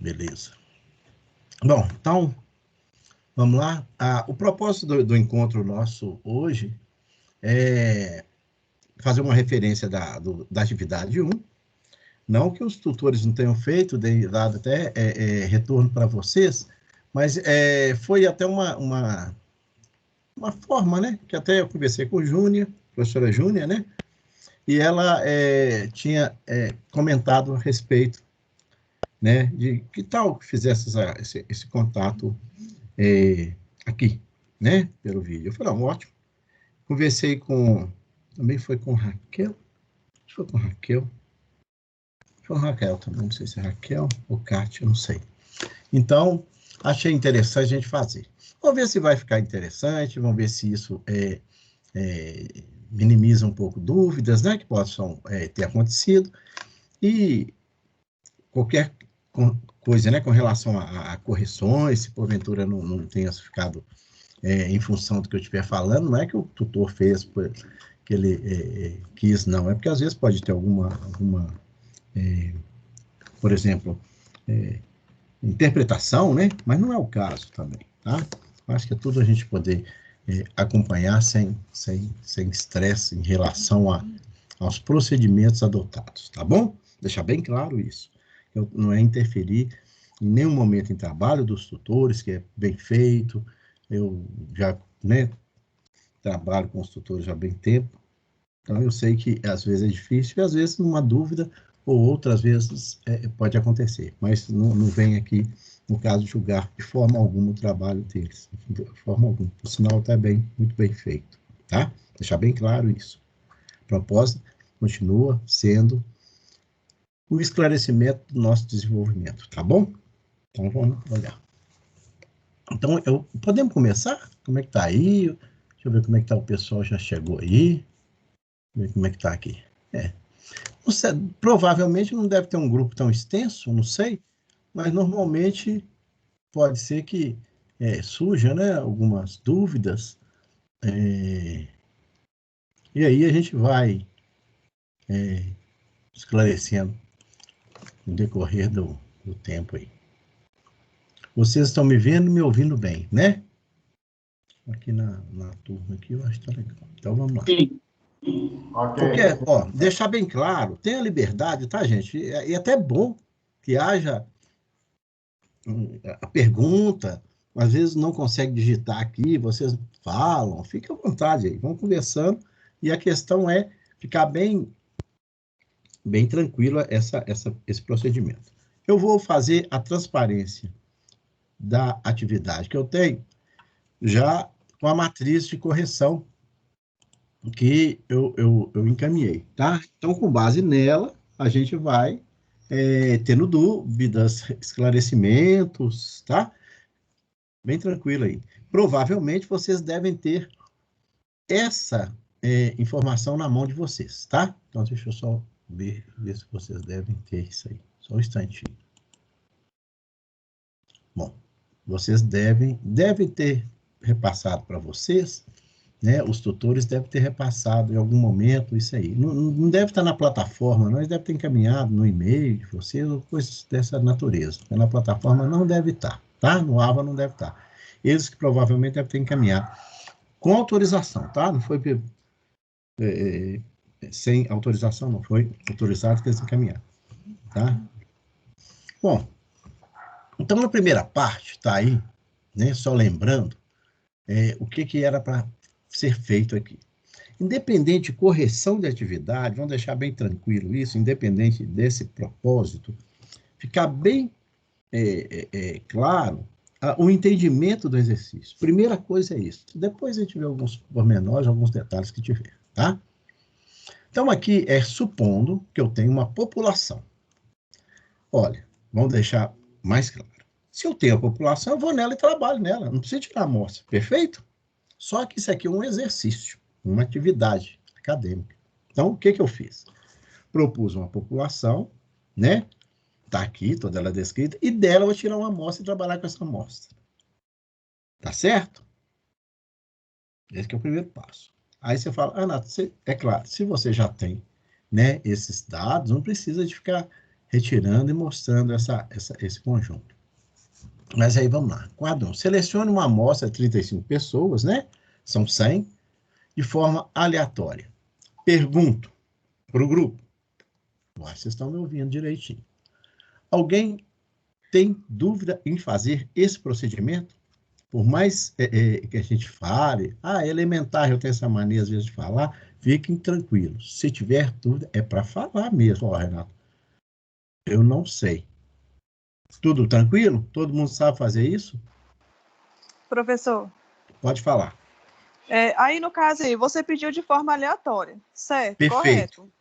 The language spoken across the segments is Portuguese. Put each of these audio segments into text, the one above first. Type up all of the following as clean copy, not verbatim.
Beleza. Bom, então, vamos lá. O propósito do encontro nosso hoje é fazer uma referência da atividade 1. Não que os tutores não tenham feito, dado até retorno para vocês, mas foi até uma forma, né? Que até eu conversei com o Júnior, professora Júnior, né? E ela tinha comentado a respeito, né? De que tal que fizesse esse contato aqui, né? Pelo vídeo. Eu falei, ótimo. Conversei também foi com Raquel, acho que foi com Raquel. Foi com Raquel também, não sei se é Raquel ou Kátia, não sei. Então, achei interessante a gente fazer. Vamos ver se vai ficar interessante, vamos ver se isso minimiza um pouco dúvidas, né, que possam ter acontecido, e qualquer coisa, né, com relação a correções, se porventura não tenha ficado em função do que eu estiver falando, não é que o tutor fez que ele quis, não, é porque às vezes pode ter alguma por exemplo, interpretação, né, mas não é o caso também, tá? Acho que é tudo a gente poder acompanhar sem estresse em relação aos procedimentos adotados, tá bom? Deixar bem claro isso. Não é interferir em nenhum momento em trabalho dos tutores, que é bem feito. Eu já, né, trabalho com os tutores já há bem tempo, então eu sei que às vezes é difícil, e às vezes uma dúvida ou outras vezes pode acontecer, mas não vem aqui, no caso, julgar de forma alguma o trabalho deles, de forma alguma. O sinal está muito bem feito, tá? Deixar bem claro isso. O propósito continua sendo o esclarecimento do nosso desenvolvimento, tá bom? Então, vamos olhar. Então, podemos começar? Como é que tá aí? Deixa eu ver como é que tá o pessoal, já chegou aí. Ver como é que tá aqui. Provavelmente não deve ter um grupo tão extenso, não sei, mas normalmente pode ser que surja, né, algumas dúvidas, e aí a gente vai esclarecendo no decorrer do tempo aí. Vocês estão me vendo e me ouvindo bem, né? Aqui na turma aqui eu acho que tá legal. Então vamos lá. Sim. Porque, deixar bem claro, tenha liberdade, tá, gente? E até bom que haja a pergunta, às vezes não consegue digitar aqui, vocês falam, fique à vontade aí, vamos conversando, e a questão é ficar bem tranquilo esse procedimento. Eu vou fazer a transparência da atividade que eu tenho, já com a matriz de correção que eu encaminhei, tá? Então, com base nela, a gente vai tendo dúvidas, esclarecimentos, tá? Bem tranquilo aí. Provavelmente vocês devem ter essa informação na mão de vocês, tá? Então, deixa eu só ver se vocês devem ter isso aí. Só um instantinho. Bom, vocês devem ter repassado para vocês, né? Os tutores devem ter repassado em algum momento isso aí. Não deve estar na plataforma, não, eles devem ter encaminhado no e-mail de vocês ou coisas dessa natureza. Na plataforma não deve estar, tá? No AVA não deve estar. Eles que provavelmente devem ter encaminhado com autorização, tá? Não foi sem autorização, não foi autorizado que eles encaminharam, tá? Bom, então na primeira parte, tá aí, né? Só lembrando o que era para ser feito aqui. Independente de correção de atividade, vamos deixar bem tranquilo isso, independente desse propósito, ficar bem claro o entendimento do exercício. Primeira coisa é isso. Depois a gente vê alguns pormenores, alguns detalhes que tiver, tá? Então, aqui supondo que eu tenho uma população. Olha, vamos deixar mais claro. Se eu tenho a população, eu vou nela e trabalho nela. Não preciso tirar a amostra, perfeito? Só que isso aqui é um exercício, uma atividade acadêmica. Então, o que eu fiz? Propus uma população, né? Está aqui, toda ela descrita, e dela eu vou tirar uma amostra e trabalhar com essa amostra. Tá certo? Esse é o primeiro passo. Aí você fala, Nath, é claro, se você já tem, né, esses dados, não precisa de ficar retirando e mostrando esse conjunto. Mas aí vamos lá. Quadro 1. Selecione uma amostra de 35 pessoas, né? São 100, de forma aleatória. Pergunto para o grupo. Vocês estão me ouvindo direitinho. Alguém tem dúvida em fazer esse procedimento? Por mais que a gente fale, é elementar, eu tenho essa mania às vezes de falar, fiquem tranquilos. Se tiver dúvida, é para falar mesmo, Renato. Eu não sei. Tudo tranquilo? Todo mundo sabe fazer isso? Professor. Pode falar. Aí, no caso aí, você pediu de forma aleatória, certo? Perfeito. Correto.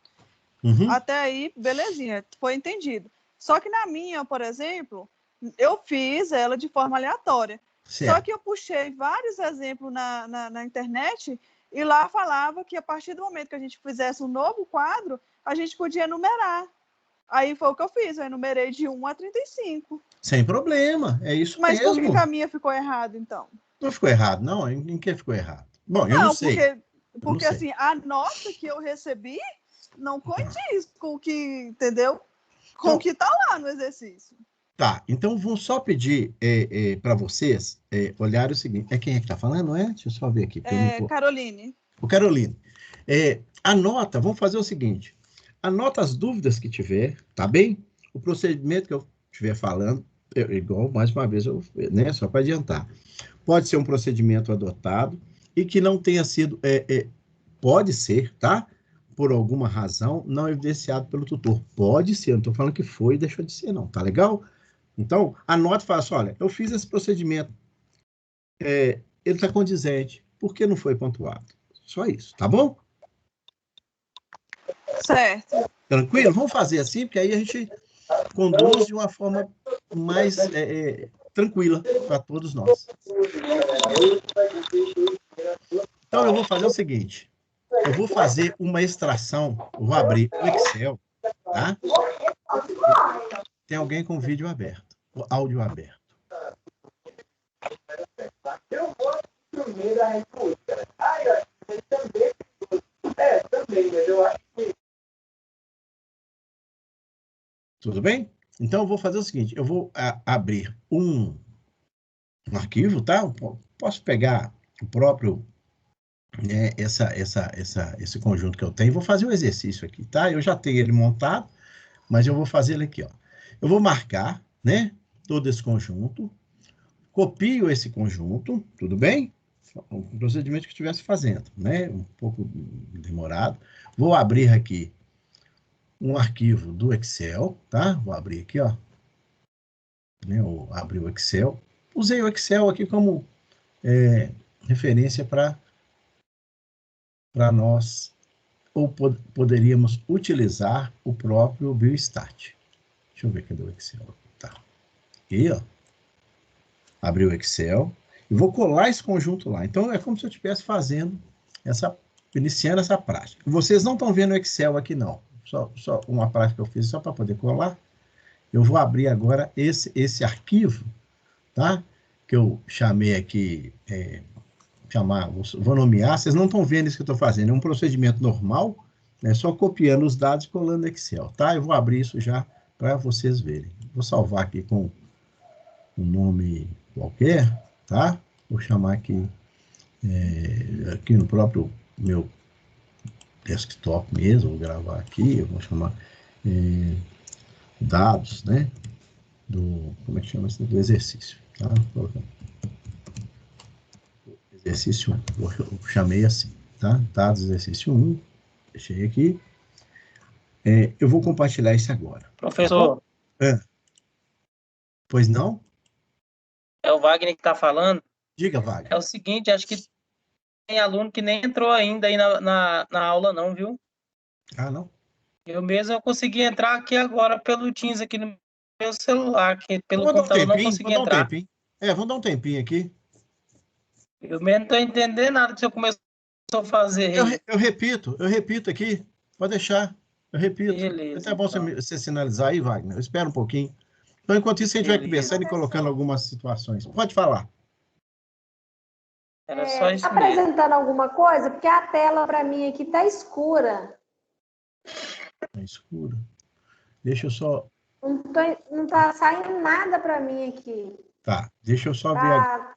Uhum. Até aí, belezinha, foi entendido. Só que na minha, por exemplo, eu fiz ela de forma aleatória. Certo. Só que eu puxei vários exemplos na internet e lá falava que a partir do momento que a gente fizesse um novo quadro, a gente podia numerar. Aí foi o que eu fiz, eu enumerei de 1 a 35. Sem problema, é isso Mas mesmo. Mas por que a minha ficou errada, então? Não ficou errado, não? Em que ficou errado? Bom, eu não sei. Porque assim, a nota que eu recebi não condiz com o que, entendeu? Com então, o que está lá no exercício. Tá, então vou só pedir para vocês olharem o seguinte. Quem é que está falando, não é? Deixa eu só ver aqui. Caroline. O Caroline. Anota, vamos fazer o seguinte. Anota as dúvidas que tiver, tá bem? O procedimento que eu estiver falando, igual, mais uma vez, né, só para adiantar. Pode ser um procedimento adotado e que não tenha sido, pode ser, tá? Por alguma razão, não evidenciado pelo tutor. Pode ser, não estou falando que foi e deixou de ser, não, tá legal? Então, anote e fala assim, olha, eu fiz esse procedimento, ele está condizente, por que não foi pontuado? Só isso, tá bom? Certo. Tranquilo? Vamos fazer assim, porque aí a gente conduz de uma forma mais tranquila para todos nós. Então, eu vou fazer o seguinte. Eu vou fazer uma extração. Eu vou abrir o Excel, tá? Tem alguém com o vídeo aberto, o áudio aberto. Eu vou assumir a resposta. Também, mas eu acho que... Tudo bem? Então, eu vou fazer o seguinte. Eu vou abrir um arquivo, tá? Eu posso pegar o próprio... esse conjunto que eu tenho, vou fazer um exercício aqui, tá? Eu já tenho ele montado, mas eu vou fazer ele aqui, ó. Eu vou marcar, né, todo esse conjunto, copio esse conjunto, tudo bem? O procedimento que eu estivesse fazendo, né, um pouco demorado. Vou abrir aqui um arquivo do Excel, tá? Vou abrir aqui, ó. Eu abri o Excel. Usei o Excel aqui como referência para nós, ou poderíamos utilizar o próprio Biostat. Deixa eu ver, cadê o Excel? Tá. Aqui, ó. Abri o Excel e vou colar esse conjunto lá. Então, é como se eu estivesse iniciando essa prática. Vocês não estão vendo o Excel aqui, não. Só uma prática que eu fiz só para poder colar. Eu vou abrir agora esse arquivo, tá? Que eu chamei aqui, vou nomear. Vocês não estão vendo isso que eu estou fazendo. É um procedimento normal, né? Só copiando os dados e colando no Excel, tá? Eu vou abrir isso já para vocês verem. Vou salvar aqui com um nome qualquer, tá? Vou chamar aqui, aqui no próprio meu desktop mesmo, vou gravar aqui, eu vou chamar dados, né? Como é que chama isso? Do exercício, tá? Exercício 1, eu chamei assim, tá? Dados exercício 1, deixei aqui. Eu vou compartilhar isso agora. Professor. Tá? Pois não? É o Wagner que está falando. Diga, Wagner. É o seguinte, acho que tem aluno que nem entrou ainda aí na aula não, viu? Ah, não? Eu mesmo consegui entrar aqui agora pelo Teams aqui no meu celular, que pelo Vamos computador não consegui entrar. Vamos dar um tempinho aqui. Eu mesmo não estou entendendo nada que o senhor começou a fazer. Eu repito aqui. Pode deixar. Eu repito. Beleza, É bom então. você sinalizar aí, Wagner. Eu espero um pouquinho. Então, enquanto isso, a gente vai conversando e colocando algumas situações. Pode falar. Era só isso apresentando mesmo. Alguma coisa, porque a tela para mim aqui está escura. É escuro. Deixa eu só Não tá saindo nada para mim aqui. Tá, deixa eu só ver. Tá.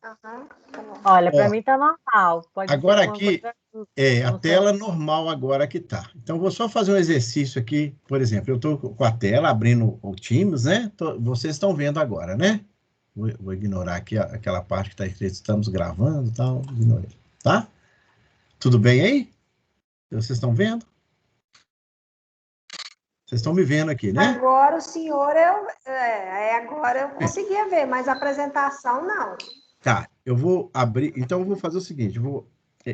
Aham, tá bom. Olha, para Ó, mim tá normal. Pode agora ser alguma aqui coisa. a não sei. tela normal agora que tá. Então, vou só fazer um exercício aqui. Por exemplo, eu estou com a tela abrindo o Teams, né? Vocês estão vendo agora, né? Vou ignorar aqui aquela parte que está escrito estamos gravando e tal. Ignorei, tá? Tudo bem aí? Vocês estão vendo? Vocês estão me vendo aqui, né? Agora o senhor, agora eu conseguia ver, mas a apresentação não. Tá, eu vou abrir. Então, eu vou fazer o seguinte: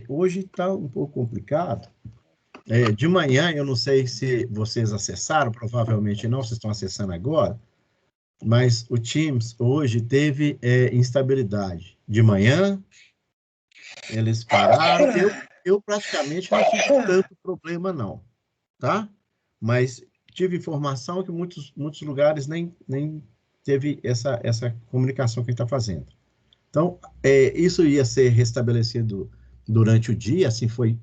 hoje está um pouco complicado. De manhã, eu não sei se vocês acessaram, provavelmente não, vocês estão acessando agora, mas o Teams hoje teve instabilidade. De manhã, eles pararam. Eu praticamente não tive tanto problema, não, tá? Mas tive informação que muitos lugares nem teve essa comunicação que a gente está fazendo. Então, isso ia ser restabelecido durante o dia, assim foi.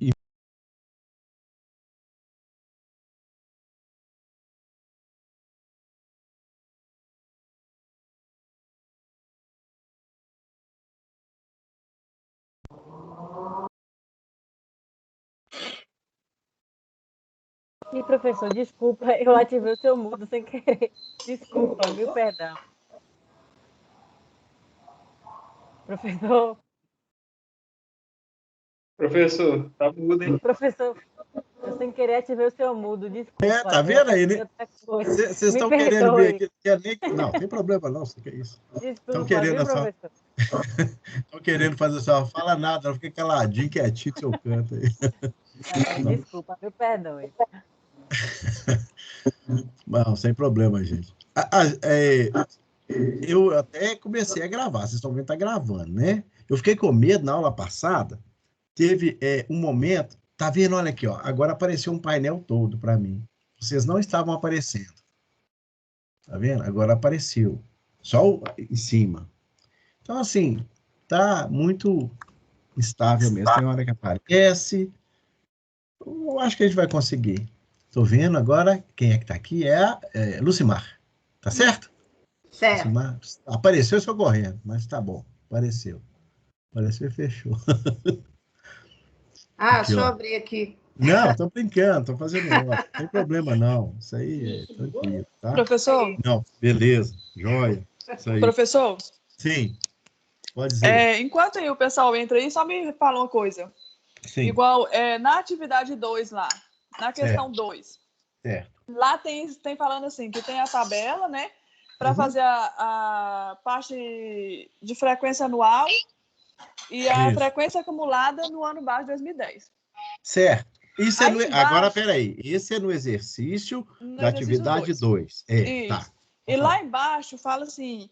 E, professor, desculpa, eu ativei o seu mudo sem querer. Desculpa, viu? Perdão. Professor, Professor, tá mudo, hein? professor, eu sem querer ativei o seu mudo, desculpa. Tá vendo aí, né? Eu outra coisa. Vocês Me estão querendo ver perdoe. aqui. Não, tem problema não, isso que é isso. Estão Desculpa, querendo viu, só. professor? Estão querendo fazer só, fala nada, fica caladinho, quietinho, seu canto aí. Desculpa, me perdoe. Não, sem problema, gente. Eu até comecei a gravar, vocês estão vendo, tá gravando, né? Eu fiquei com medo na aula passada, teve um momento, tá vendo, olha aqui, ó, agora apareceu um painel todo para mim. Vocês não estavam aparecendo. Tá vendo? Agora apareceu. Só em cima. Então, assim, tá muito estável mesmo. Tem hora que aparece. Eu acho que a gente vai conseguir. Tô vendo agora, quem é que tá aqui é a Lucimar. Tá certo? Certo. Lucimar, apareceu só correndo, mas tá bom. Apareceu. Apareceu e fechou. Deixa eu abrir aqui. Não, tô brincando, tô fazendo ótimo. Não tem problema, não. Isso aí é tranquilo, tá? Professor? Não, beleza. Joia. Isso aí. Professor? Sim. Pode dizer. Enquanto aí o pessoal entra aí, só me fala uma coisa. Sim. Igual na atividade 2 lá, na questão 2. Certo. Lá tem falando assim, que tem a tabela, né? Para fazer a parte de frequência anual e a frequência acumulada no ano base de 2010. Certo. Isso aí embaixo, agora, peraí. Esse é no exercício da atividade 2. Tá. E lá embaixo fala assim,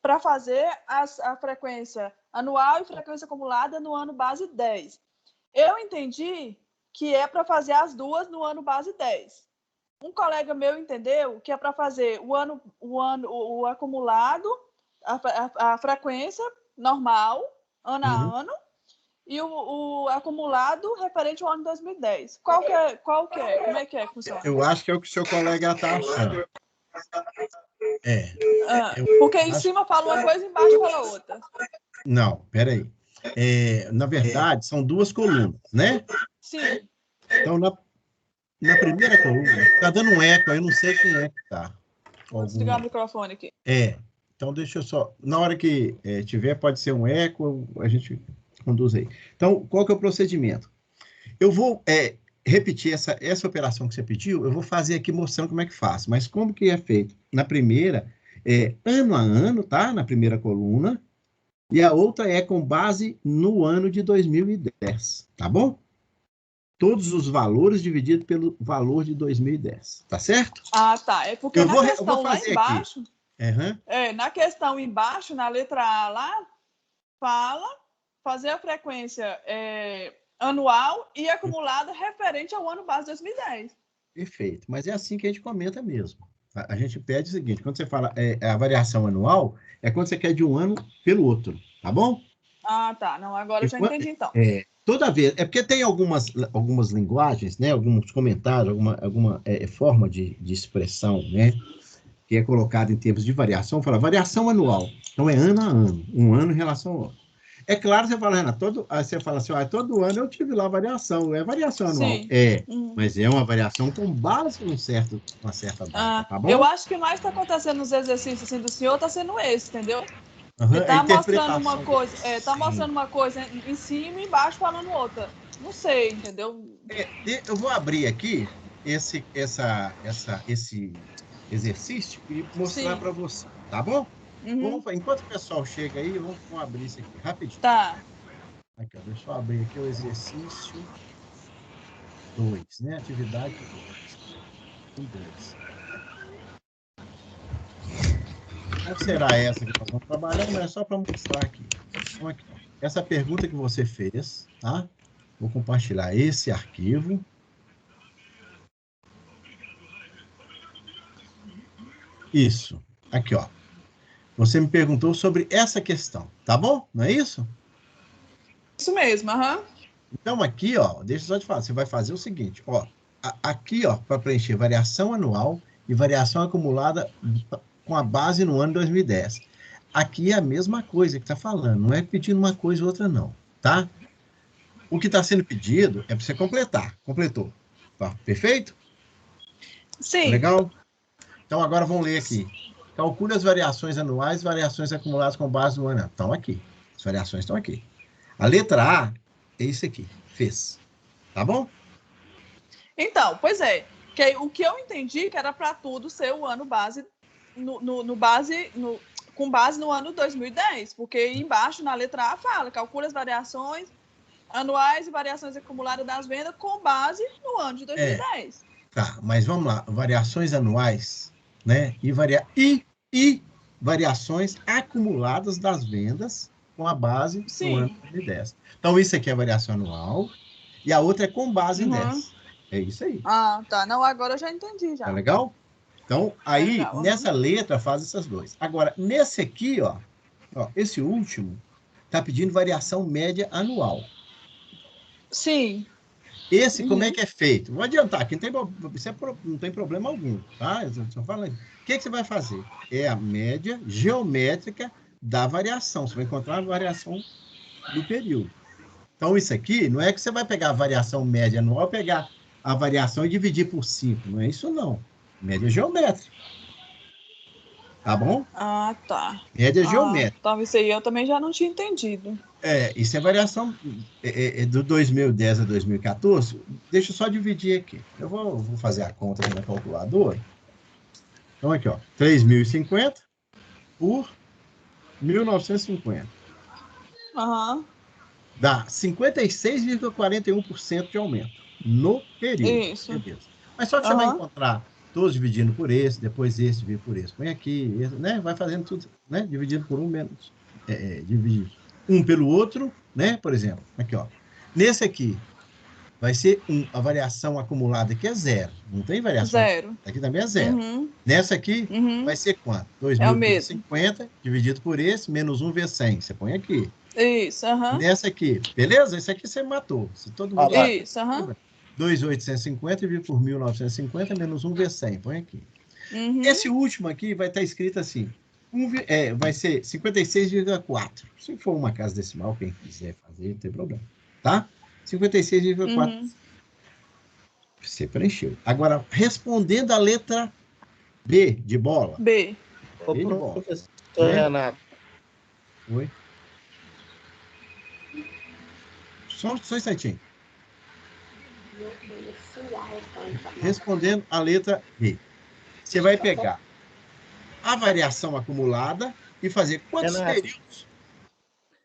para fazer a frequência anual e frequência acumulada no ano base 10. Eu entendi que é para fazer as duas no ano base 10. Um colega meu entendeu que é para fazer o acumulado, a frequência normal, ano a ano, e o acumulado referente ao ano 2010. Qual que é? Como é que funciona? Eu acho que é o que o seu colega está achando. Porque em cima fala uma coisa e embaixo fala outra. Não, peraí. Na verdade, são duas colunas, né? Sim. Então, na primeira coluna, está dando um eco, eu não sei quem é que está. Vou desligar o microfone aqui. Então deixa eu só... Na hora que tiver, pode ser um eco, a gente conduz aí. Então, qual que é o procedimento? Eu vou repetir essa operação que você pediu, eu vou fazer aqui mostrando como é que faz. Mas como que é feito? Na primeira, ano a ano, tá? Na primeira coluna. E a outra é com base no ano de 2010, tá bom? Todos os valores divididos pelo valor de 2010, tá certo? Tá. É porque na questão lá embaixo, na questão embaixo, na letra A lá, fala fazer a frequência anual e acumulada referente ao ano base 2010. Perfeito, mas é assim que a gente comenta mesmo. A gente pede o seguinte, quando você fala a variação anual, é quando você quer de um ano pelo outro, tá bom? Ah, tá. Não, agora eu já entendi, então. Toda vez, é porque tem algumas linguagens, né, alguns comentários, alguma forma de expressão, né, que é colocada em termos de variação, fala variação anual. Então, é ano a ano, um ano em relação ao outro. É claro, você fala, Renato, aí você fala assim, todo ano eu tive lá variação, é variação anual. Sim. Mas é uma variação com base em uma certa data, tá bom? Eu acho que mais está acontecendo nos exercícios assim, do senhor, está sendo esse, entendeu? Uhum, Ele tá mostrando interpretação. uma coisa, tá mostrando uma coisa em cima e embaixo falando outra. Não sei, entendeu? Eu vou abrir aqui esse exercício e mostrar para você, tá bom? Uhum. Enquanto o pessoal chega aí, vamos abrir isso aqui rapidinho. Tá. Aqui, deixa eu abrir aqui o exercício 2, né? Atividade 2. Qual será essa que nós vamos trabalhar? Mas é só para mostrar aqui. Então, aqui, ó. Essa pergunta que você fez, tá? Vou compartilhar esse arquivo. Isso. Aqui, ó. Você me perguntou sobre essa questão, tá bom? Não é isso? Isso mesmo, aham. Então, aqui, ó, deixa eu só te falar, você vai fazer o seguinte, ó. Aqui, ó, para preencher variação anual e variação acumulada com a base no ano 2010. Aqui é a mesma coisa que está falando, não é pedindo uma coisa ou outra, não, tá? O que está sendo pedido é para você completar. Completou. Tá, perfeito? Sim. Legal? Então, agora vamos ler aqui. Calcule as variações anuais e variações acumuladas com base no ano. Estão aqui. As variações estão aqui. A letra A é isso aqui. Fez. Tá bom? Então, pois é. O que eu entendi que era para tudo ser o ano base, com base no ano 2010. Porque embaixo, na letra A, fala, calcule as variações anuais e variações acumuladas das vendas com base no ano de 2010. Tá, mas vamos lá. Variações anuais, né? E variações acumuladas das vendas com a base no ano 2010. Então, isso aqui é variação anual e a outra é com base em 10. É isso aí. Ah, tá. Não, agora eu já entendi, já. Tá legal? Então, aí, nessa letra, faz essas duas. Agora, nesse aqui, ó, esse último, tá pedindo variação média anual. Sim. Esse, como é que é feito? Vou adiantar, aqui não tem problema algum, tá? Eu falando. O que você vai fazer? É a média geométrica da variação. Você vai encontrar a variação do período. Então, isso aqui, não é que você vai pegar a variação média anual, pegar a variação e dividir por 5. Não é isso, não. Média geométrica. Tá bom? Ah, tá. Média geométrica. Então, isso aí eu também já não tinha entendido. Isso é variação do 2010 a 2014. Deixa eu só dividir aqui. Eu vou fazer a conta aqui na calculadora. Então, aqui, ó. 3.050 por 1.950. Aham. Dá 56,41% de aumento no período. Isso. Beleza. Mas só que você vai encontrar todos dividindo por esse, depois esse dividido por esse. Põe aqui, esse, né? Vai fazendo tudo, né? Dividido por um menos. Dividir um pelo outro, né? Por exemplo, aqui, ó. Nesse aqui, vai ser a variação acumulada aqui é 0. Não tem variação. 0. Aqui também é 0. Nessa aqui, vai ser quanto? 2.050 dividido por esse, menos 1 vezes 100. Você põe aqui. Isso, Nessa aqui, beleza? Esse aqui você matou. Se todo mundo... Isso, 2.850 dividido por 1.950, menos 1 vezes 100. Põe aqui. Esse último aqui vai estar escrito assim. Vai ser 56,4. Se for uma casa decimal, quem quiser fazer, não tem problema. Tá? 56,4. Você preencheu. Agora, respondendo a letra B de bola. B. B de bola. Professor Renato. Oi? Só um instantinho. Respondendo a letra B. Você vai pegar a variação acumulada e fazer quantos períodos?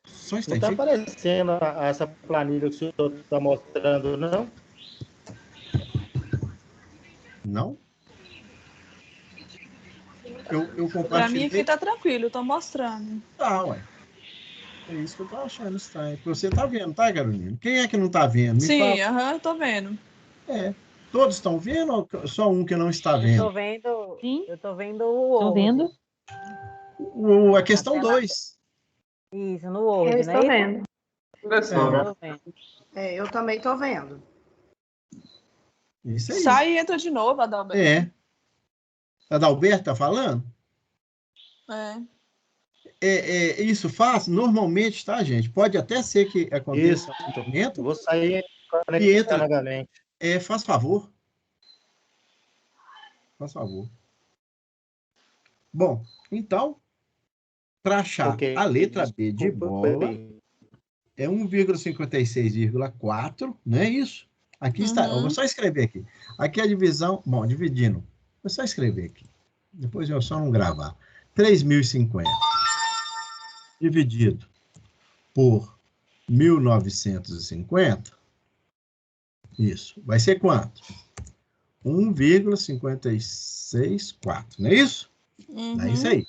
Só um instantinho. Não está aparecendo essa planilha que o senhor está mostrando, não? Não? Eu compartilhei. Para mim aqui tá tranquilo, tô mostrando. Tá, ué. É isso que eu tô achando estranho. Você tá vendo, tá, Carolina? Quem é que não tá vendo? Sim, tô vendo. Todos estão vendo ou só um que não está vendo? Eu tô vendo. Sim. Eu tô vendo o Tô vendo. A questão 2. Isso, no Eu Word, né? estou vendo. Tô vendo. Eu também tô vendo. Isso aí. Sai e entra de novo, Adalberto. É. Adalberto tá falando? Isso faz normalmente, tá, gente? Pode até ser que aconteça Isso. um Eu momento vou sair e e conectar entra. novamente. Faz favor. Faz favor. Bom, então, para achar Ok. a letra B de Desculpa bola, aí. é 1,56,4, não é isso? Aqui está, eu vou só escrever aqui. Aqui é a divisão, bom, dividindo. Vou só escrever aqui. Depois eu só não gravar. 3.050 dividido por 1.950, isso, vai ser quanto? 1,564, não é isso? É isso aí.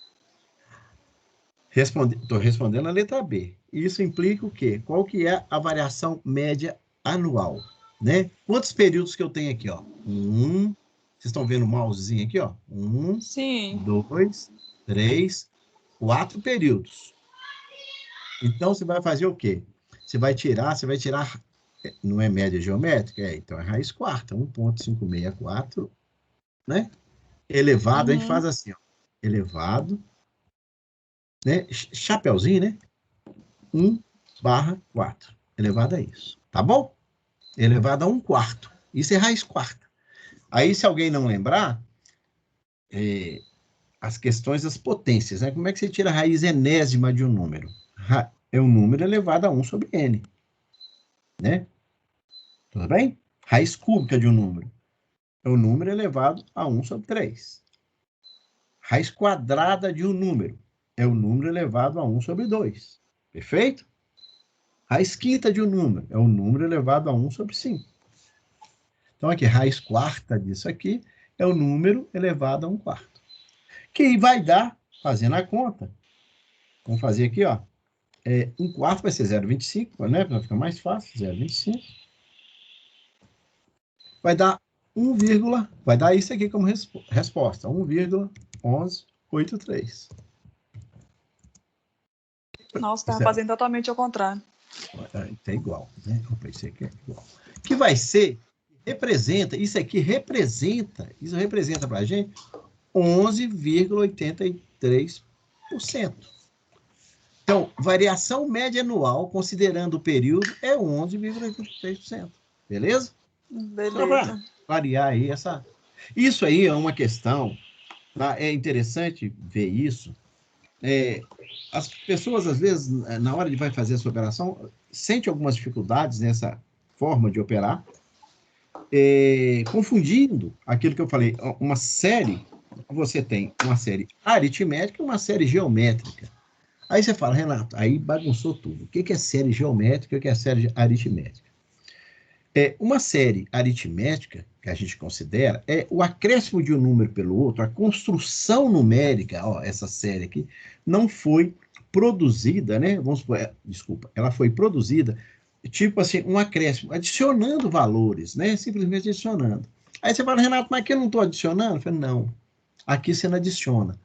Estou respondendo a letra B. Isso implica o quê? Qual que é a variação média anual, né? Quantos períodos que eu tenho aqui, ó? Vocês estão vendo o mousezinho aqui, ó? Sim. 2, 3, 4 períodos. Então, você vai fazer o quê? Você vai tirar, não é média geométrica? Então é raiz quarta, 1,564, né? Elevado, a gente faz assim, ó. Elevado, né? Chapeuzinho, né? 1/4. Elevado a isso. Tá bom? Elevado a 1/4. Isso é raiz quarta. Aí, se alguém não lembrar, as questões das potências, né? Como é que você tira a raiz enésima de um número? É um número elevado a 1 sobre n. Né? Tudo bem? Raiz cúbica de um número. É um número elevado a 1 sobre 3. Raiz quadrada de um número. É o número elevado a 1 sobre 2. Perfeito? Raiz quinta de um número. É o número elevado a 1 sobre 5. Então, aqui, raiz quarta disso aqui é o número elevado a 1/4. Que vai dar, fazendo a conta, vamos fazer aqui, ó, 1/4 vai ser 0,25, né? Para ficar mais fácil, 0,25. Vai dar vai dar isso aqui como resposta, 1,1183. Nossa, estava fazendo totalmente ao contrário. É igual, né? Opa, isso aqui é igual. Que vai ser, isso representa para a gente 11,83%. Então, variação média anual, considerando o período, é 11,83%. Beleza? Beleza. Só para variar aí essa... Isso aí é uma questão, tá? É interessante ver isso. As pessoas, às vezes, na hora de vai fazer essa operação, sente algumas dificuldades nessa forma de operar, confundindo aquilo que eu falei, uma série, você tem uma série aritmétrica e uma série geométrica. Aí você fala, Renato, aí bagunçou tudo. O que é série geométrica e o que é série aritmétrica? Uma série aritmética, que a gente considera, é o acréscimo de um número pelo outro, a construção numérica, ó, essa série aqui, não foi produzida, né? Vamos supor, desculpa, ela foi produzida, tipo assim, um acréscimo, adicionando valores, né? Simplesmente adicionando. Aí você fala, Renato, mas aqui eu não estou adicionando? Eu falo, não, aqui você não adiciona.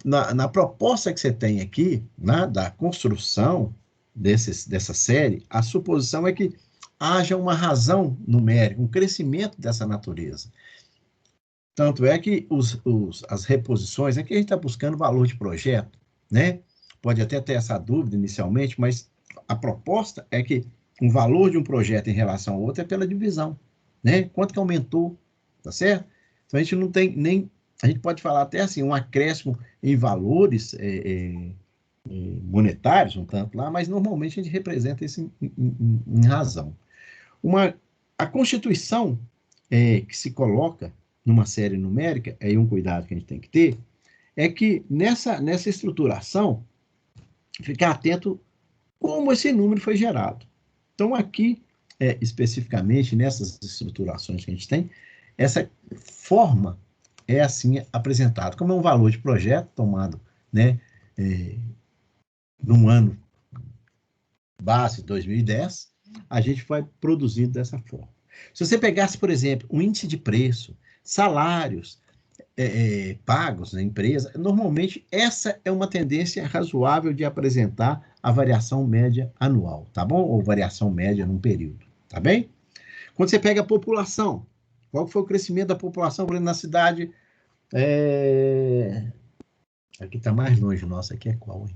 Na proposta que você tem aqui, né, da construção dessa série, a suposição é que haja uma razão numérica, um crescimento dessa natureza. Tanto é que as reposições, aqui a gente está buscando valor de projeto, né? Pode até ter essa dúvida inicialmente, mas a proposta é que o valor de um projeto em relação ao outro é pela divisão, né? Quanto que aumentou, tá certo? Então a gente não tem nem, a gente pode falar até assim, um acréscimo em valores monetários, um tanto lá, mas normalmente a gente representa isso em razão. A constituição que se coloca numa série numérica, é um cuidado que a gente tem que ter, é que nessa estruturação, ficar atento como esse número foi gerado. Então, aqui, especificamente, nessas estruturações que a gente tem, essa forma é assim apresentada, como é um valor de projeto tomado, né, num ano base 2010, a gente vai produzindo dessa forma. Se você pegasse, por exemplo, um índice de preço, salários, pagos na empresa, normalmente essa é uma tendência razoável de apresentar a variação média anual, tá bom? Ou variação média num período, tá bem? Quando você pega a população, qual foi o crescimento da população, por exemplo, na cidade? Aqui está mais longe, nossa, aqui é qual, hein?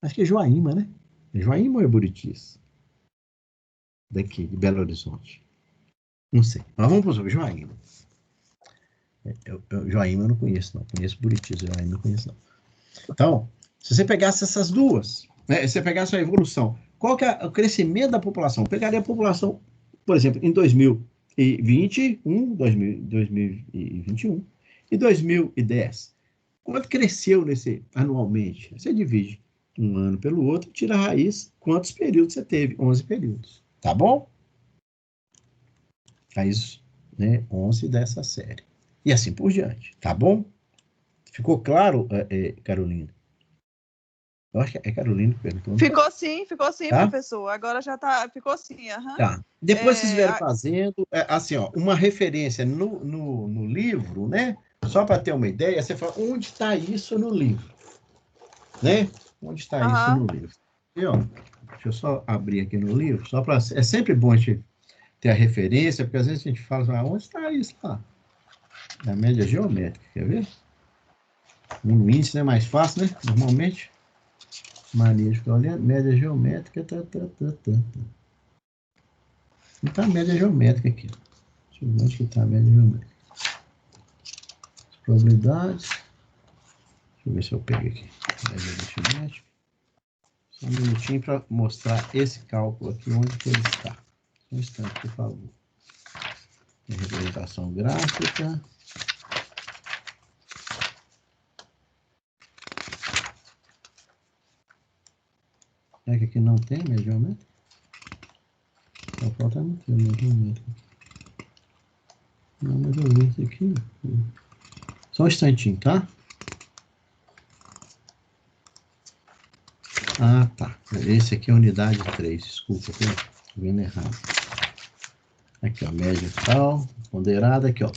Acho que é Joaíma, né? É Joaíma ou é Buritis? Daqui, de Belo Horizonte. Não sei. Mas vamos para o Joaíma. Joaíma eu não conheço, não. Conheço Buritis, Joaíma eu não conheço, não. Então, se você pegasse essas duas, né, se você pegasse a evolução, qual que é o crescimento da população? Eu pegaria a população, por exemplo, em 2021, 2021 e 2010. Quanto cresceu anualmente? Você divide um ano pelo outro, tira a raiz, quantos períodos você teve? 11 períodos. Tá bom? Raiz, né, 11 dessa série. E assim por diante. Tá bom? Ficou claro, Carolina? Eu acho que é Carolina que perguntou. Ficou sim, tá? professor. Agora já tá, ficou sim. Uhum. Tá. Depois vocês estiverem fazendo, assim, ó, uma referência no livro, né? Só para ter uma ideia, você fala, onde está isso no livro? Né? Onde está isso no livro? E, ó, deixa eu só abrir aqui no livro, só para... É sempre bom a gente ter a referência, porque às vezes a gente fala, onde está isso lá? Na média geométrica, quer ver? No índice é mais fácil, né? Normalmente. Mania de ficar olhando, média geométrica, Não está a média geométrica aqui. Deixa eu ver onde que está a média geométrica. As probabilidades. Deixa eu ver se eu pego aqui. Média aritmética. Só um minutinho para mostrar esse cálculo aqui, onde que ele está. Um instante, por favor. Representação gráfica. É que aqui não tem média geométrica? Só falta não ter média geométrica. Não, mas eu vi isso aqui. Só um instantinho, tá? Ah, tá. Esse aqui é a unidade 3, desculpa, tô vendo errado. Aqui, ó, média tal, ponderada, aqui, ó.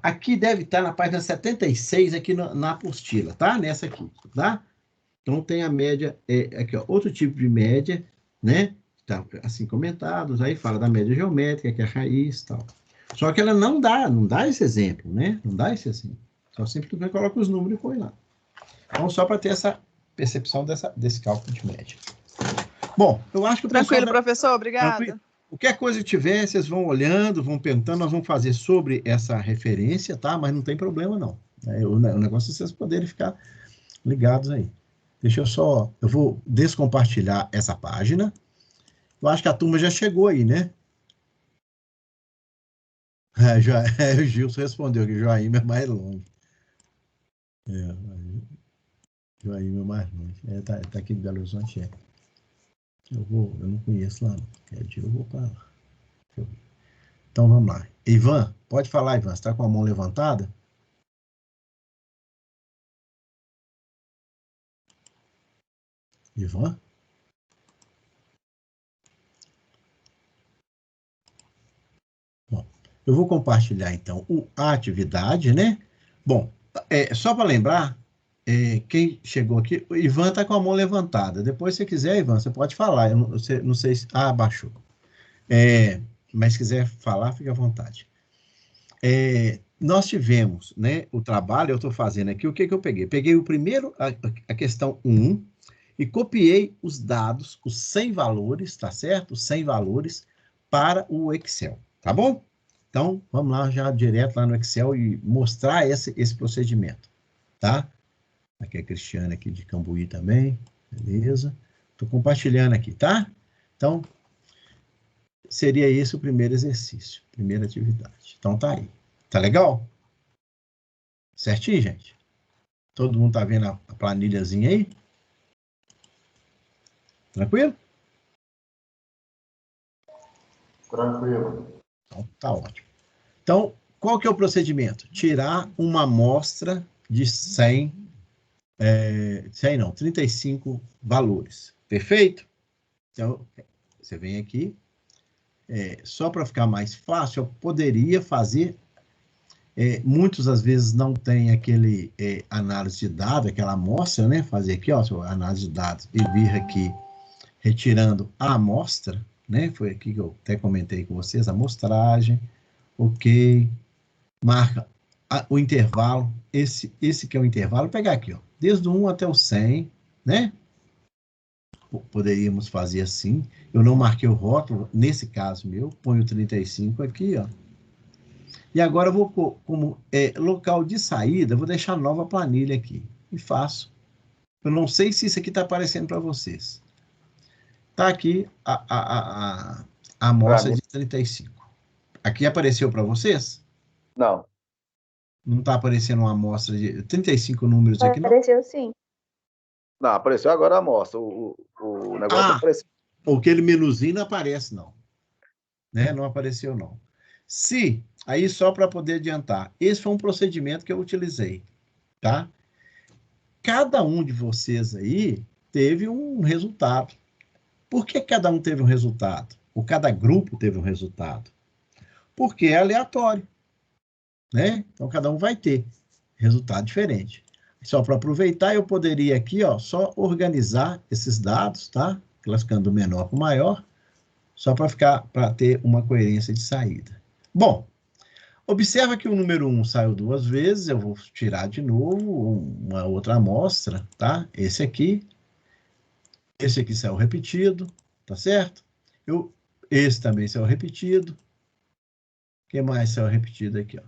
Aqui deve estar na página 76, aqui na apostila, tá? Nessa aqui, tá? Então, tem a média, aqui, ó, outro tipo de média, né? Tá, assim, comentados, aí fala da média geométrica, que é a raiz e tal. Só que ela não dá esse exemplo, né? Não dá esse exemplo. Só simplesmente coloca os números e põe lá. Então, só para ter essa percepção desse cálculo de média. Bom, eu acho que o Tranquilo, professor, obrigada. Qualquer coisa que tiver, vocês vão olhando, vão perguntando, nós vamos fazer sobre essa referência, tá? Mas não tem problema, não. O negócio é vocês poderem ficar ligados aí. Eu vou descompartilhar essa página. Eu acho que a turma já chegou aí, né? O Gilson respondeu que Joaíma é mais longe. Joaíma é mais longe. Tá aqui em Belo Horizonte, Eu não conheço lá, não. Quer dizer, eu vou para lá. Então, vamos lá. Ivan, pode falar, Ivan. Você está com a mão levantada? Ivan? Bom, eu vou compartilhar, então, a atividade, né? Bom, só para lembrar, quem chegou aqui, o Ivan está com a mão levantada. Depois, se quiser, Ivan, você pode falar. Eu não sei se... Ah, baixou. Mas se quiser falar, fique à vontade. Nós tivemos, né, o trabalho, eu estou fazendo aqui, o que eu peguei? Peguei o primeiro, a questão 1, e copiei os dados, os 100 valores, tá certo? Os 100 valores para o Excel, tá bom? Então, vamos lá, já direto lá no Excel e mostrar esse procedimento, tá? Aqui é a Cristiane aqui de Cambuí também, beleza? Estou compartilhando aqui, tá? Então, seria esse o primeiro exercício, primeira atividade. Então, tá aí. Tá legal? Certinho, gente? Todo mundo tá vendo a planilhazinha aí? Tranquilo? Tranquilo. Então, tá ótimo. Então, qual que é o procedimento? Tirar uma amostra de 35 valores. Perfeito? Então, você vem aqui. Só para ficar mais fácil, eu poderia fazer Muitos, às vezes, não têm aquele análise de dados, aquela amostra, né? Fazer aqui, ó, análise de dados e vir aqui retirando a amostra, né? Foi aqui que eu até comentei com vocês, a amostragem, ok, marca o intervalo, esse que é o intervalo, vou pegar aqui, ó, desde o 1 até o 100, né? Poderíamos fazer assim, eu não marquei o rótulo, nesse caso meu, ponho 35 aqui, ó. E agora eu vou pôr como local de saída, vou deixar nova planilha aqui, e faço. Eu não sei se isso aqui está aparecendo para vocês. Está aqui a amostra de 35. Aqui apareceu para vocês? Não. Não está aparecendo uma amostra de 35 números aqui, não? Apareceu sim. Não, apareceu agora a amostra. O negócio apareceu. Aquele menuzinho não aparece, não. Né? Não apareceu, não. Aí só para poder adiantar, esse foi um procedimento que eu utilizei, tá? Cada um de vocês aí teve um resultado. Por que cada um teve um resultado? Ou cada grupo teve um resultado? Porque é aleatório, né? Então, cada um vai ter resultado diferente. Só para aproveitar, eu poderia aqui, ó, só organizar esses dados, tá? Classificando do menor para o maior, só para ter uma coerência de saída. Bom, observa que o número 1 saiu 2 vezes, eu vou tirar de novo uma outra amostra, tá? Esse aqui saiu repetido, tá certo? Esse também saiu repetido. O que mais saiu repetido aqui, ó?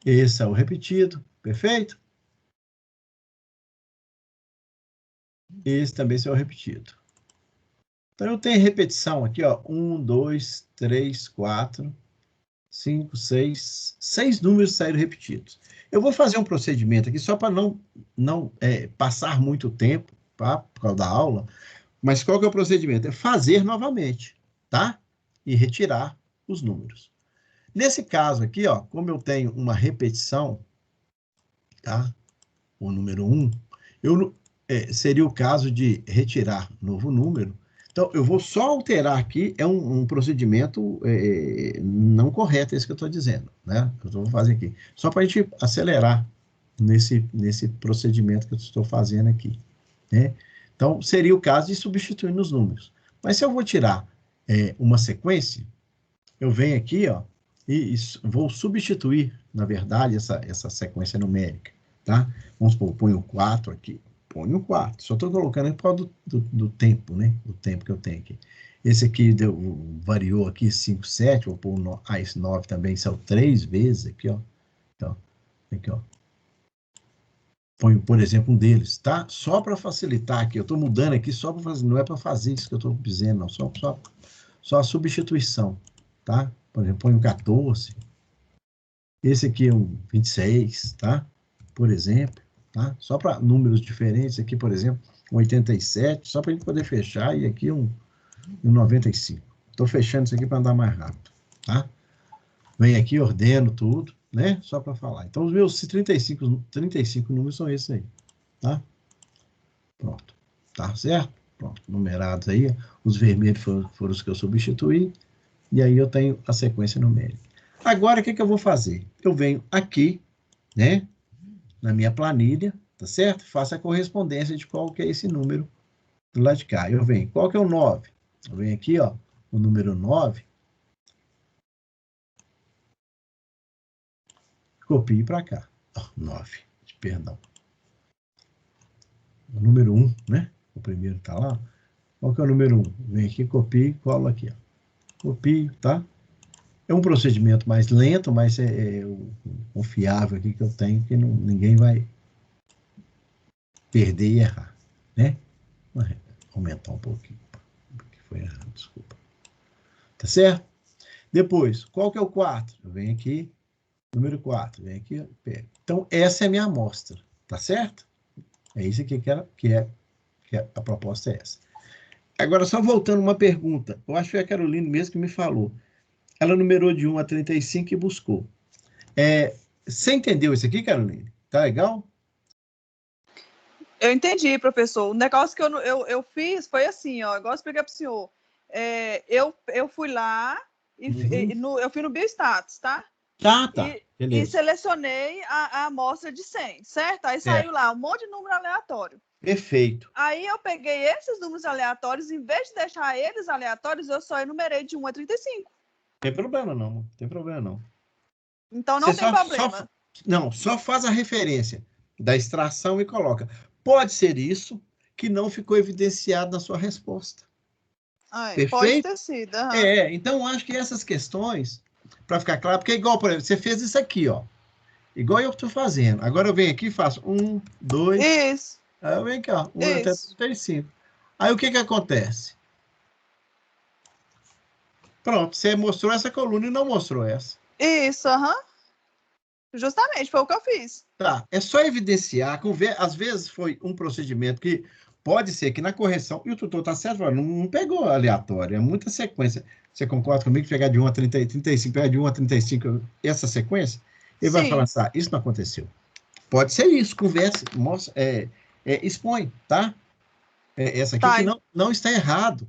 Esse saiu repetido, perfeito? Esse também saiu repetido. Então, eu tenho repetição aqui, ó, 1, 2, 3, 4, 5, 6, 6 números saíram repetidos. Eu vou fazer um procedimento aqui, só para não passar muito tempo, tá? Por causa da aula, mas qual que é o procedimento? É fazer novamente, tá? E retirar os números. Nesse caso aqui, ó, como eu tenho uma repetição, tá? O número 1, seria o caso de retirar novo número. Então, eu vou só alterar aqui, é um procedimento não correto, é isso que eu estou dizendo, né? Eu vou fazer aqui. Só para a gente acelerar nesse procedimento que eu estou fazendo aqui, né? Então, seria o caso de substituir nos números. Mas se eu vou tirar uma sequência, eu venho aqui, ó, e vou substituir, na verdade, essa sequência numérica, tá? Vamos supor, ponho 4 aqui, ponho 4. Só estou colocando aí por causa do tempo, né? Do tempo que eu tenho aqui. Esse aqui variou aqui 5, 7, vou pôr esse 9 também, saiu 3 vezes aqui, ó. Então, aqui, ó. Ponho, por exemplo, um deles, tá? Só para facilitar aqui, eu estou mudando aqui só para fazer, não é para fazer isso que eu estou dizendo, não, só a substituição, tá? Por exemplo, ponho 14. Esse aqui é um 26, tá? Por exemplo, tá? Só para números diferentes aqui, por exemplo, um 87, só para a gente poder fechar, e aqui um 95. Estou fechando isso aqui para andar mais rápido, tá? Venho aqui, ordeno tudo, né? Só para falar. Então, os meus 35 números são esses aí, tá? Pronto. Tá certo? Pronto. Numerados aí. Os vermelhos foram os que eu substituí. E aí eu tenho a sequência numérica. Agora, o que eu vou fazer? Eu venho aqui, né? Na minha planilha, tá certo? Faço a correspondência de qual que é esse número do lado de cá. Eu venho. Qual que é o 9? Eu venho aqui, ó. O número 9. Copio para cá. 9, perdão. O número 1, né? O primeiro está lá. Qual que é o número 1? Vem aqui, copio e colo aqui, ó. Copio, tá? É um procedimento mais lento, mas é o confiável aqui que eu tenho, que ninguém vai perder e errar, né? Vou aumentar um pouquinho, porque foi errado, desculpa. Tá certo? Depois, qual que é o 4? Eu venho aqui, número 4, vem aqui, pego. Então, essa é a minha amostra, tá certo? É isso aqui que a proposta é essa. Agora, só voltando uma pergunta. Eu acho que foi a Caroline mesmo que me falou. Ela numerou de 1 a 35 e buscou. Você entendeu isso aqui, Caroline? Tá legal? Eu entendi, professor. O negócio que eu fiz foi assim, ó, igual eu expliquei para o senhor. Eu fui lá, eu fui no Biostatus, tá? Tá, E beleza. selecionei a amostra de 100, certo? Aí saiu lá um monte de número aleatório. Perfeito. Aí eu peguei esses números aleatórios, em vez de deixar eles aleatórios, eu só enumerei de 1 a 35. Tem problema não, não tem problema não. Então não tem problema. Só faz a referência da extração e coloca. Pode ser isso que não ficou evidenciado na sua resposta. Ai, pode Perfeito? ter sido. Então eu acho que essas questões, para ficar claro, porque é igual, por exemplo, você fez isso aqui, ó. Igual eu estou fazendo. Agora eu venho aqui e faço 1, 2. Isso. Aí eu venho aqui, ó, 1 até 35. Aí o que acontece? Pronto, você mostrou essa coluna e não mostrou essa. Isso, Justamente, foi o que eu fiz. Tá, é só evidenciar, às vezes foi um procedimento que pode ser que na correção, e o tutor está certo, não pegou aleatório, é muita sequência. Você concorda comigo que pegar de 1 a 30, 35, pegar de 1 a 35, essa sequência? Ele vai falar assim, isso não aconteceu. Pode ser isso, converse, mostra, expõe, tá? Essa aqui que não está errado,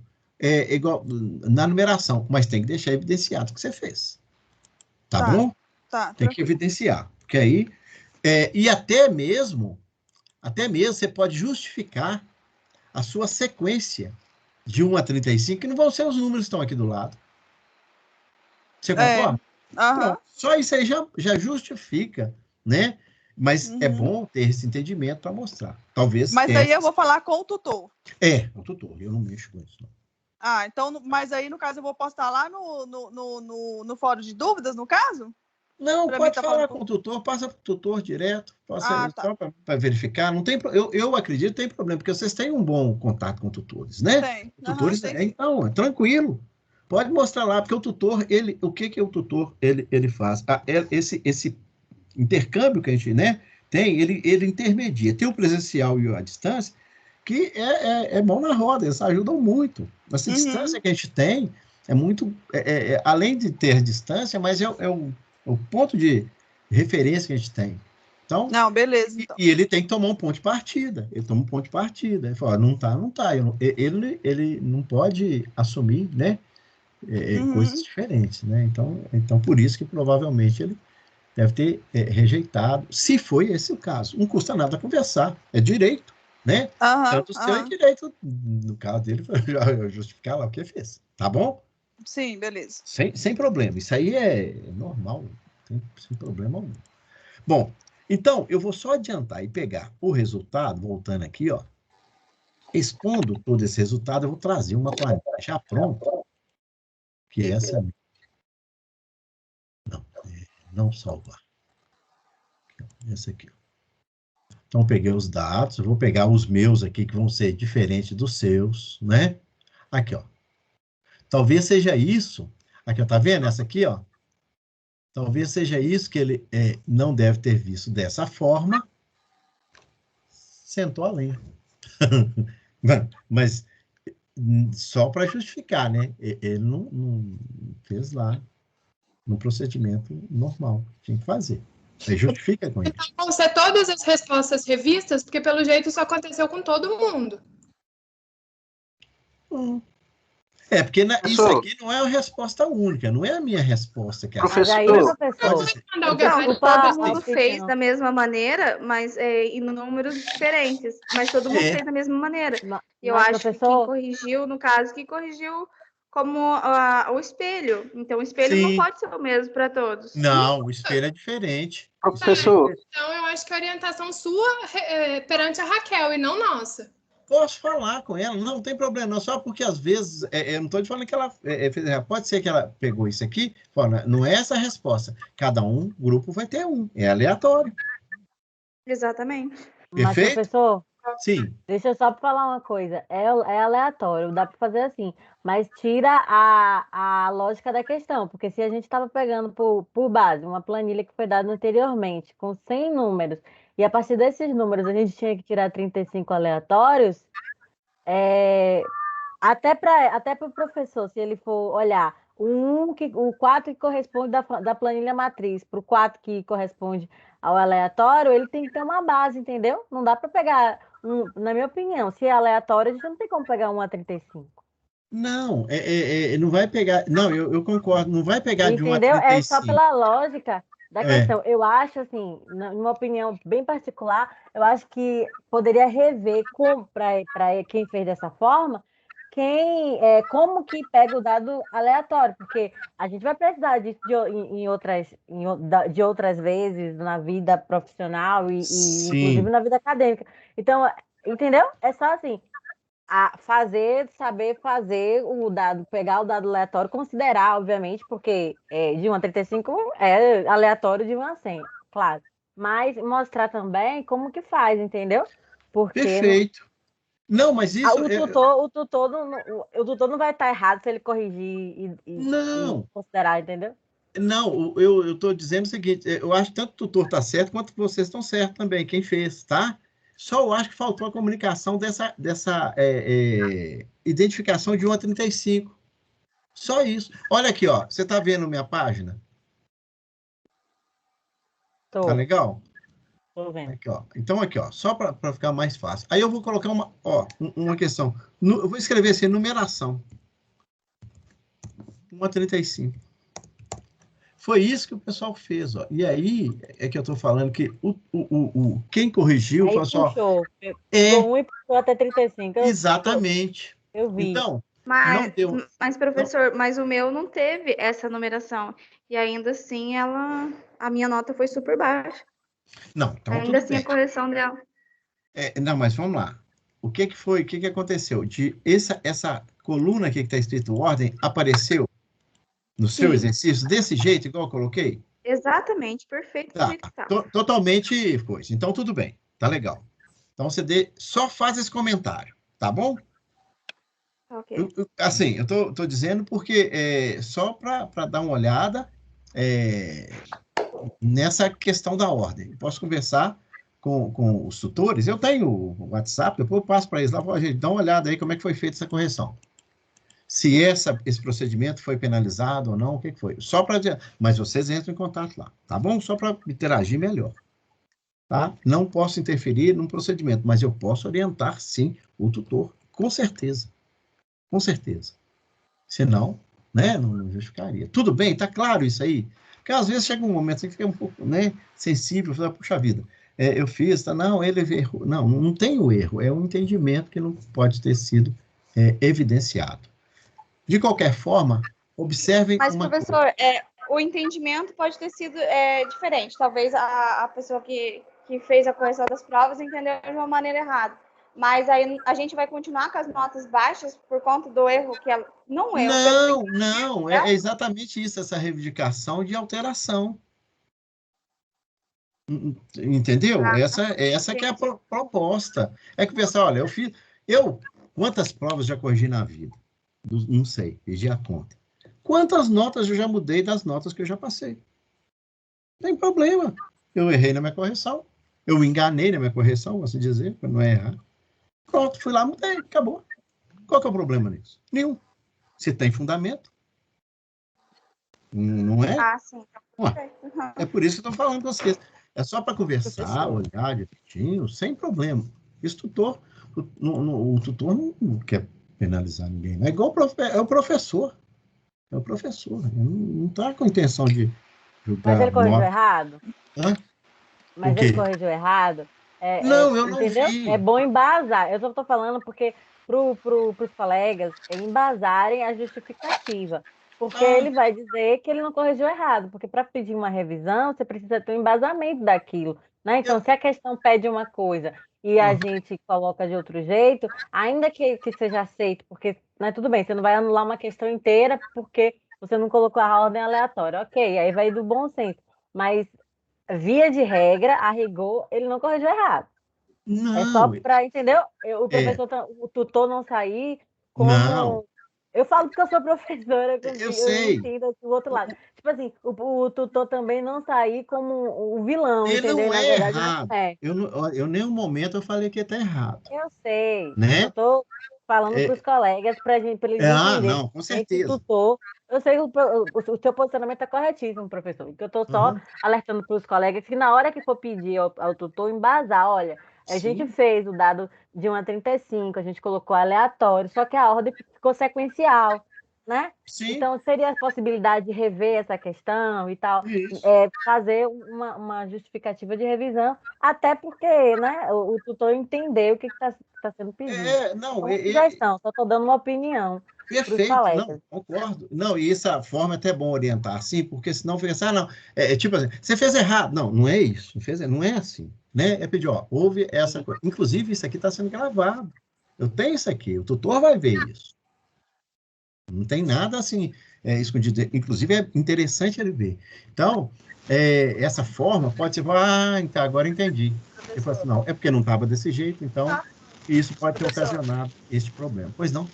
igual na numeração, mas tem que deixar evidenciado o que você fez. Tá bom? Tá, tem que evidenciar, porque aí, e até mesmo você pode justificar a sua sequência de 1 a 35, que não vão ser os números que estão aqui do lado. Você concorda? Pronto, só isso aí já justifica, né? Mas é bom ter esse entendimento para mostrar. Talvez. Mas daí eu vou falar com o tutor. O tutor, eu não mexo com isso. Não. Então, mas aí, no caso, eu vou postar lá no fórum de dúvidas, no caso? Não, pode falar com o tutor, passa para o tutor direto, só para verificar. Não tem, eu acredito que tem problema, porque vocês têm um bom contato com tutores, né? Tem. Tutores, então, é tranquilo. Pode mostrar lá, porque o tutor, o que o tutor ele faz? Esse intercâmbio que a gente, né, tem, ele intermedia. Tem o presencial e a distância, que é mão na roda, eles ajudam muito. Essa distância que a gente tem é muito, além de ter distância, mas é o ponto de referência que a gente tem. Então, não, beleza. Então. E ele tem que tomar um ponto de partida. Ele toma um ponto de partida. Ele fala, não tá. Ele não pode assumir, né, coisas diferentes, né? Então, por isso que provavelmente ele deve ter rejeitado, se foi esse o caso. Não custa nada conversar, é direito, né? Tanto o seu é direito, no caso dele, justificar lá o que fez. Tá bom? Sim, beleza. Sem problema. Isso aí é normal, sem problema algum. Bom, então, eu vou só adiantar e pegar o resultado, voltando aqui, ó. Expondo todo esse resultado, eu vou trazer uma planilha já pronta, que é essa. Não salvar. Essa aqui. Então, eu peguei os dados, eu vou pegar os meus aqui, que vão ser diferentes dos seus, né? Aqui, ó. Talvez seja isso. Aqui, ó, tá vendo essa aqui, ó? Talvez seja isso que ele não deve ter visto dessa forma. Sentou a lenha. Mas só para justificar, né? Ele não fez lá no procedimento normal. Tinha que fazer. Aí justifica com ele. Então, vão ser todas as respostas revistas, porque pelo jeito isso aconteceu com todo mundo. Porque isso aqui não é a resposta única, não é a minha resposta. Que professor, todo mundo fez da mesma maneira, mas em números diferentes, mas todo mundo fez da mesma maneira. Eu acho que quem corrigiu, no caso, que corrigiu como o espelho. Então, o espelho não pode ser o mesmo para todos. Não, o espelho é diferente. Professor. Então, eu acho que a orientação sua perante a Raquel e não nossa. Posso falar com ela, não tem problema, não, só porque às vezes, eu não estou te falando que ela pode ser que ela pegou isso aqui, não é essa a resposta. Cada grupo vai ter é aleatório. Exatamente. Mas, professor, sim. Deixa eu só falar uma coisa, é aleatório, dá para fazer assim, mas tira a lógica da questão, porque se a gente estava pegando por base uma planilha que foi dada anteriormente, com 100 números, e a partir desses números a gente tinha que tirar 35 aleatórios, até para o professor, se ele for olhar o 4 que corresponde da planilha matriz para o 4 que corresponde ao aleatório, ele tem que ter uma base, entendeu? Não dá para pegar, na minha opinião, se é aleatório, a gente não tem como pegar 1 a 35. Não, não vai pegar. Não, eu concordo, não vai pegar de 1 a Entendeu? É só 35. pela lógica da É. questão. Eu acho, assim, numa opinião bem particular, eu acho que poderia rever para quem fez dessa forma, como que pega o dado aleatório, porque a gente vai precisar disso de outras vezes na vida profissional e inclusive Sim, na vida acadêmica. Então, entendeu? É só assim, saber fazer o dado, pegar o dado aleatório, considerar, obviamente, porque de 1 a 35 é aleatório de 1 a 100, claro. Mas mostrar também como que faz, entendeu? Porque perfeito. Não, mas isso o tutor não vai estar errado se ele corrigir e não, considerar, entendeu? não, eu estou dizendo o seguinte, eu acho que tanto o tutor está certo, quanto vocês estão certos também, quem fez, tá? Só eu acho que faltou a comunicação dessa identificação de 1 a 35. Só isso. Olha aqui, ó, você está vendo minha página? Tá legal? Tô vendo. Aqui, ó. Então, aqui, ó, só para ficar mais fácil. Aí eu vou colocar uma questão. Eu vou escrever assim, numeração. 1 a 35. Foi isso que o pessoal fez, ó. E aí é que eu estou falando que quem corrigiu Aí falou assim, ó, puxou. Pegou 1 e puxou até 35. exatamente. Eu vi. Então, não Mas, deu. mas, professor, mas o meu não teve essa numeração. E ainda assim, a minha nota foi super baixa. Não, então Ainda tudo assim, a bem. correção dela. Não, mas vamos lá. O que foi? O que aconteceu? Essa coluna aqui que está escrito ordem apareceu no seu Sim, exercício desse jeito, igual eu coloquei? exatamente, perfeito do Tá, jeito que tá. totalmente coisa. Então, tudo bem, tá legal. Então, só faz esse comentário, tá bom? Ok. Assim, eu tô dizendo porque só para dar uma olhada nessa questão da ordem. Eu posso conversar com os tutores, eu tenho o WhatsApp, depois eu passo para eles lá, gente, dá uma olhada aí como é que foi feita essa correção. Se esse procedimento foi penalizado ou não, o que foi. Só para dizer, mas vocês entram em contato lá, tá bom? Só para interagir melhor. Tá? Não posso interferir no procedimento, mas eu posso orientar, sim, o tutor, com certeza. Com certeza. Senão, né, não justificaria. Tudo bem, está claro isso aí? Porque às vezes chega um momento que você fica um pouco, né, sensível, fala, puxa vida, eu fiz, tá? Não, ele errou. Não tem o erro, é um entendimento que não pode ter sido evidenciado. De qualquer forma, observem Mas, uma coisa. professor, o entendimento pode ter sido diferente. Talvez a pessoa que fez a correção das provas entendeu de uma maneira errada. Mas aí a gente vai continuar com as notas baixas por conta do erro que ela. Não erro, pelo Não, é exatamente isso, essa reivindicação de alteração. Entendeu? Essa que é a proposta. É que o pessoal, olha, quantas provas já corrigi na vida? Não sei, perdi a conta. Quantas notas eu já mudei das notas que eu já passei? Não tem problema. Eu errei na minha correção. Eu enganei na minha correção, vamos dizer, para não errar. Pronto, fui lá, mudei, acabou. Qual que é o problema nisso? Nenhum. Se tem fundamento. Não é? Ah, sim. É por isso que eu estou falando com vocês. É só para conversar, olhar direitinho, sem problema. Esse tutor, o tutor não quer penalizar ninguém. É igual o professor. É o professor. Não está com a intenção de julgar. Mas ele corrigiu errado? Hã? Mas ele corrigiu errado? Não, eu não entendeu? vi. É bom embasar. Eu só estou falando porque para os colegas embasarem a justificativa. Porque ele vai dizer que ele não corrigiu errado. Porque para pedir uma revisão, você precisa ter um embasamento daquilo. Né? Então, se a questão pede uma coisa e a gente coloca de outro jeito, ainda que seja aceito, porque tudo bem, você não vai anular uma questão inteira porque você não colocou a ordem aleatória. Ok, aí vai do bom senso. Mas via de regra, a rigor, ele não corrigiu errado. Não. É só para, entendeu? O tutor não sair como... Não. Eu falo porque eu sou professora, Eu sei. entendo do outro lado. Tipo assim, o tutor também não sair como o vilão, ele entendeu? Não Na é verdade, errado. não é. Eu nenhum momento eu falei que está errado. Eu sei. Né? Eu estou falando para os colegas, para eles entenderem. Não, com certeza. O tutor, eu sei que o seu posicionamento é corretíssimo, professor. Que eu estou só alertando para os colegas que na hora que for pedir ao tutor embasar, olha, A gente fez o dado de 1 a 35, a gente colocou aleatório, só que a ordem ficou sequencial, né? Sim. Então, seria a possibilidade de rever essa questão e tal, fazer uma justificativa de revisão, até porque, né, o tutor entender o que está sendo pedido. Sugestão, só estou dando uma opinião. Perfeito, não, concordo. Não, e essa forma é até bom orientar assim, porque senão fica assim, não, tipo assim, você fez errado. Não, não é isso, não é assim, né? É pedir, ó, houve essa coisa. Inclusive, isso aqui está sendo gravado. Eu tenho isso aqui, o tutor vai ver isso. Não tem nada assim escondido. Inclusive, é interessante ele ver. Então, essa forma pode ser, então agora entendi. Ele fala assim, não, é porque não estava desse jeito, então isso pode ter ocasionado este problema. Pois não?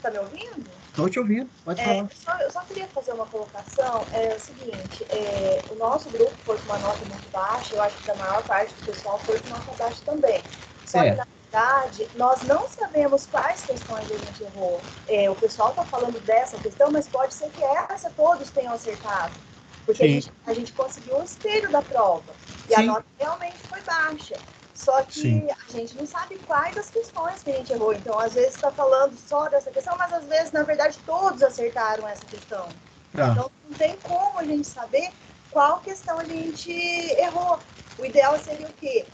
Tá me ouvindo? Estou te ouvindo, pode falar. Eu só queria fazer uma colocação. É o seguinte, o nosso grupo foi com uma nota muito baixa, eu acho que a maior parte do pessoal foi com nota baixa também. Só que, na verdade, nós não sabemos quais questões a gente errou. O pessoal está falando dessa questão, mas pode ser que essa todos tenham acertado. Porque a gente conseguiu o espelho da prova. E a nota realmente foi baixa. Só que a gente não sabe quais as questões que a gente errou. Então, às vezes, está falando só dessa questão, mas às vezes, na verdade, todos acertaram essa questão. Então, não tem como a gente saber qual questão a gente errou. O ideal seria o quê?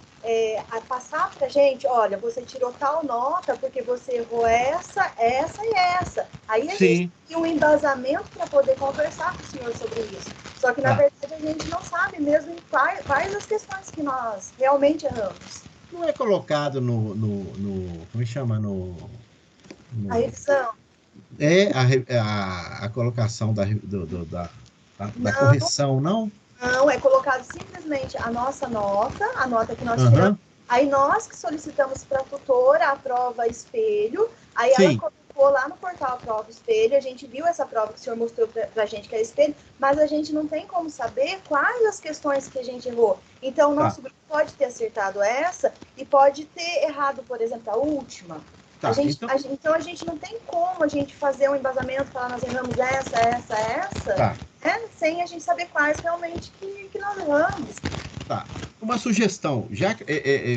Passar para a gente, olha, você tirou tal nota porque você errou essa e essa. Aí a gente tem um embasamento para poder conversar com o senhor sobre isso. Só que, na verdade, a gente não sabe mesmo quais as questões que nós realmente erramos. Não é colocado como chama? A revisão. A colocação da correção, não? Não, é colocado simplesmente a nossa nota, a nota que nós tiramos. Aí nós que solicitamos para a tutora a prova espelho, aí ela colocou lá no portal a prova espelho, a gente viu essa prova que o senhor mostrou para a gente que é espelho, mas a gente não tem como saber quais as questões que a gente errou. Então, o nosso grupo pode ter acertado essa e pode ter errado, por exemplo, a última. Então, a gente não tem como a gente fazer um embasamento, falar nós erramos essa, sem a gente saber quais realmente que nós erramos. Uma sugestão, já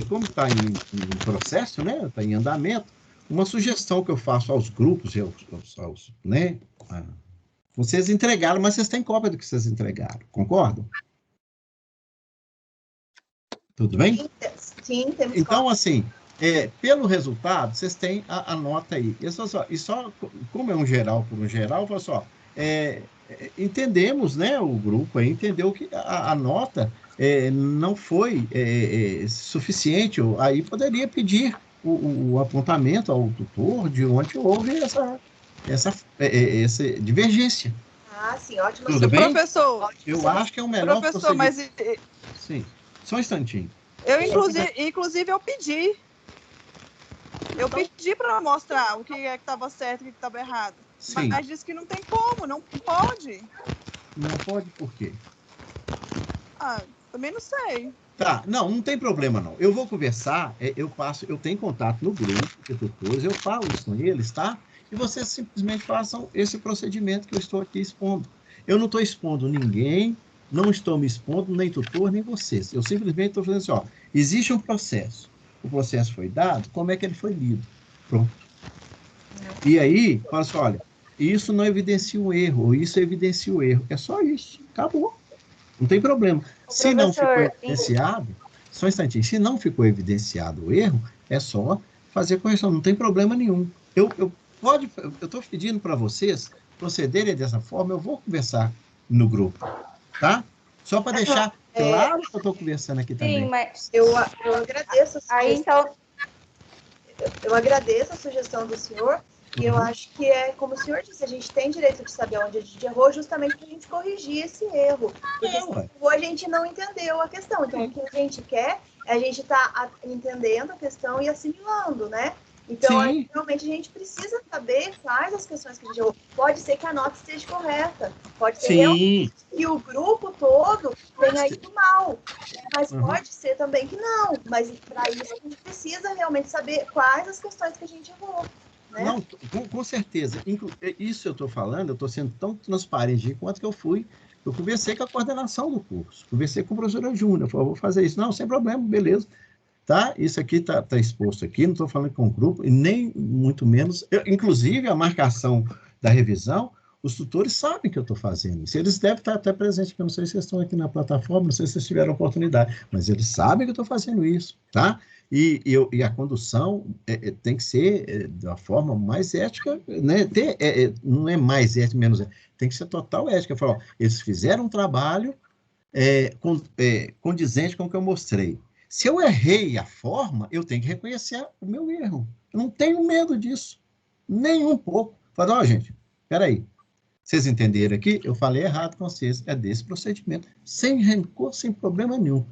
como está em processo, né? Está em andamento, uma sugestão que eu faço aos grupos, né? Vocês entregaram, mas vocês têm cópia do que vocês entregaram, concordam? Tudo bem? Sim, temos então, cópia. Assim, pelo resultado, vocês têm a nota aí. E só, como é um geral por um geral, eu falo só, entendemos, né? O grupo aí entendeu que a nota não foi suficiente, aí poderia pedir o apontamento ao tutor de onde houve essa divergência. Sim, ótimo. Tudo bem? Professor, eu acho que é o melhor professor, mas... Sim, só um instantinho. Inclusive, eu pedi. Eu pedi para mostrar o que estava certo e o que estava errado. Sim. Mas disse que não tem como, não pode. Não pode por quê? Também não sei. Não tem problema não. Eu vou conversar, eu tenho contato no grupo de tutores, eu falo isso com eles, tá? E vocês simplesmente façam esse procedimento que eu estou aqui expondo. Eu não estou expondo ninguém, não estou me expondo, nem tutor, nem vocês. Eu simplesmente estou fazendo assim, existe um processo. O processo foi dado, como é que ele foi lido? Pronto. E aí, fala assim, olha, isso não evidencia um erro, ou isso evidencia o erro. É só isso, acabou. Não tem problema. Se não ficou evidenciado, só um instantinho, se não ficou evidenciado o erro, é só fazer a correção, não tem problema nenhum. Eu estou pedindo para vocês procederem dessa forma, eu vou conversar no grupo, tá? Só para deixar claro que eu estou conversando aqui também. Sim, mas eu agradeço a sugestão. Eu agradeço a sugestão do senhor, e eu acho que como o senhor disse, a gente tem direito de saber onde a gente errou, justamente para a gente corrigir esse erro. Porque a gente não entendeu a questão. Então, o que a gente quer é a gente estar entendendo a questão e assimilando, né? Então, realmente, a gente precisa saber quais as questões que a gente errou. Pode ser que a nota esteja correta, pode ser realmente que o grupo todo tenha ido mal, mas pode ser também que não. Mas, para isso, a gente precisa realmente saber quais as questões que a gente errou. Né? Não, com certeza. Isso eu estou falando, eu estou sendo tão transparente quanto que eu fui. Eu conversei com a coordenação do curso, conversei com a professora Júnior, falei, vou fazer isso. Não, sem problema, beleza. tá? Isso aqui está exposto aqui, não estou falando com o grupo, e nem muito menos, inclusive a marcação da revisão, os tutores sabem que eu estou fazendo isso. Eles devem estar até presentes, porque eu não sei se vocês estão aqui na plataforma, não sei se vocês tiveram oportunidade, mas eles sabem que eu estou fazendo isso, tá? E a condução tem que ser da forma mais ética, né? Não é mais ética, menos ética, tem que ser total ética. Falar, ó, eles fizeram um trabalho condizente com o que eu mostrei. Se eu errei a forma, eu tenho que reconhecer o meu erro. Eu não tenho medo disso, nem um pouco. Falar, ó, gente, peraí, vocês entenderam aqui? Eu falei errado com vocês, é desse procedimento, sem rancor, sem problema nenhum.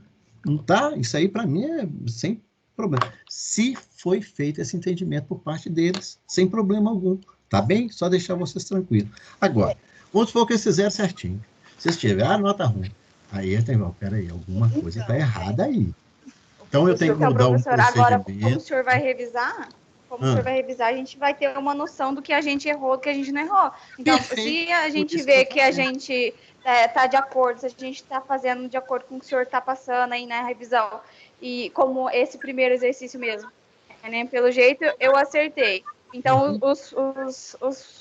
Não tá? Isso aí, para mim, é sem problema. Se foi feito esse entendimento por parte deles, sem problema algum, tá bem? Só deixar vocês tranquilos. Agora, vamos supor que eles fizeram certinho. Vocês tiveram a nota ruim. Aí tem, peraí, alguma coisa está errada aí. Então, eu tenho que mudar um procedimento. Agora, como o senhor vai revisar, a gente vai ter uma noção do que a gente errou, do que a gente não errou. Então, se a gente vê que a gente está de acordo, se a gente está fazendo de acordo com o que o senhor está passando aí na revisão, e como esse primeiro exercício mesmo, né, pelo jeito, eu acertei. Então,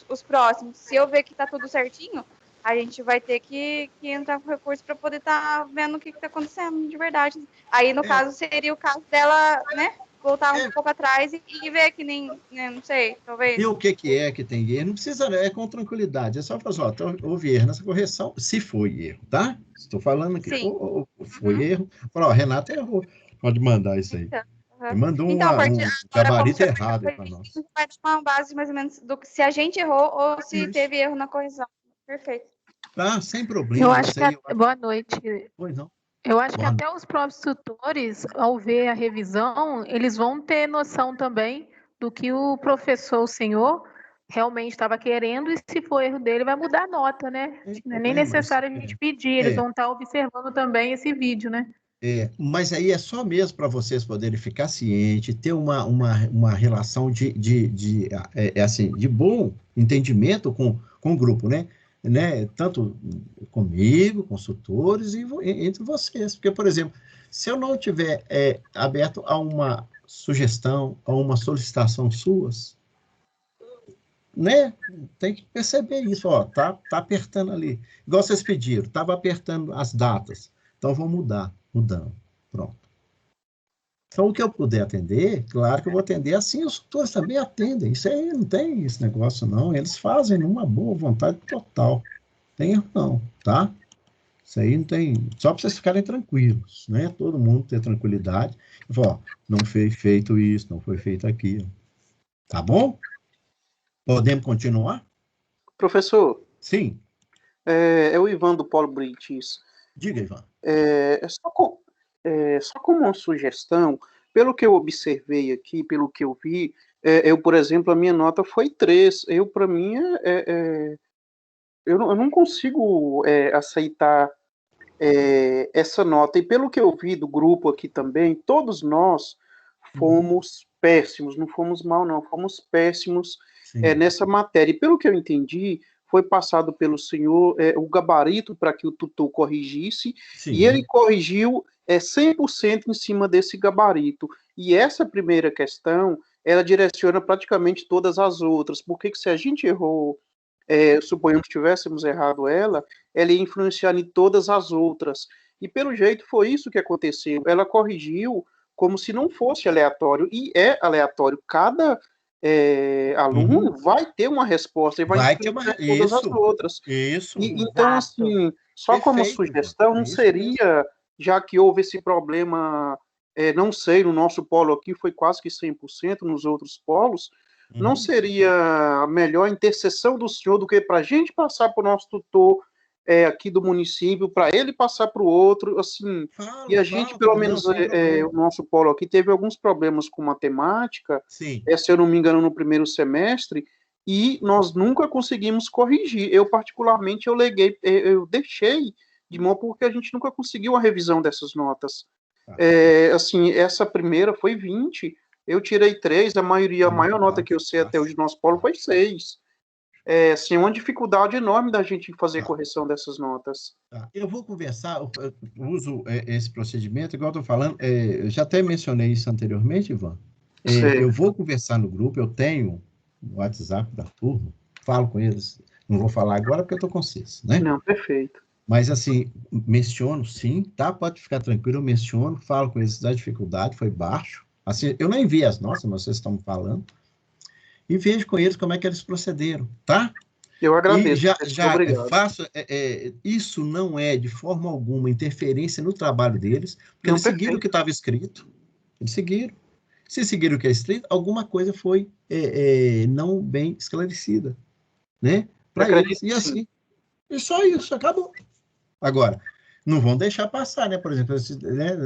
os próximos, se eu ver que está tudo certinho, a gente vai ter que entrar com recurso para poder estar vendo o que está acontecendo de verdade. Aí, no caso, seria o caso dela, né, voltar um pouco atrás e ver que nem, né, não sei, talvez. E o que tem erro? Não precisa, é com tranquilidade. É só falar, ó, houve erro nessa correção, se foi erro, tá? Estou falando aqui, foi erro. Falar, ó, Renata errou. Pode mandar isso aí. Mandou um gabarito errado para nós. A gente vai dar uma base mais ou menos do que se a gente errou ou se teve erro na correção. Perfeito. Tá, sem problema. Eu acho que boa noite. Pois não. Eu acho que até os próprios tutores, ao ver a revisão, eles vão ter noção também do que o professor, o senhor, realmente estava querendo, e se for erro dele, vai mudar a nota, né? Não é nem necessário a gente pedir, eles vão estar observando também esse vídeo, né? Mas aí é só mesmo para vocês poderem ficar cientes, ter uma relação de bom entendimento com o grupo, né? Tanto comigo, consultores, e entre vocês. Porque, por exemplo, se eu não tiver aberto a uma sugestão, a uma solicitação suas, né? Tem que perceber isso, ó, tá apertando ali. Igual vocês pediram, estava apertando as datas. Então, vou mudando. Pronto. Então, o que eu puder atender, claro que eu vou atender assim, os tutores também atendem. Isso aí não tem esse negócio, não. Eles fazem numa boa vontade total. Tem erro, não, tá? Isso aí não tem... Só para vocês ficarem tranquilos, né? Todo mundo ter tranquilidade. Ó, não foi feito isso, não foi feito aquilo. Tá bom? Podemos continuar? Professor? Sim. É o Ivan do Polo Brites. Diga, Ivan. Só como uma sugestão, pelo que eu observei aqui, pelo que eu vi, eu, por exemplo, a minha nota foi 3. Para mim, eu não consigo aceitar essa nota. E pelo que eu vi do grupo aqui também, todos nós fomos péssimos, não fomos mal, não, fomos péssimos nessa matéria. E pelo que eu entendi, foi passado pelo senhor o gabarito para que o tutor corrigisse, e ele corrigiu 100% em cima desse gabarito. E essa primeira questão, ela direciona praticamente todas as outras, porque se a gente errou, suponhamos que tivéssemos errado ela ia influenciar em todas as outras. E pelo jeito foi isso que aconteceu. Ela corrigiu como se não fosse aleatório, e é aleatório. Cada aluno vai ter uma resposta e vai ter todas as outras. Então, assim, só como sugestão, não seria, já que houve esse problema, não sei, no nosso polo aqui foi quase que 100%, nos outros polos, não seria a melhor intercessão do senhor do que para a gente passar para o nosso tutor aqui do município, para ele passar para o outro, assim, e a gente, pelo menos, o nosso polo aqui teve alguns problemas com matemática, se eu não me engano, no primeiro semestre, e nós nunca conseguimos corrigir. Eu, particularmente, eu deixei de mão porque a gente nunca conseguiu a revisão dessas notas. Assim, essa primeira foi 20, eu tirei 3, a maior nota que eu sei até hoje do nosso polo foi 6. assim, uma dificuldade enorme da gente fazer correção dessas notas. Tá. Eu vou conversar, eu uso esse procedimento, igual eu estou falando, eu já até mencionei isso anteriormente, Ivan. Eu vou conversar no grupo, eu tenho o WhatsApp da turma, falo com eles, não vou falar agora porque eu estou com vocês, né? Não, perfeito. Mas, assim, menciono sim, tá? Pode ficar tranquilo, eu menciono, falo com eles da dificuldade, foi baixo. Assim, eu nem vi as nossas, mas vocês estão falando. E vejo com eles como é que eles procederam, tá? Eu agradeço. E já faço... isso não é, de forma alguma, interferência no trabalho deles, porque eles seguiram o que estava escrito. Eles seguiram. Se seguiram o que é escrito, alguma coisa foi não bem esclarecida, né? Para eles. E assim, e só isso, acabou. Agora, não vão deixar passar, né? Por exemplo, né?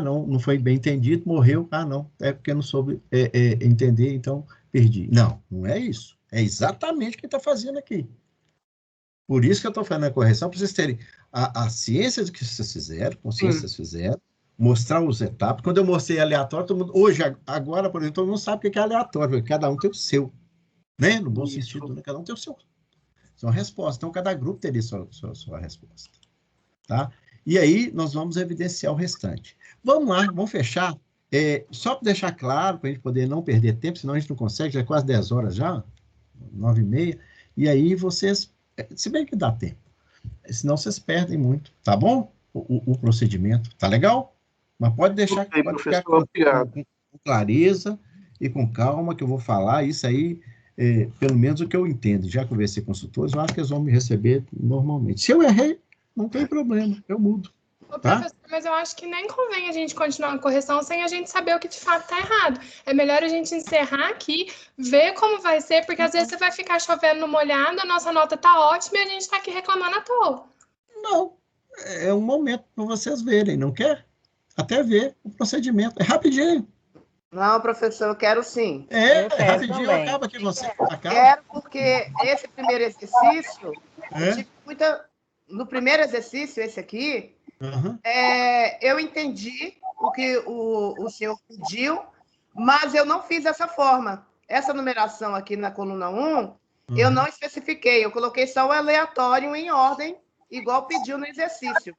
Não foi bem entendido, morreu. Não, é porque não soube entender, então perdi. Não, não é isso. É exatamente o que está fazendo aqui. Por isso que eu estou fazendo a correção, para vocês terem a ciência do que vocês fizeram, consciência que vocês fizeram, mostrar os etapas. Quando eu mostrei aleatório, todo mundo, hoje, agora, por exemplo, todo mundo sabe o que é aleatório, porque cada um tem o seu, né? No bom sentido, né? Cada um tem o seu. São respostas. Então, cada grupo teria sua resposta. Tá? E aí, nós vamos evidenciar o restante. Vamos lá, vamos fechar. Só para deixar claro, para a gente poder não perder tempo, senão a gente não consegue, já é quase 10 horas já, 9h30, e aí vocês, se bem que dá tempo, senão vocês perdem muito, tá bom? O procedimento, tá legal? Mas pode deixar que pode ficar com clareza e com calma, que eu vou falar isso aí, pelo menos o que eu entendo. Já conversei com consultores, eu acho que eles vão me receber normalmente. Se eu errei, não tem problema, eu mudo. Ô, professor, mas eu acho que nem convém a gente continuar a correção sem a gente saber o que de fato está errado. É melhor a gente encerrar aqui, ver como vai ser, porque às vezes você vai ficar chovendo no molhado, a nossa nota está ótima e a gente está aqui reclamando à toa. Não, é um momento para vocês verem, não quer? Até ver o procedimento, é rapidinho. Não, professor, eu quero sim. Rapidinho, também. Acaba aqui você. Quero, porque esse primeiro exercício, eu tive muita... No primeiro exercício, esse aqui, eu entendi o que o senhor pediu, mas eu não fiz dessa forma. Essa numeração aqui na coluna 1, eu não especifiquei, eu coloquei só o aleatório em ordem, igual pediu no exercício.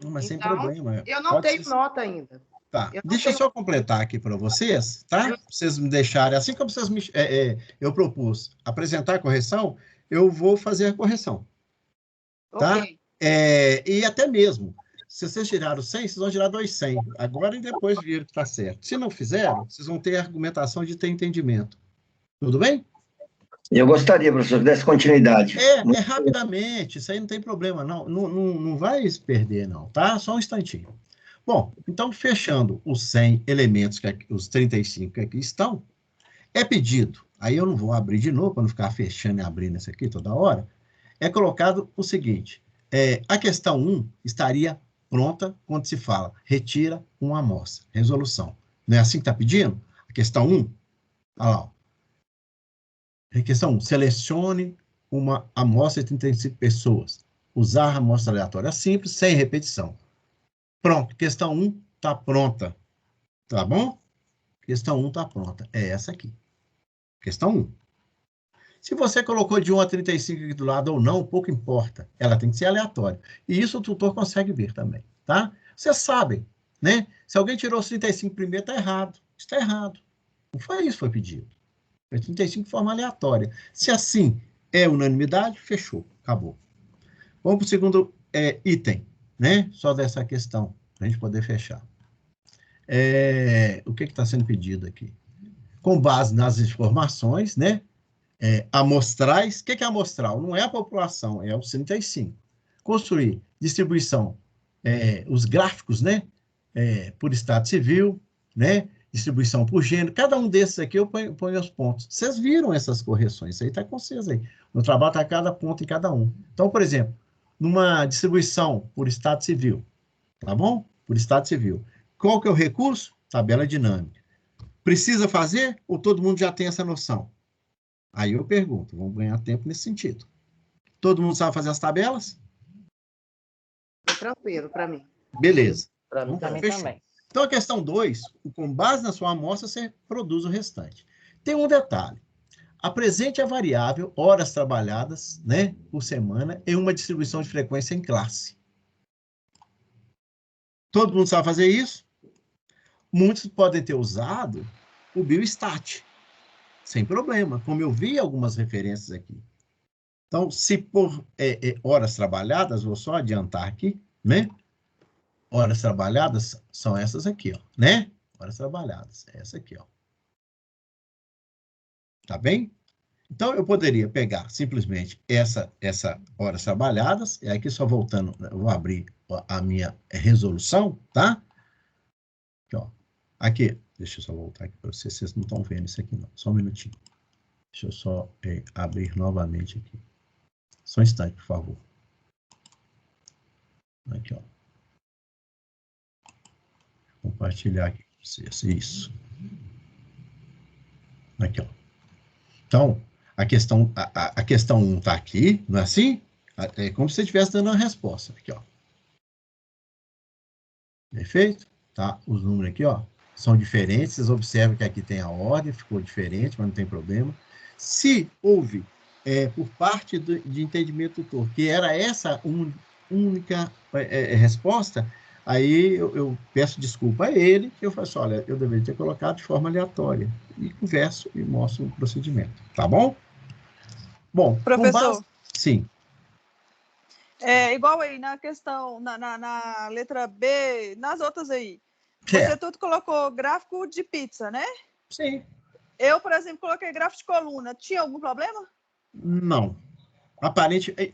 Mas então, sem problema. Eu não tenho nota ainda. Tá, deixa eu só completar aqui para vocês, tá? Pra vocês me deixarem, assim como vocês eu propus apresentar a correção, eu vou fazer a correção. Tá? Okay. E até mesmo, se vocês tiraram 100, vocês vão tirar 200. Agora e depois viram que está certo. Se não fizeram, vocês vão ter a argumentação de ter entendimento. Tudo bem? Eu gostaria, professor, que desse continuidade. Rapidamente, isso aí não tem problema, não. Não vai se perder, não, tá? Só um instantinho. Bom, então, fechando os 100 elementos, os 35 que aqui estão, é pedido, aí eu não vou abrir de novo, para não ficar fechando e abrindo isso aqui toda hora, é colocado o seguinte, a questão 1 estaria pronta quando se fala, retira uma amostra, resolução. Não é assim que está pedindo? A questão 1, olha lá, ó. A questão 1, selecione uma amostra de 35 pessoas, usar a amostra aleatória simples, sem repetição. Pronto, questão 1 está pronta, tá bom? Questão 1 está pronta, é essa aqui. Questão 1. Se você colocou de 1 a 35 aqui do lado ou não, pouco importa. Ela tem que ser aleatória. E isso o tutor consegue ver também, tá? Vocês sabem, né? Se alguém tirou os 35 primeiro, está errado. Está errado. Não foi isso que foi pedido. Foi 35 de forma aleatória. Se assim é unanimidade, fechou. Acabou. Vamos para o segundo item, né? Só dessa questão, para a gente poder fechar. O que está sendo pedido aqui? Com base nas informações, né? Amostrais, o que é amostral? Não é a população, é os 35. Construir distribuição, os gráficos, né? Por estado civil, né? Distribuição por gênero, cada um desses aqui eu ponho os pontos. Vocês viram essas correções, isso aí está com vocês aí. No trabalho está cada ponto em cada um. Então, por exemplo, numa distribuição por estado civil, tá bom? Por estado civil. Qual que é o recurso? Tabela dinâmica. Precisa fazer ou todo mundo já tem essa noção? Aí eu pergunto, vamos ganhar tempo nesse sentido. Todo mundo sabe fazer as tabelas? Tranquilo, para mim. Beleza. Para mim também. Então, a questão 2, com base na sua amostra, você produz o restante. Tem um detalhe. Apresente a variável horas trabalhadas, né, por semana em uma distribuição de frequência em classe. Todo mundo sabe fazer isso? Muitos podem ter usado o biostat, sem problema, como eu vi algumas referências aqui. Então, se por horas trabalhadas, vou só adiantar aqui, né? Horas trabalhadas são essas aqui, ó, né? Horas trabalhadas, essa aqui, ó. Tá bem? Então, eu poderia pegar simplesmente essa horas trabalhadas, e aqui só voltando, eu vou abrir a minha resolução, tá? Aqui, ó. Aqui, deixa eu só voltar aqui para vocês não estão vendo isso aqui não, só um minutinho. Deixa eu só abrir novamente aqui. Só um instante, por favor. Aqui, ó. Compartilhar aqui com vocês, isso. Aqui, ó. Então, a questão 1 está aqui, não é assim? É como se você estivesse dando uma resposta. Aqui, ó. Perfeito? Tá? Os números aqui, ó, são diferentes. Vocês observam que aqui tem a ordem, ficou diferente, mas não tem problema. Se houve, por parte de entendimento tutor, que era essa única resposta, aí eu peço desculpa a ele, que eu faço, olha, eu deveria ter colocado de forma aleatória. E converso e mostro o procedimento. Tá bom? Bom, professor. Sim. Igual aí na questão, na letra B, nas outras aí. Você tudo colocou gráfico de pizza, né? Sim. Eu, por exemplo, coloquei gráfico de coluna. Tinha algum problema? Não.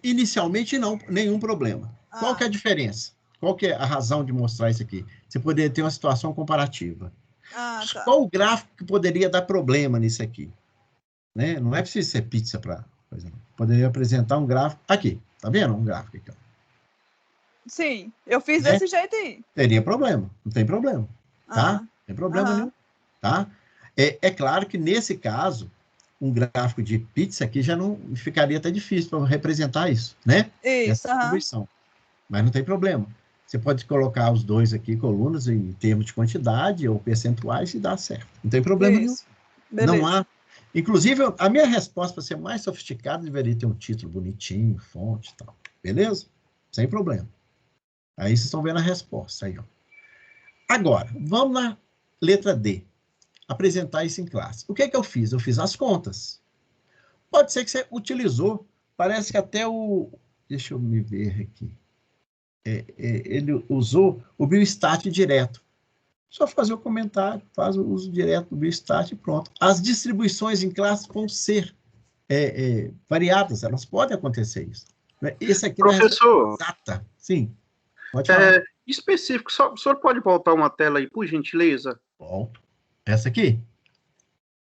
Inicialmente, não, nenhum problema. Qual que é a diferença? Qual que é a razão de mostrar isso aqui? Você poderia ter uma situação comparativa. Tá. Qual o gráfico que poderia dar problema nisso aqui? Né? Não é preciso ser pizza para, por exemplo. Poderia apresentar um gráfico. Aqui, tá vendo? Um gráfico aqui. Ó. Sim, eu fiz desse jeito aí. Teria problema, não tem problema. Tá? Não tem problema nenhum. Tá? É claro que nesse caso, um gráfico de pizza aqui já não ficaria até difícil para representar isso, né? Isso, essa distribuição. Mas não tem problema. Você pode colocar os dois aqui, colunas, em termos de quantidade ou percentuais e dá certo. Não tem problema nenhum. Beleza. Não há. Inclusive, a minha resposta, para ser mais sofisticada, deveria ter um título bonitinho, fonte e tal. Beleza? Sem problema. Aí vocês estão vendo a resposta aí, ó. Agora, vamos na letra D. Apresentar isso em classe. O que é que eu fiz? Eu fiz as contas. Pode ser que você utilizou, parece que até o... Deixa eu me ver aqui. Ele usou o biostat direto. Só fazer o comentário, faz o uso direto do biostat e pronto. As distribuições em classe vão ser variadas, elas podem acontecer isso. Esse aqui professor, não é exata. Sim, pode falar. Específico, o senhor pode voltar uma tela aí, por gentileza? Volto. Essa aqui?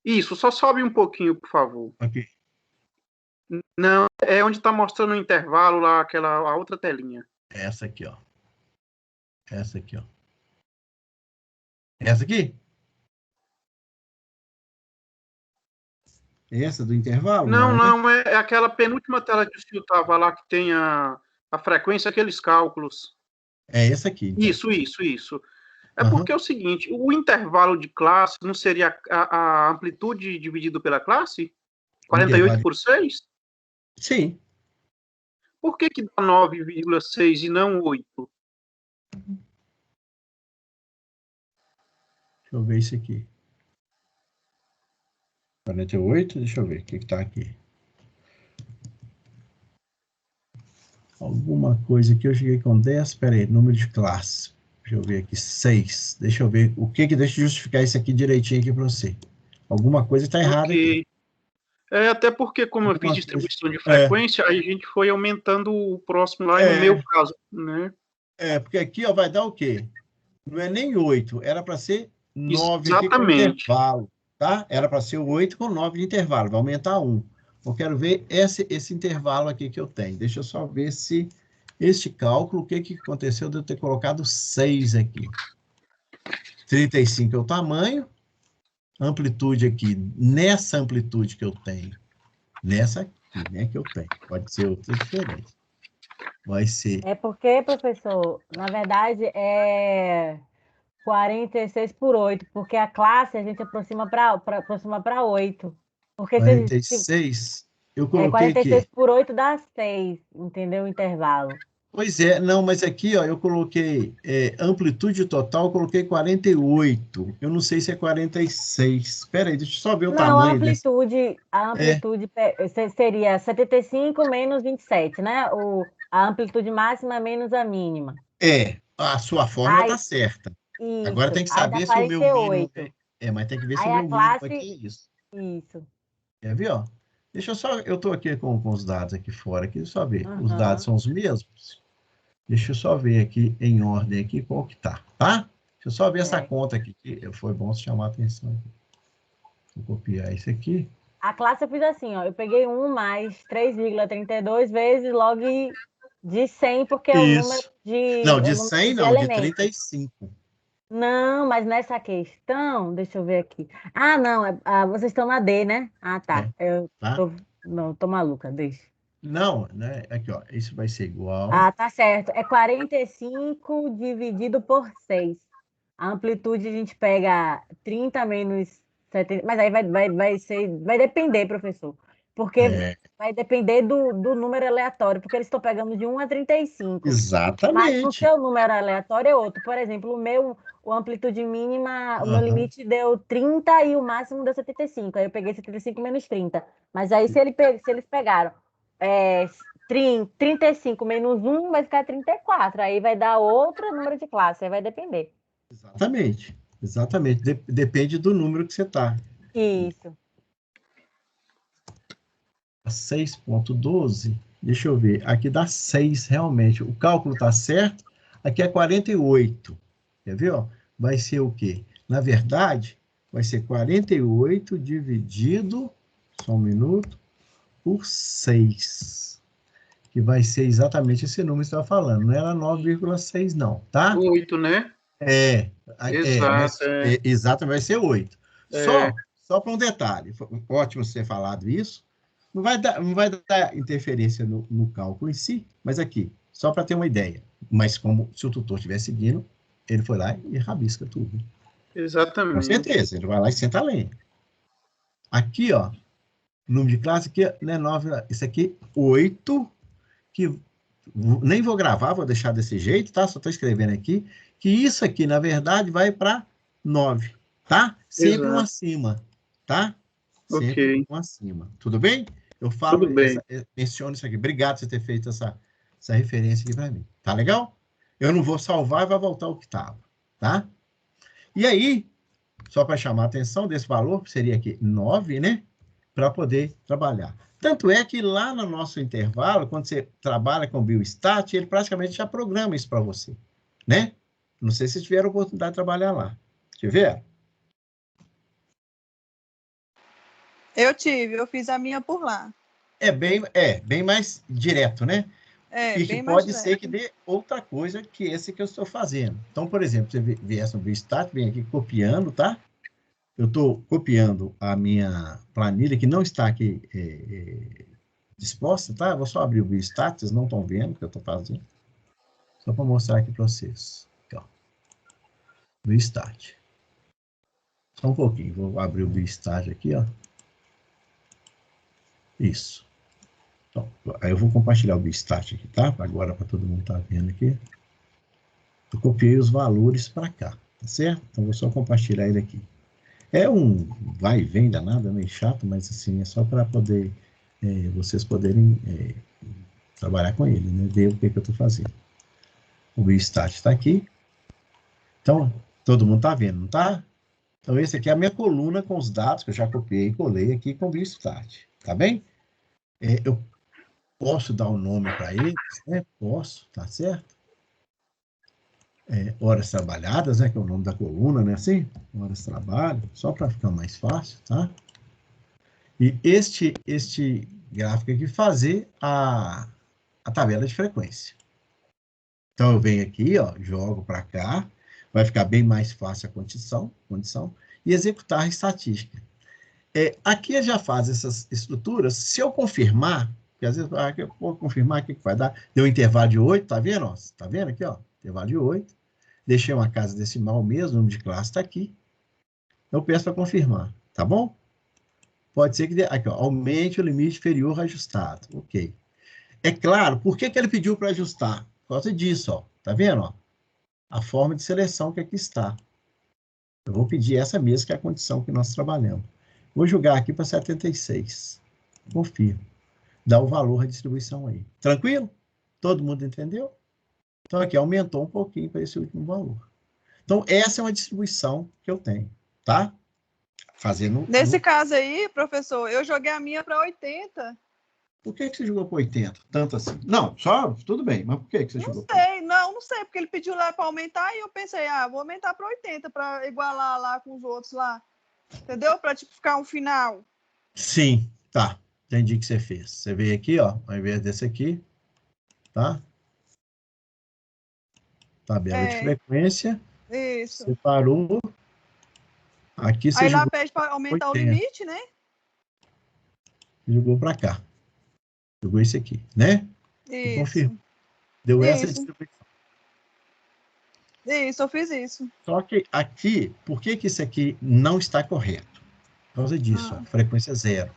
Isso, só sobe um pouquinho, por favor. Aqui. Não, é onde está mostrando o intervalo lá, a outra telinha. Essa aqui, ó. Essa aqui, ó. Essa aqui? Essa do intervalo? Não, é aquela penúltima tela que o senhor estava lá, que tem a frequência, aqueles cálculos. É essa aqui. Então. Isso. É porque é o seguinte, o intervalo de classe não seria a amplitude dividido pela classe? 48 por 6? Sim. Por que dá 9,6 e não 8? Deixa eu ver isso aqui. 48, deixa eu ver o que está aqui. Alguma coisa aqui, eu cheguei com 10, espera aí, número de classe. Deixa eu ver aqui, 6. Deixa eu ver o que deixa eu justificar isso aqui direitinho aqui para você. Alguma coisa está errada aqui. Até porque, como eu fiz distribuição de frequência, aí a gente foi aumentando o próximo lá, e no meu caso, né? Porque aqui, ó, vai dar o quê? Não é nem 8, era para ser 9 Exatamente. Aqui com intervalo, tá? Era para ser 8 com 9 de intervalo, vai aumentar 1. Eu quero ver esse intervalo aqui que eu tenho. Deixa eu só ver se este cálculo, o que aconteceu de eu ter colocado 6 aqui. 35 é o tamanho, amplitude aqui, nessa amplitude que eu tenho, nessa aqui, né, que eu tenho. Pode ser outra diferente. Vai ser... É porque, professor, na verdade, é 46 por 8, porque a classe a gente aproxima para 8. Porque 46, eu coloquei 46 aqui. por 8 dá 6, entendeu? O intervalo. Pois é, não, mas aqui, ó, eu coloquei amplitude total, eu coloquei 48. Eu não sei se é 46. Espera aí, deixa eu só ver o Não, tamanho a amplitude seria 75 menos 27, né? A amplitude máxima menos a mínima. A sua fórmula tá certa. Isso. Agora tem que Aí dá saber se o meu mínimo... 48. mas tem que ver se Aí o a meu mínimo classe... aqui é isso. Isso. Quer ver, ó? Deixa eu só... Eu tô aqui com os dados aqui fora, aqui, só ver. Os Uhum. dados são os mesmos. Deixa eu só ver aqui, em ordem aqui, qual que tá, tá? Deixa eu só ver essa conta aqui, que foi bom se chamar a atenção aqui. Vou copiar isso aqui. A classe eu fiz assim, ó. Eu peguei 1 mais 3,32 vezes log de 100, porque é o número de... Não, de 100 não, de elementos. 35. Não, mas nessa questão, deixa eu ver aqui. Ah, não, vocês estão na D, né? Ah, tá. Não, tô maluca, deixa. Não, né? Aqui, ó, isso vai ser igual. Ah, tá certo. É 45 dividido por 6. A amplitude a gente pega 30 menos 70. Mas aí vai depender, professor. Porque vai depender do número aleatório, porque eles estão pegando de 1 a 35. Exatamente. Mas no seu número aleatório é outro. Por exemplo, a amplitude mínima, o meu limite deu 30 e o máximo deu 75. Aí eu peguei 75 menos 30. Mas aí se eles pegaram 35 menos 1 vai ficar 34. Aí vai dar outro número de classe, aí vai depender. Exatamente. Exatamente. Depende do número que você está. Isso. 6,12. Deixa eu ver. Aqui dá 6 realmente. O cálculo está certo. Aqui é 48. Quer ver? Ó? Vai ser o quê? Na verdade, vai ser 48 dividido, só um minuto, por 6. Que vai ser exatamente esse número que você estava falando. Não era 9,6 não, tá? 8, né? Exato, exato, vai ser 8. Só para um detalhe, ótimo você ter falado isso, não vai dar interferência no cálculo em si, mas aqui, só para ter uma ideia. Mas como se o tutor estiver seguindo, ele foi lá e rabisca tudo. Exatamente. Com certeza, ele vai lá e senta a lenha. Aqui, ó, número de classe aqui, né, 9, isso aqui, 8, que nem vou gravar, vou deixar desse jeito, tá? Só estou escrevendo aqui, que isso aqui, na verdade, vai para 9, tá? Sempre um acima, tá? Sempre um acima. Tudo bem? Eu falo, menciono isso aqui. Obrigado por você ter feito essa referência aqui para mim. Tá legal? Eu não vou salvar e vai voltar o que estava, tá? E aí, só para chamar a atenção desse valor, seria aqui 9, né? Para poder trabalhar. Tanto é que lá no nosso intervalo, quando você trabalha com o Biostat, ele praticamente já programa isso para você, né? Não sei se tiveram a oportunidade de trabalhar lá. Tiveram? Eu tive, eu fiz a minha por lá. É bem mais direto, né? E que pode ser que dê outra coisa que esse que eu estou fazendo. Então, por exemplo, você viesse no Biostat, vem aqui copiando, tá? Eu estou copiando a minha planilha, que não está aqui disposta, tá? Eu vou só abrir o Biostat, vocês não estão vendo o que eu estou fazendo. Só para mostrar aqui para vocês. Aqui, ó. Biostat. Só um pouquinho, vou abrir o Biostat aqui, ó. Isso. Então, aí eu vou compartilhar o Biostat aqui, tá? Agora, para todo mundo estar vendo aqui. Eu copiei os valores para cá, tá certo? Então, vou só compartilhar ele aqui. É um vai e vem danado, é meio chato, mas assim, é só para poder vocês poderem trabalhar com ele, né? Ver o que eu estou fazendo. O Biostat está aqui. Então, todo mundo está vendo, não está? Então, esse aqui é a minha coluna com os dados que eu já copiei e colei aqui com o Biostat, tá bem? Eu posso dar um nome para eles, né? Posso, tá certo? Horas trabalhadas, né? Que é o nome da coluna, né? Assim, horas de trabalho, só para ficar mais fácil, tá? E este gráfico aqui fazer a tabela de frequência. Então, eu venho aqui, ó, jogo para cá, vai ficar bem mais fácil a condição, e executar a estatística. Aqui já faz essas estruturas, se eu confirmar, porque às vezes, eu vou confirmar o que vai dar, deu um intervalo de 8, tá vendo? Ó, tá vendo aqui, ó, intervalo de 8, deixei uma casa decimal mesmo, o número de classe está aqui, eu peço para confirmar, tá bom? Pode ser que aqui, ó, aumente o limite inferior ajustado. Ok. É claro, por que ele pediu para ajustar? Por causa disso, ó. Tá vendo? Ó? A forma de seleção que aqui está. Eu vou pedir essa mesma, que é a condição que nós trabalhamos. Vou jogar aqui para 76. Confirmo. Dá o valor à distribuição aí. Tranquilo? Todo mundo entendeu? Então, aqui aumentou um pouquinho para esse último valor. Então, essa é uma distribuição que eu tenho, tá? Fazendo... Nesse caso aí, professor, eu joguei a minha para 80. Por que você jogou para 80? Tanto assim? Não, só, tudo bem, mas por que você jogou? Não sei, porque ele pediu lá para aumentar e eu pensei, vou aumentar para 80 para igualar lá com os outros lá. Entendeu? Para tipo, ficar um final. Sim, tá. Entendi o que você fez. Você veio aqui, ó, ao invés desse aqui, tá? Tabela de frequência. Isso. Separou. Aqui você aí lá jogou pede para aumentar 80. o limite, né? Jogou para cá. Jogou esse aqui, né? Isso. Confirmo. Deu essa distribuição. Isso, eu fiz isso. Só que aqui, por que isso aqui não está correto? Por causa disso, ó, frequência 0.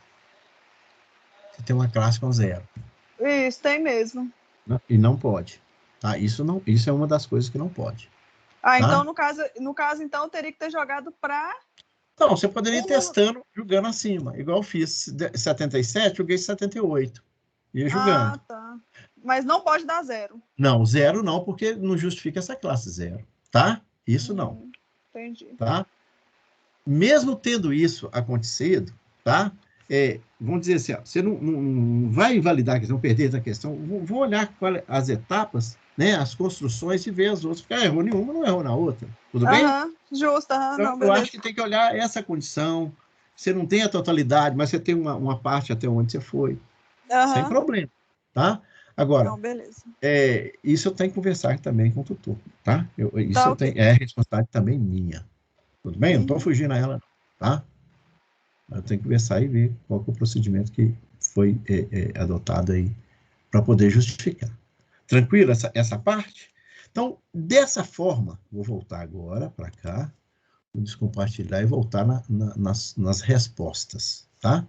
Você tem uma classe com 0. Isso, tem mesmo. E não pode. Tá? Isso é uma das coisas que não pode. Tá? Então, no caso, então, eu teria que ter jogado para... Não, você poderia ir testando, jogando acima. Igual eu fiz 77, joguei 78. Ia jogando. Tá. Mas não pode dar 0. Não, 0 não, porque não justifica essa classe 0. Tá? Isso não. Entendi. Tá? Mesmo tendo isso acontecido, tá? Vamos dizer assim, ó, você não vai invalidar, não perder essa questão. Vou olhar as etapas, né, as construções e ver as outras. Porque errou nenhuma, não errou na outra. Tudo bem? Justo. Então, eu acho que tem que olhar essa condição. Você não tem a totalidade, mas você tem uma parte até onde você foi. Sem problema. Tá? Agora, isso eu tenho que conversar também com o tutor. Tá? É responsabilidade também minha. Tudo bem? Não estou fugindo a ela, não, tá? Eu tenho que conversar e ver qual que é o procedimento que foi adotado aí para poder justificar. Tranquilo essa parte? Então, dessa forma, vou voltar agora para cá, vou descompartilhar e voltar nas respostas, tá?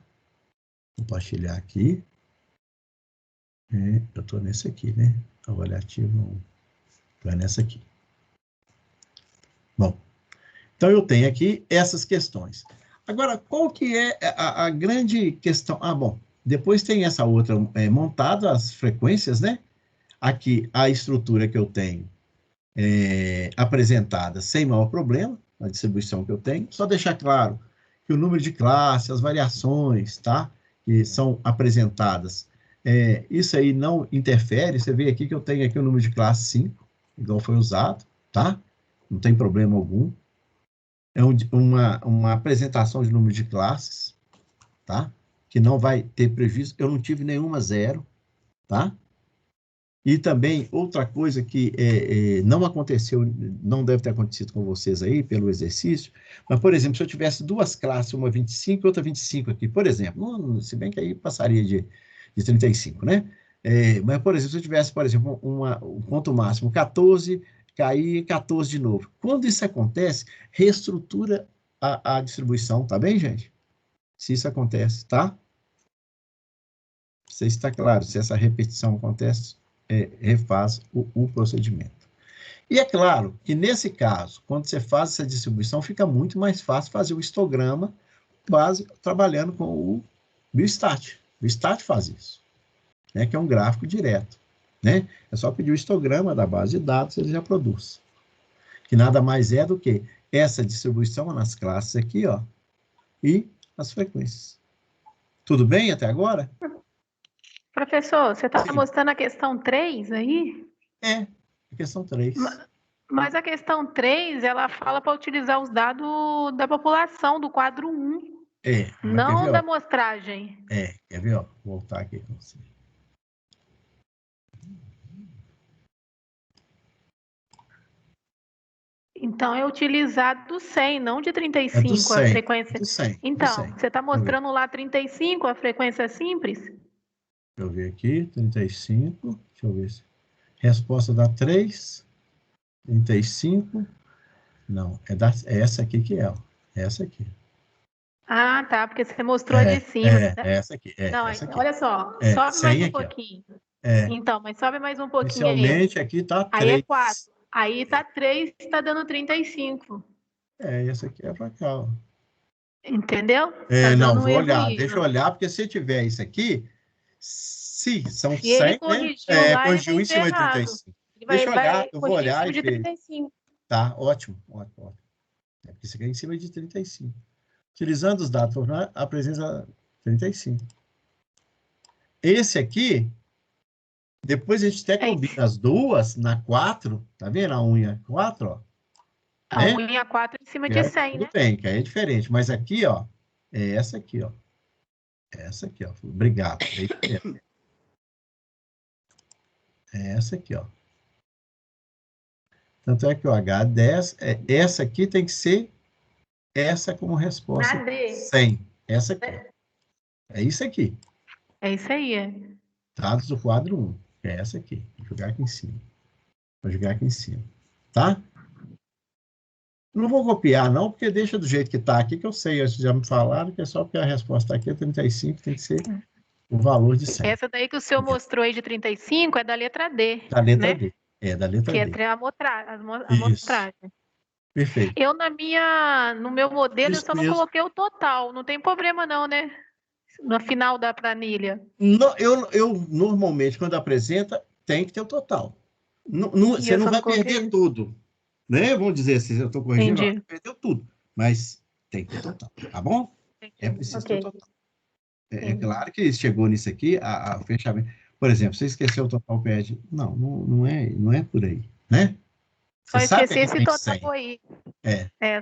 Compartilhar aqui. Eu estou nesse aqui, né? Avaliativo, estou nessa aqui. Bom, então eu tenho aqui essas questões. Agora, qual que é a grande questão? Bom, depois tem essa outra montada, as frequências, né? Aqui, a estrutura que eu tenho apresentada sem maior problema, a distribuição que eu tenho. Só deixar claro que o número de classe, as variações, tá? Que são apresentadas, isso aí não interfere. Você vê aqui que eu tenho aqui o número de classe 5, igual foi usado, tá? Não tem problema algum. É uma apresentação de número de classes, tá? Que não vai ter prejuízo. Eu não tive nenhuma 0, tá? E também, outra coisa que não aconteceu, não deve ter acontecido com vocês aí, pelo exercício, mas, por exemplo, se eu tivesse duas classes, uma 25 e outra 25 aqui, por exemplo, se bem que aí passaria de 35, né? Mas, por exemplo, se eu tivesse, por exemplo, um ponto máximo 14, cair 14 de novo. Quando isso acontece, reestrutura a distribuição, tá bem, gente? Se isso acontece, tá? Se está claro, se essa repetição acontece, refaz o procedimento. E é claro que, nesse caso, quando você faz essa distribuição, fica muito mais fácil fazer o histograma trabalhando com o Biostat. O Biostat faz isso, né, que é um gráfico direto. Né? É só pedir o histograma da base de dados, ele já produz. Que nada mais é do que essa distribuição nas classes aqui, ó, e as frequências. Tudo bem até agora? Professor, você está mostrando a questão 3 aí? A questão 3. Mas a questão 3, ela fala para utilizar os dados da população, do quadro 1. Não da amostragem. Quer ver? Ó, vou voltar aqui com você. Então, é utilizar do 100, não de 35, do 100, a frequência. Do 100, então, do 100. Você está mostrando lá 35, a frequência simples? Deixa eu ver aqui, 35, deixa eu ver se... Resposta dá 3, 35, não, é essa aqui que é, ó, essa aqui. Ah, tá, porque você mostrou de cima. Essa aqui. Não, essa aqui. olha só, sobe mais um pouquinho. Então, mas sobe mais um pouquinho aí. Inicialmente aqui tá 3. Aí é 4. Aí tá 3, tá dando 35. Essa aqui é pra cá, ó. Entendeu? Não, vou olhar. Deixa eu olhar, porque se tiver isso aqui, se são 100, né? Corrigiu em cima de 35. Deixa eu olhar, eu vou olhar e ver. Tá, ótimo. Porque isso aqui é em cima de 35. Utilizando os dados, apresenta 35. Esse aqui, depois a gente até combina as duas na 4, tá vendo a unha 4, ó? A unha 4 em cima de 100, tudo bem, que aí é diferente. Mas aqui, ó, é essa aqui, ó. Essa aqui, ó. Obrigado. É essa aqui, ó. Tanto é que o H10, essa aqui tem que ser essa como resposta. 100. Essa aqui. É isso aqui. É isso aí. Dados do quadro 1. É essa aqui. Vou jogar aqui em cima. Tá? Não vou copiar, não, porque deixa do jeito que está aqui, que eu sei, já me falaram, que é só porque a resposta aqui é 35, tem que ser o valor de 100. Essa daí que o senhor mostrou aí de 35 é da letra D. Da letra D. Da letra D. Que é a amostragem. Perfeito. Eu, no meu modelo, eu só não coloquei o total. Não tem problema não, né? No final da planilha. Não, eu normalmente, quando apresenta, tem que ter o total. Você não vai perder tudo. Né? Vamos dizer assim, eu estou corrigindo, perdeu tudo. Mas tem que ter total, tá bom? É preciso ter total. É claro que chegou nisso aqui, o fechamento. Por exemplo, você esqueceu o total, perde. Não é por aí, né? Só esqueci esse total aí.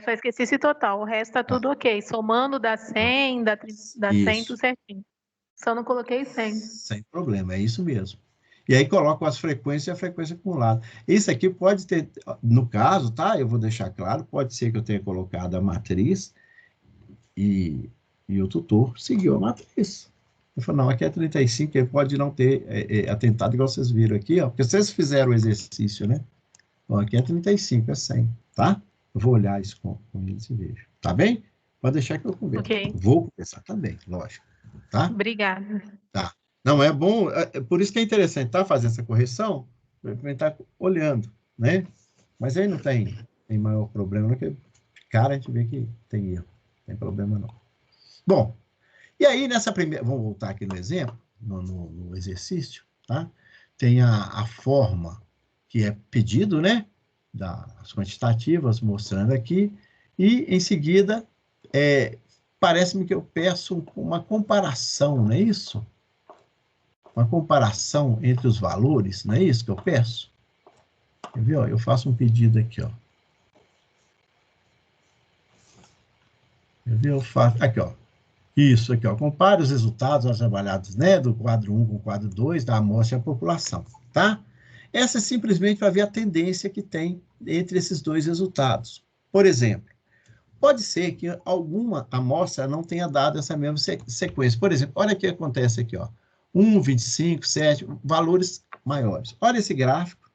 Só esqueci esse total. O resto tá tudo ok. Somando dá 100, dá 100, tudo certinho. Só não coloquei 100. Sem problema, é isso mesmo. E aí coloco as frequências e a frequência acumulada. Isso aqui pode ter, no caso, tá? Eu vou deixar claro, pode ser que eu tenha colocado a matriz e o tutor seguiu a matriz. Eu falo, não, aqui é 35, ele pode não ter atentado, igual vocês viram aqui, ó, porque vocês fizeram o exercício, né? Ó, aqui é 35, é 100, tá? Eu vou olhar isso com eles e vejo. Tá bem? Pode deixar que eu converso. Ok. Vou conversar também, lógico. Tá? Obrigada. Tá. Não, é bom, por isso que é interessante, tá? Fazer essa correção, estar olhando, né? Mas aí não tem maior problema, porque cara, a gente vê que tem erro, não tem problema não. Bom, e aí nessa primeira, vamos voltar aqui no exemplo, no exercício, tá? Tem a forma que é pedido, né? Das quantitativas, mostrando aqui, e em seguida, parece-me que eu peço uma comparação, não é isso? Uma comparação entre os valores, não é isso que eu peço? Quer ver? Ó, eu faço um pedido aqui, ó. Quer ver? Eu faço, aqui, ó. Isso aqui, ó. Compare os resultados trabalhados, né, do quadro 1 com o quadro 2, da amostra e a população, tá? Essa é simplesmente para ver a tendência que tem entre esses dois resultados. Por exemplo, pode ser que alguma amostra não tenha dado essa mesma sequência. Por exemplo, olha o que acontece aqui, ó. 1, 25, 7, valores maiores. Olha esse gráfico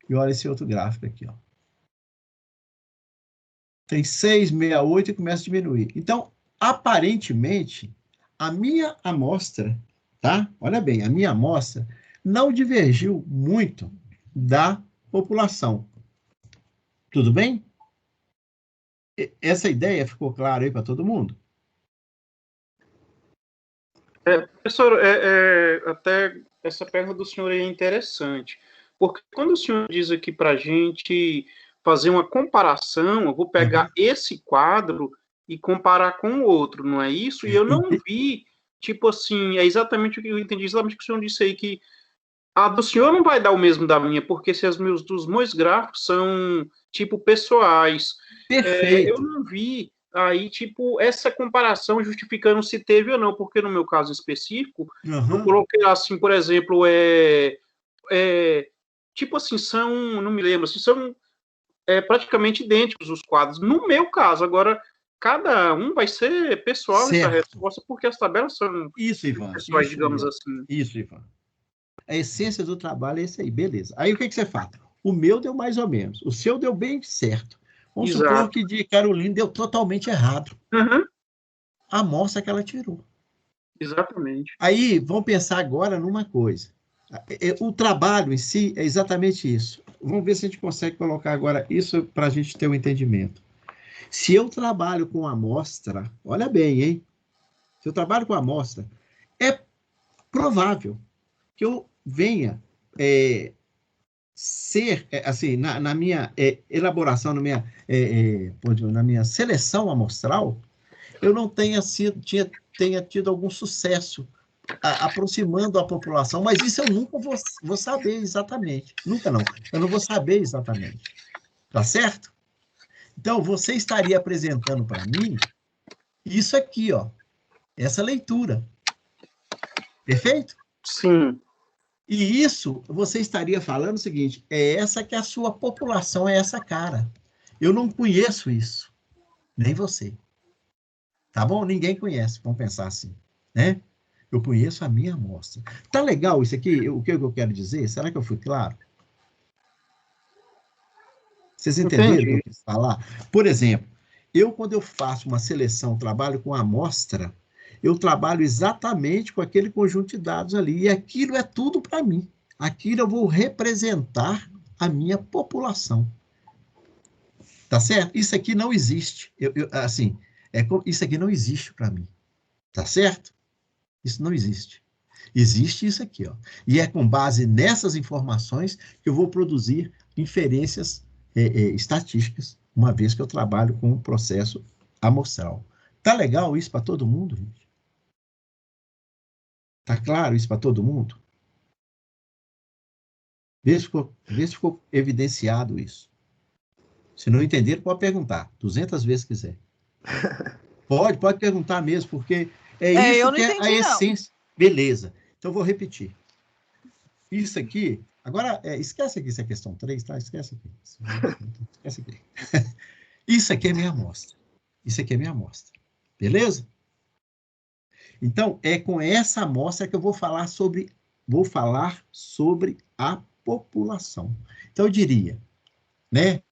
e olha esse outro gráfico aqui, ó. Tem 6, 68 e começa a diminuir. Então, aparentemente, a minha amostra, tá? Olha bem, a minha amostra não divergiu muito da população. Tudo bem? Essa ideia ficou clara aí para todo mundo? Professor, até essa pergunta do senhor é interessante, porque quando o senhor diz aqui para a gente fazer uma comparação, eu vou pegar esse quadro e comparar com o outro, não é isso? E eu não vi, tipo assim, é exatamente o que eu entendi, exatamente o que o senhor disse aí, que a do senhor não vai dar o mesmo da minha, porque se os meus gráficos são, tipo, pessoais. Perfeito. Eu não vi aí, tipo, essa comparação justificando se teve ou não, porque no meu caso específico, eu coloquei assim, por exemplo, tipo assim, não me lembro, assim, são praticamente idênticos os quadros. No meu caso, agora, cada um vai ser pessoal essa resposta, porque as tabelas são pessoais, digamos assim. Isso, Ivan. A essência do trabalho é esse aí, beleza. Aí o que você faz? O meu deu mais ou menos, o seu deu bem certo. Vamos supor que de Carolina deu totalmente errado. a amostra que ela tirou. Exatamente. Aí, vamos pensar agora numa coisa. O trabalho em si é exatamente isso. Vamos ver se a gente consegue colocar agora isso para a gente ter um entendimento. Se eu trabalho com amostra, olha bem, hein? Se eu trabalho com amostra, é provável que eu venha ser, assim, na minha elaboração, na minha seleção amostral, eu não tenha tido algum sucesso aproximando a população, mas isso eu nunca vou saber exatamente. Nunca não. Eu não vou saber exatamente. Tá certo? Então, você estaria apresentando para mim isso aqui, ó. Essa leitura. Perfeito? Sim. E isso, você estaria falando o seguinte, é essa que a sua população, é essa cara. Eu não conheço isso. Nem você. Tá bom? Ninguém conhece, vamos pensar assim, né? Eu conheço a minha amostra. Tá legal isso aqui? O que eu quero dizer? Será que eu fui claro? Vocês entenderam o que eu quis falar? Por exemplo, quando eu faço uma seleção, trabalho com amostra, eu trabalho exatamente com aquele conjunto de dados ali, e aquilo é tudo para mim. Aquilo eu vou representar a minha população. Tá certo? Isso aqui não existe. Isso aqui não existe para mim. Tá certo? Isso não existe. Existe isso aqui, ó. E é com base nessas informações que eu vou produzir inferências estatísticas, uma vez que eu trabalho com um processo amostral. Tá legal isso para todo mundo, gente? Tá claro isso para todo mundo? Vê se ficou evidenciado isso. Se não entender, pode perguntar 200 vezes que quiser. Pode perguntar mesmo, porque isso que é a essência. Beleza. Então, vou repetir. Isso aqui... Agora, esquece aqui se é questão 3, tá? Esquece aqui. Esquece aqui. Isso aqui é minha amostra. Isso aqui é minha amostra. Beleza? Então, é com essa amostra que eu vou falar sobre a população. Então, eu diria, né?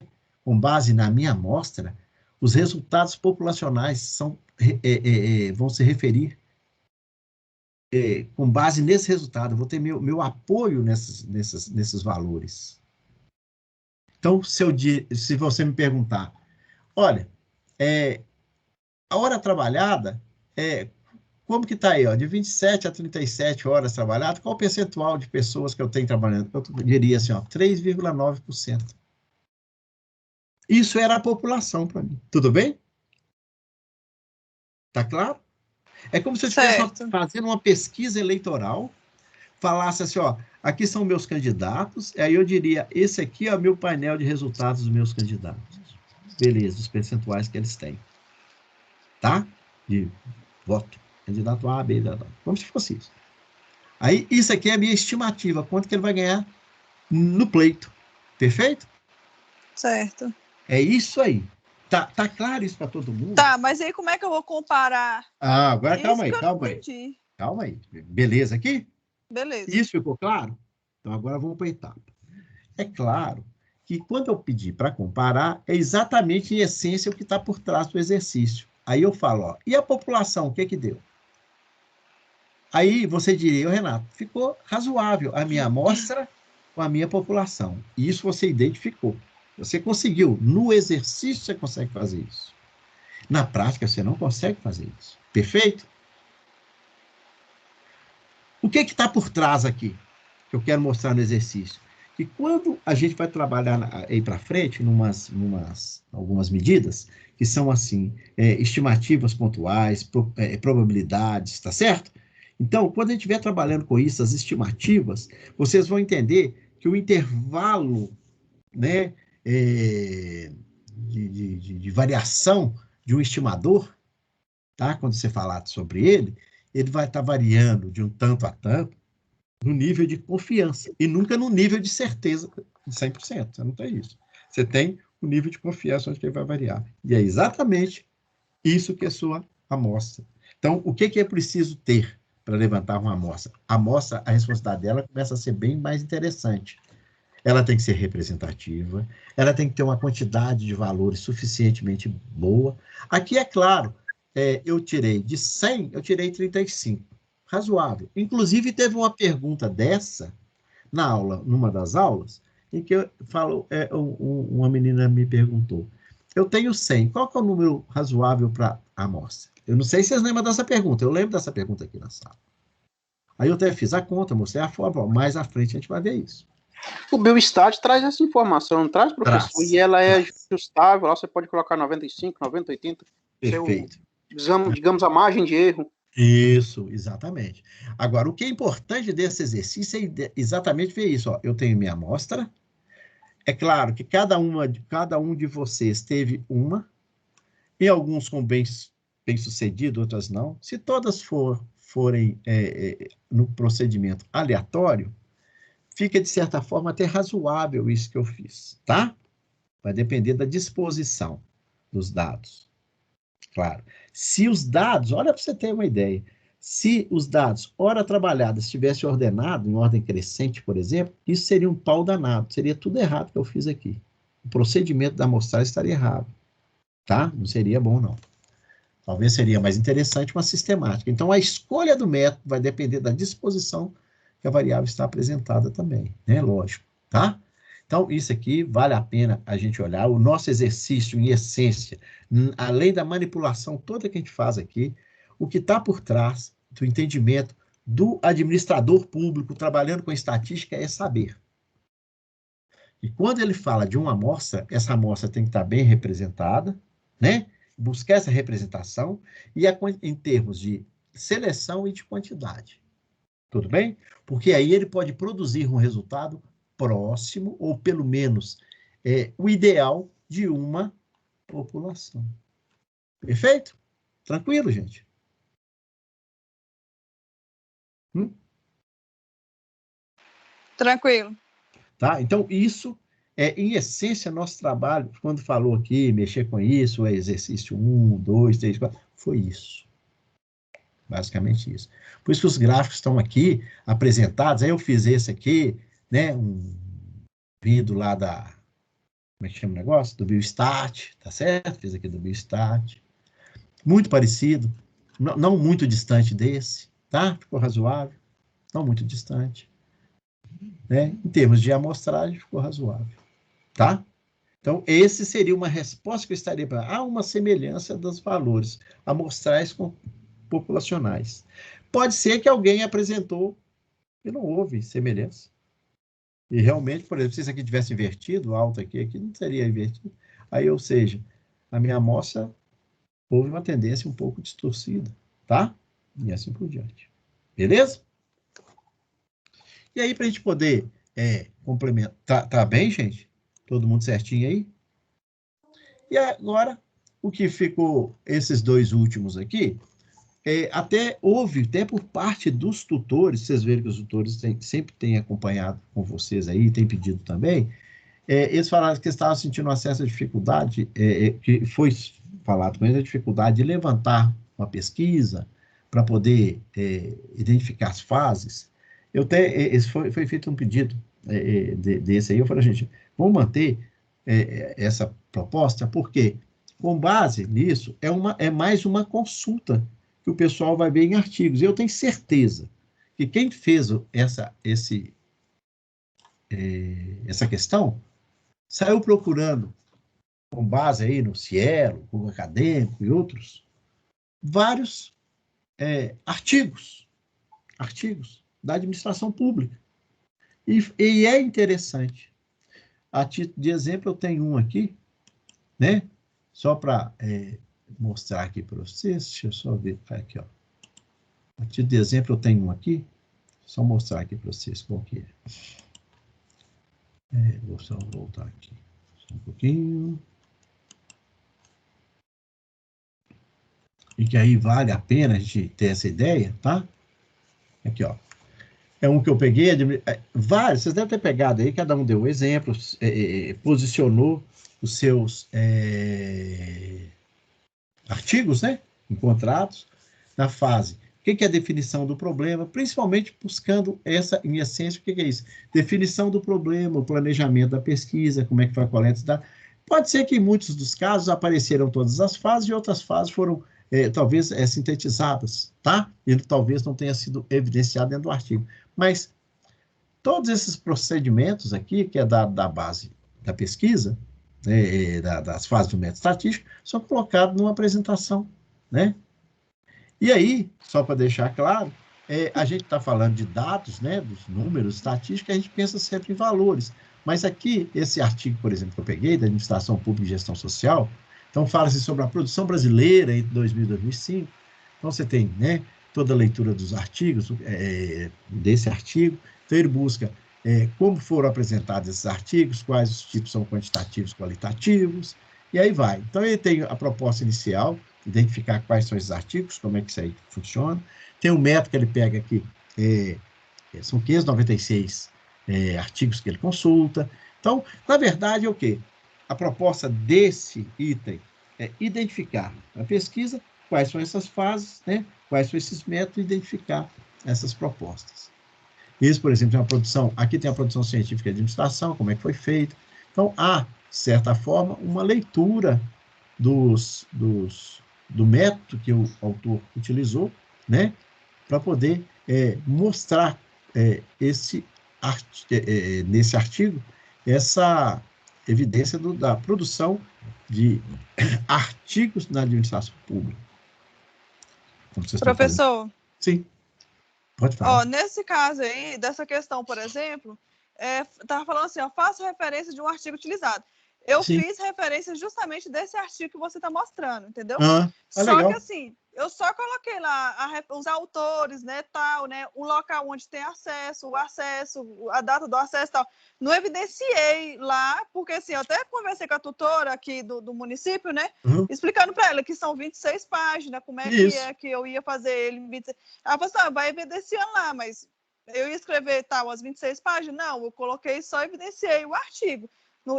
Com base na minha amostra, os resultados populacionais vão se referir com base nesse resultado. Eu vou ter meu apoio nesses valores. Então, se você me perguntar, olha, a hora trabalhada, como que está aí? Ó, de 27 a 37 horas trabalhadas, qual o percentual de pessoas que eu tenho trabalhando? Eu diria assim, 3,9%. Isso era a população para mim. Tudo bem? Tá claro? É como se eu estivesse fazendo uma pesquisa eleitoral, falasse assim, ó, aqui são meus candidatos, aí eu diria, esse aqui é o meu painel de resultados dos meus candidatos. Beleza, os percentuais que eles têm. Tá? De voto. Candidato A, B, como se fosse isso. Aí, isso aqui é a minha estimativa, quanto que ele vai ganhar no pleito. Perfeito? Certo. É isso aí. Tá claro isso para todo mundo? Tá, mas aí como é que eu vou comparar? Agora calma aí. Beleza aqui? Beleza. Isso ficou claro? Então agora vamos para a etapa. É claro que quando eu pedir para comparar, é exatamente em essência o que está por trás do exercício. Aí eu falo, ó, e a população, o que deu? Aí você diria, Renato, ficou razoável a minha amostra com a minha população. E isso você identificou. Você conseguiu. No exercício você consegue fazer isso. Na prática você não consegue fazer isso. Perfeito? O que está por trás aqui? Que eu quero mostrar no exercício. Que quando a gente vai trabalhar aí para frente, algumas medidas, que são assim, estimativas pontuais, probabilidades, tá certo? Então, quando a gente estiver trabalhando com isso, as estimativas, vocês vão entender que o intervalo, né, de variação de um estimador, tá? Quando você falar sobre ele vai estar variando de um tanto a tanto no nível de confiança e nunca no nível de certeza de 100%. Você não tem isso. Você tem o nível de confiança onde ele vai variar. E é exatamente isso que é sua amostra. Então, o que é preciso ter para levantar uma amostra? A amostra, a responsabilidade dela começa a ser bem mais interessante. Ela tem que ser representativa, ela tem que ter uma quantidade de valores suficientemente boa. Aqui, é claro, eu tirei de 100, eu tirei 35. Razoável. Inclusive, teve uma pergunta dessa na aula, numa das aulas, em que eu falo, uma menina me perguntou, eu tenho 100, qual que é o número razoável para a amostra? Eu não sei se vocês lembram dessa pergunta, eu lembro dessa pergunta aqui na sala. Aí eu até fiz a conta, mostrei a fórmula, mais à frente a gente vai ver isso. O Biostat traz essa informação, não traz, professor? Traz, e ela é ajustável, lá você pode colocar 95, 90, 80. Perfeito. Digamos, a margem de erro. Isso, exatamente. Agora, o que é importante desse exercício é exatamente ver isso. Ó. Eu tenho minha amostra. É claro que cada um de vocês teve uma, e alguns com bem-sucedido, outras não. Se todas forem no procedimento aleatório, fica, de certa forma, até razoável isso que eu fiz, tá? Vai depender da disposição dos dados. Claro. Se os dados, olha para você ter uma ideia, se os dados, hora trabalhada, estivesse ordenado, em ordem crescente, por exemplo, isso seria um pau danado, seria tudo errado que eu fiz aqui. O procedimento da amostragem estaria errado, tá? Não seria bom, não. Talvez seria mais interessante uma sistemática. Então, a escolha do método vai depender da disposição que a variável está apresentada também, né? Lógico, tá? Então, isso aqui vale a pena a gente olhar. O nosso exercício, em essência, além da manipulação toda que a gente faz aqui, o que está por trás do entendimento do administrador público trabalhando com estatística é saber. E quando ele fala de uma amostra, essa amostra tem que estar bem representada, né? Buscar essa representação e em termos de seleção e de quantidade. Tudo bem? Porque aí ele pode produzir um resultado próximo, ou pelo menos o ideal de uma população. Perfeito? Tranquilo, gente? Tranquilo. Tá? Então, isso em essência, nosso trabalho, quando falou aqui, mexer com isso, exercício 1, 2, 3, 4, foi isso. Basicamente isso. Por isso que os gráficos estão aqui apresentados. Aí eu fiz esse aqui, né, vindo lá da, como é que chama o negócio? Do Biostat, tá certo? Fiz aqui do Biostat. Muito parecido, não muito distante desse, tá? Ficou razoável, não muito distante. Né? Em termos de amostragem, ficou razoável, tá? Então, esse seria uma resposta que eu estaria para. Há uma semelhança dos valores amostrais com populacionais. Pode ser que alguém apresentou e não houve semelhança. E realmente, por exemplo, se isso aqui tivesse invertido, alto aqui não seria invertido. Aí, ou seja, a minha amostra houve uma tendência um pouco distorcida, tá? E assim por diante. Beleza? E aí, para a gente poder complementar, tá bem, gente? Todo mundo certinho aí? E agora, o que ficou, esses dois últimos aqui, até por parte dos tutores, vocês verem que os tutores sempre têm acompanhado com vocês aí, têm pedido também, eles falaram que estavam sentindo uma certa dificuldade, que foi falado com eles, a dificuldade de levantar uma pesquisa para poder identificar as fases. Foi feito um pedido desse aí, eu falei, gente, vamos manter essa proposta, porque com base nisso, é mais uma consulta que o pessoal vai ver em artigos. Eu tenho certeza que quem fez essa questão saiu procurando, com base aí no Cielo, Google Acadêmico e outros, vários artigos da administração pública. E é interessante. A título de exemplo, eu tenho um aqui, né? Só para mostrar aqui para vocês. Deixa eu só ver aqui, ó. A título de exemplo, eu tenho um aqui. Só mostrar aqui para vocês qual que é. Vou só voltar aqui. Só um pouquinho. E que aí vale a pena a gente ter essa ideia, tá? Aqui, ó. É um que eu peguei, vários, vocês devem ter pegado aí, cada um deu um exemplo, posicionou os seus artigos, né, encontrados na fase. O que é a definição do problema? Principalmente buscando em essência, o que é isso? Definição do problema, o planejamento da pesquisa, como é que foi a coleta de dados. Pode ser que em muitos dos casos apareceram todas as fases e outras fases foram talvez sintetizadas, tá? Ele talvez não tenha sido evidenciado dentro do artigo. Mas todos esses procedimentos aqui, que é da base da pesquisa, das fases do método estatístico, são colocados numa apresentação, né? E aí, só para deixar claro, a gente está falando de dados, né, dos números estatísticos, a gente pensa sempre em valores. Mas aqui, esse artigo, por exemplo, que eu peguei, da Administração Pública e Gestão Social, então fala-se sobre a produção brasileira entre 2000 e 2005. Então você tem, né, toda a leitura dos artigos, desse artigo. Então ele busca como foram apresentados esses artigos, quais os tipos são quantitativos, qualitativos, e aí vai. Então ele tem a proposta inicial, identificar quais são esses artigos, como é que isso aí funciona. Tem um método que ele pega aqui, são 596 artigos que ele consulta. Então, na verdade, é o quê? A proposta desse item é identificar na pesquisa quais são essas fases, né? Quais são esses métodos, e identificar essas propostas. Isso, por exemplo, é uma produção, aqui tem a produção científica de administração, como é que foi feito. Então, há, de certa forma, uma leitura do método que o autor utilizou, né, para poder mostrar nesse artigo essa evidência da produção de artigos na administração pública. Professor? Sim, pode falar. Nesse caso aí, dessa questão, por exemplo, estava falando assim, faço referência de um artigo utilizado. Eu fiz referência justamente desse artigo que você está mostrando, entendeu? Só legal. que assim, eu só coloquei lá os autores, né, tal, né, o local onde tem acesso, a data do acesso e tal. Não evidenciei lá, porque assim, eu até conversei com a tutora aqui do município, né, explicando para ela que são 26 páginas, como é que eu ia fazer ele em 26. Ela falou assim, vai evidenciando lá, mas eu ia escrever tal, as 26 páginas? Não, eu coloquei, só evidenciei o artigo.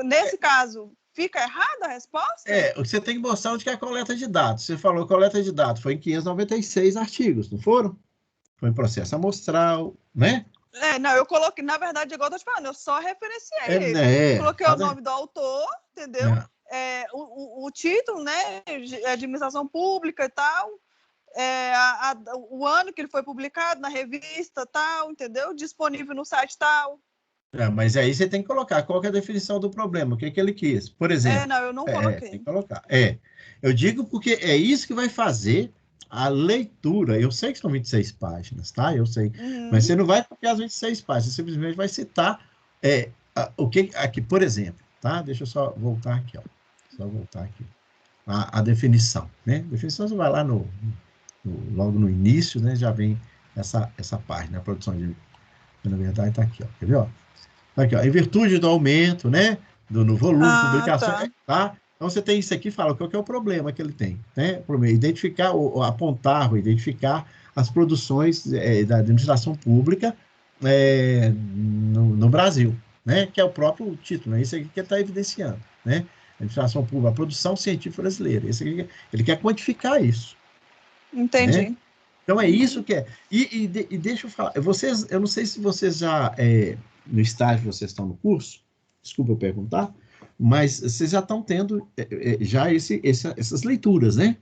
Nesse caso, fica errada a resposta? Você tem que mostrar onde que é a coleta de dados. Você falou coleta de dados, foi em 596 artigos, não foram? Foi em processo amostral, né? Não, eu coloquei, na verdade, igual eu tô te falando, eu só referenciei ele. Coloquei o nome do autor, entendeu? O título, né? Administração pública e tal. O ano que ele foi publicado na revista tal, entendeu? Disponível no site tal. Mas aí você tem que colocar qual que é a definição do problema, o que ele quis. Por exemplo... não, eu não coloquei. Tem que colocar. Eu digo porque é isso que vai fazer a leitura. Eu sei que são 26 páginas, tá? Eu sei. Mas você não vai copiar as 26 páginas, você simplesmente vai citar o que aqui, por exemplo, tá? Deixa eu só voltar aqui, ó. Só voltar aqui. A definição, né? A definição você vai lá logo no início, né? Já vem essa página, a produção de... Na verdade, está aqui, ó. Quer ver, ó? Aqui, ó, em virtude do aumento, né, no volume de publicações, tá? Então, você tem isso aqui, fala qual que é o problema que ele tem, né? Identificar, apontar, identificar as produções da administração pública no Brasil, né? Que é o próprio título, né? Isso aqui que ele está evidenciando, né? Administração pública, a produção científica brasileira. Esse aqui, ele quer quantificar isso. Entendi. Né? Então, é isso que é. E deixa eu falar, eu não sei se vocês já, no estágio vocês estão no curso, desculpa eu perguntar, mas vocês já estão tendo já essas leituras, né?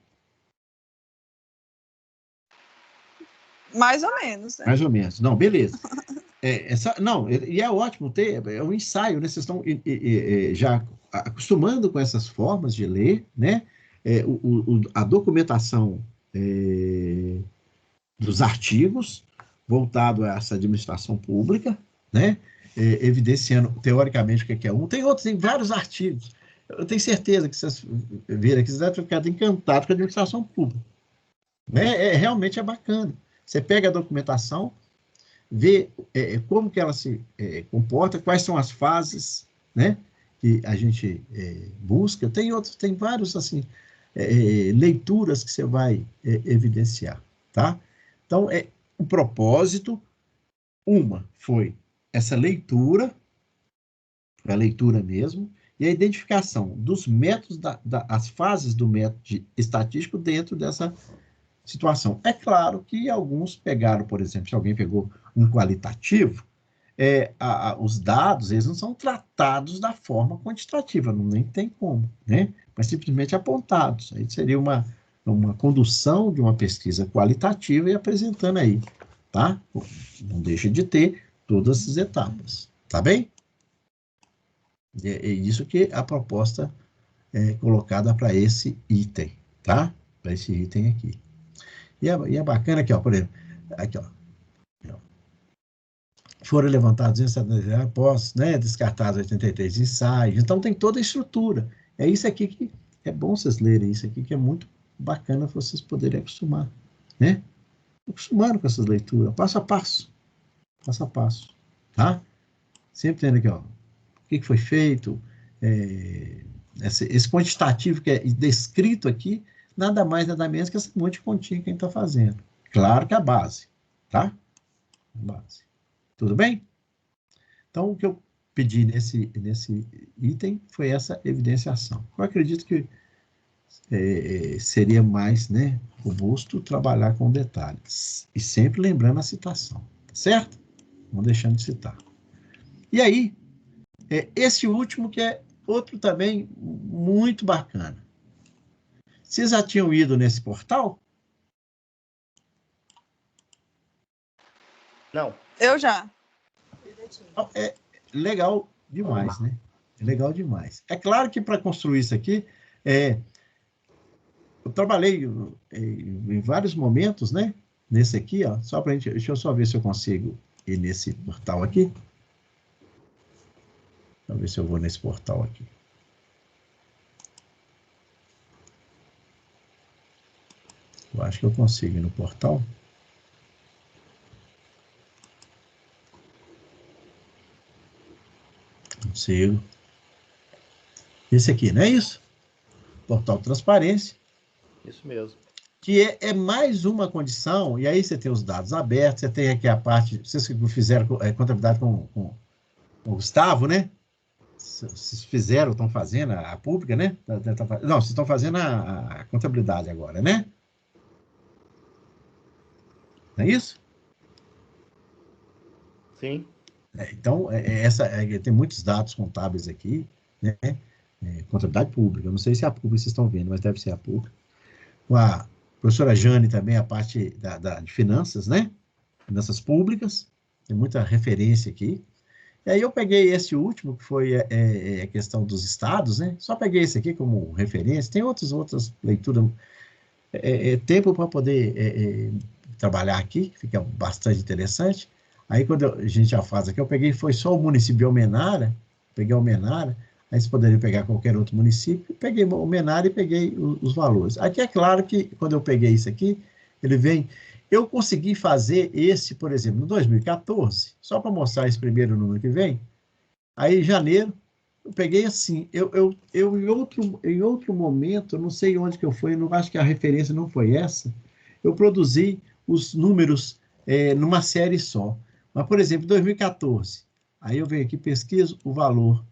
Mais ou menos. Né? Mais ou menos. Não, beleza. E é ótimo ter, é um ensaio, né? Vocês estão já acostumando com essas formas de ler, né? A documentação dos artigos voltado a essa administração pública, né? Evidenciando teoricamente o que é um. Tem vários artigos. Eu tenho certeza que vocês viram aqui, vocês devem ficar encantados com a administração pública. Né? Realmente é bacana. Você pega a documentação, vê como que ela se comporta, quais são as fases, né, que a gente busca. Tem vários assim, leituras que você vai evidenciar. Tá? Então, o propósito, foi essa leitura, a leitura mesmo, e a identificação dos métodos, as fases do método estatístico dentro dessa situação. É claro que alguns pegaram, por exemplo, se alguém pegou um qualitativo, os dados, eles não são tratados da forma quantitativa, nem tem como, né? Mas simplesmente apontados. Aí seria uma uma condução de uma pesquisa qualitativa e apresentando aí, tá? Não deixa de ter todas essas etapas, tá bem? É isso que a proposta é colocada para esse item, tá? Para esse item aqui. E é bacana aqui, ó, por exemplo, aqui, ó. Foram levantados 279 após, né, descartados 83 ensaios. Então, tem toda a estrutura. É isso aqui que é bom vocês lerem, isso aqui que é muito bacana vocês poderem acostumar, né? Acostumando com essas leituras, passo a passo. Passo a passo, tá? Sempre tendo aqui, ó, o que foi feito, esse quantitativo que é descrito aqui, nada mais, nada menos que esse monte de continha que a gente está fazendo. Claro que é a base, tá? A base. Tudo bem? Então, o que eu pedi nesse item foi essa evidenciação. Eu acredito que seria mais, né, robusto trabalhar com detalhes. E sempre lembrando a citação, tá certo? Não deixando de citar. E aí, esse último que é outro também muito bacana. Vocês já tinham ido nesse portal? Não. Eu já. É legal demais, né? É legal demais. É claro que para construir isso aqui, eu trabalhei em vários momentos, né? Nesse aqui, ó, só para gente, deixa eu só ver se eu consigo ir nesse portal aqui. Deixa eu ver se eu vou nesse portal aqui. Eu acho que eu consigo ir no portal. Consigo. Esse aqui, não é isso? Portal Transparência. Isso mesmo. Que é mais uma condição, e aí você tem os dados abertos, você tem aqui a parte, vocês que fizeram contabilidade com o Gustavo, né? Vocês fizeram, estão fazendo a pública, né? Não, vocês estão fazendo a contabilidade agora, né? Não é isso? Sim. Então, tem muitos dados contábeis aqui, né? Contabilidade pública. Eu não sei se é a pública vocês estão vendo, mas deve ser a pública. Com a professora Jane também, a parte de finanças, né? Finanças públicas. Tem muita referência aqui. E aí eu peguei esse último, que foi a questão dos estados, né? Só peguei esse aqui como referência. Tem outras leituras. Tempo para poder trabalhar aqui, que fica bastante interessante. Aí, quando a gente já faz aqui, eu peguei, foi só o município de Almenara, peguei Almenara, aí você poderia pegar qualquer outro município, peguei Almenara e peguei os valores. Aqui é claro que, quando eu peguei isso aqui, ele vem... Eu consegui fazer esse, por exemplo, no 2014, só para mostrar esse primeiro número que vem, aí em janeiro, eu peguei assim, em outro momento, eu não sei onde que eu fui, eu não acho que a referência não foi essa, eu produzi os números numa série só. Mas, por exemplo, 2014, aí eu venho aqui, pesquiso o valor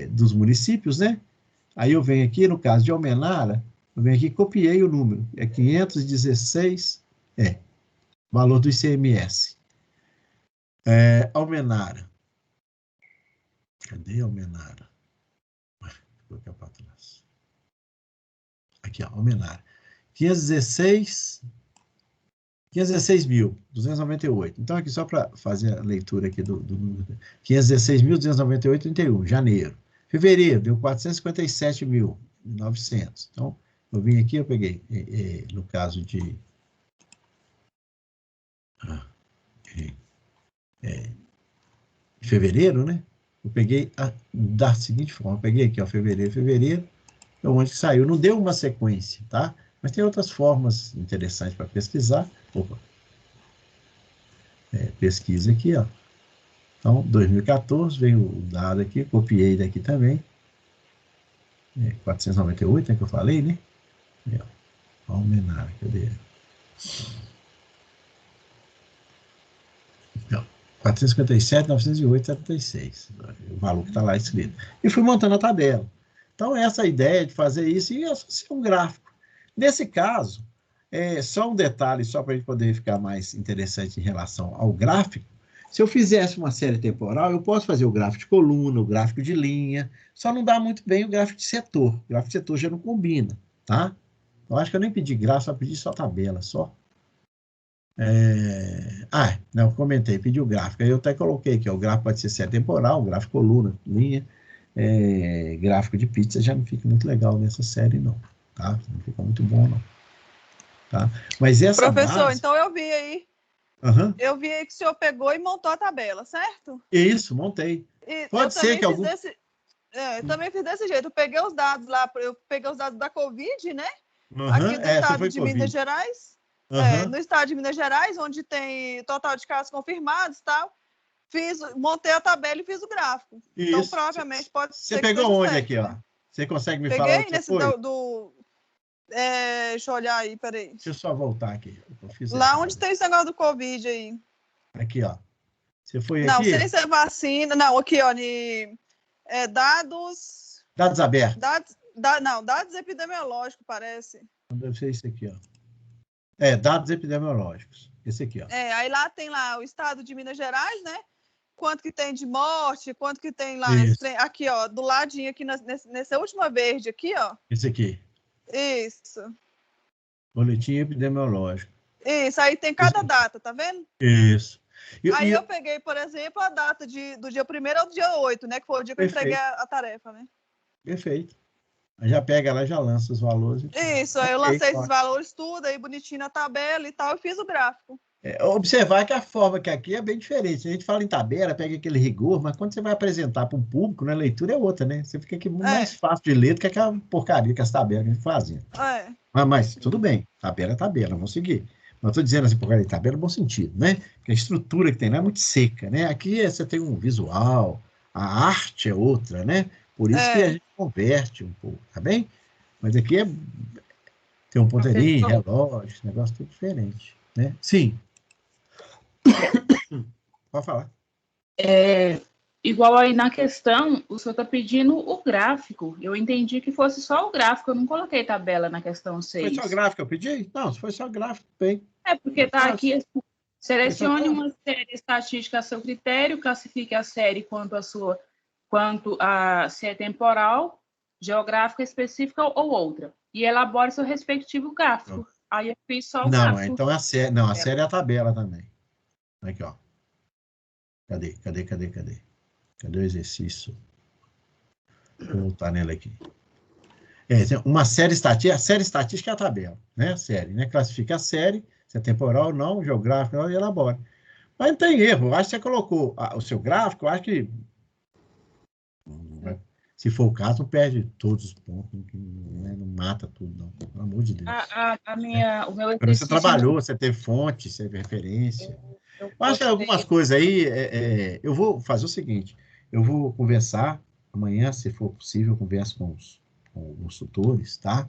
dos municípios, né? Aí eu venho aqui, no caso de Almenara, eu venho aqui, copiei o número, 516, valor do ICMS. Almenara. Cadê Almenara? Vou colocar para trás. Aqui, ó, Almenara. 516.298. Então, aqui só para fazer a leitura aqui do número. 516.298,31, janeiro. Fevereiro, deu 457.900. Então, eu vim aqui, eu peguei, no caso de... fevereiro, né? Eu peguei da seguinte forma, eu peguei aqui, ó, fevereiro, é onde saiu. Não deu uma sequência, tá? Mas tem outras formas interessantes para pesquisar. Opa. Pesquisa aqui, ó. Então, 2014, veio o dado aqui, copiei daqui também. 498, é que eu falei, né? Almenara, cadê? Então, 457.908,76. O valor que está lá escrito. E fui montando a tabela. Então, essa ideia de fazer isso e associar um gráfico. Nesse caso, só um detalhe, só para a gente poder ficar mais interessante em relação ao gráfico, se eu fizesse uma série temporal, eu posso fazer o gráfico de coluna, o gráfico de linha, só não dá muito bem o gráfico de setor. O gráfico de setor já não combina, tá? Eu acho que eu nem pedi gráfico, só pedi só tabela, só. Não, comentei, pedi o gráfico. Aí eu até coloquei aqui, ó, o gráfico pode ser série temporal, gráfico coluna, linha, gráfico de pizza, já não fica muito legal nessa série, não. Tá? Não fica muito bom, não. Tá? Mas essa Professor, base... então eu vi aí. Uhum. Eu vi aí que o senhor pegou e montou a tabela, certo? Isso, montei. Pode ser que algum... eu também fiz desse jeito. Eu peguei os dados lá, eu peguei os dados da Covid, né? Uhum. Aqui do estado de Minas Gerais. Uhum. No estado de Minas Gerais, onde tem total de casos confirmados e tal. Montei a tabela e fiz o gráfico. Isso. Então, provavelmente, pode ser. Você pegou onde certo, aqui, ó? Você consegue me falar onde nesse foi? deixa eu olhar aí, peraí. Deixa eu só voltar aqui. Lá onde tem esse negócio do Covid aí. Aqui, ó. Você foi não, aqui? Não, sem ser vacina. Não, aqui, ó. Dados... Dados abertos. Dados epidemiológicos, parece. Deve ser isso aqui, ó. Dados epidemiológicos. Esse aqui, ó. Aí lá tem lá o estado de Minas Gerais, né? Quanto que tem de morte, quanto que tem lá. Aqui, ó, do ladinho, aqui nessa última verde aqui, ó. Esse aqui. Isso. Boletim epidemiológico. Isso, aí tem cada data, tá vendo? Isso. Aí eu peguei, por exemplo, a data do dia 1º ao dia 8, né? Que foi o dia que eu entreguei a tarefa, né? Perfeito. Já pega lá, já lança os valores. Isso, aí eu lancei esses valores tudo, aí bonitinho na tabela e tal, e fiz o gráfico. Observar que a forma que aqui é bem diferente. A gente fala em tabela, pega aquele rigor, mas quando você vai apresentar para um público, né, a leitura é outra, né? Você fica aqui mais fácil de ler do que aquela porcaria que as tabelas que a gente fazia. Mas tudo bem, tabela é tabela, vamos seguir. Não estou dizendo assim, porcaria de tabela no bom sentido, né? Porque a estrutura que tem lá é muito seca, né? Aqui você tem um visual, a arte é outra, né? Por isso que a gente converte um pouco, tá bem? Mas aqui tem um ponteirinho, relógio, esse negócio tudo diferente, né? Sim. Pode falar. Igual aí na questão, o senhor está pedindo o gráfico. Eu entendi que fosse só o gráfico, eu não coloquei tabela na questão 6. Foi só gráfico que eu pedi? Não, se foi só gráfico, bem. Porque está aqui assim, selecione uma série estatística a seu critério, classifique a série quanto a se é temporal, geográfica específica ou outra. E elabore seu respectivo gráfico. Aí eu fiz só o gráfico. Não, então a série é a tabela também. Aqui, ó. Cadê o exercício? Vou voltar nele aqui. Uma série estatística, a série estatística é a tabela, né? A série, né? Classifica a série, se é temporal ou não, geográfico, não, e elabora. Mas não tem erro, eu acho que você colocou o seu gráfico, eu acho que se for o caso, não perde todos os pontos, né? Não mata tudo, não, pelo amor de Deus. O meu exercício... Você trabalhou, você teve fonte, você teve referência. Eu acho que algumas coisas aí, eu vou fazer o seguinte, eu vou conversar, amanhã, se for possível, eu converso com os tutores, tá?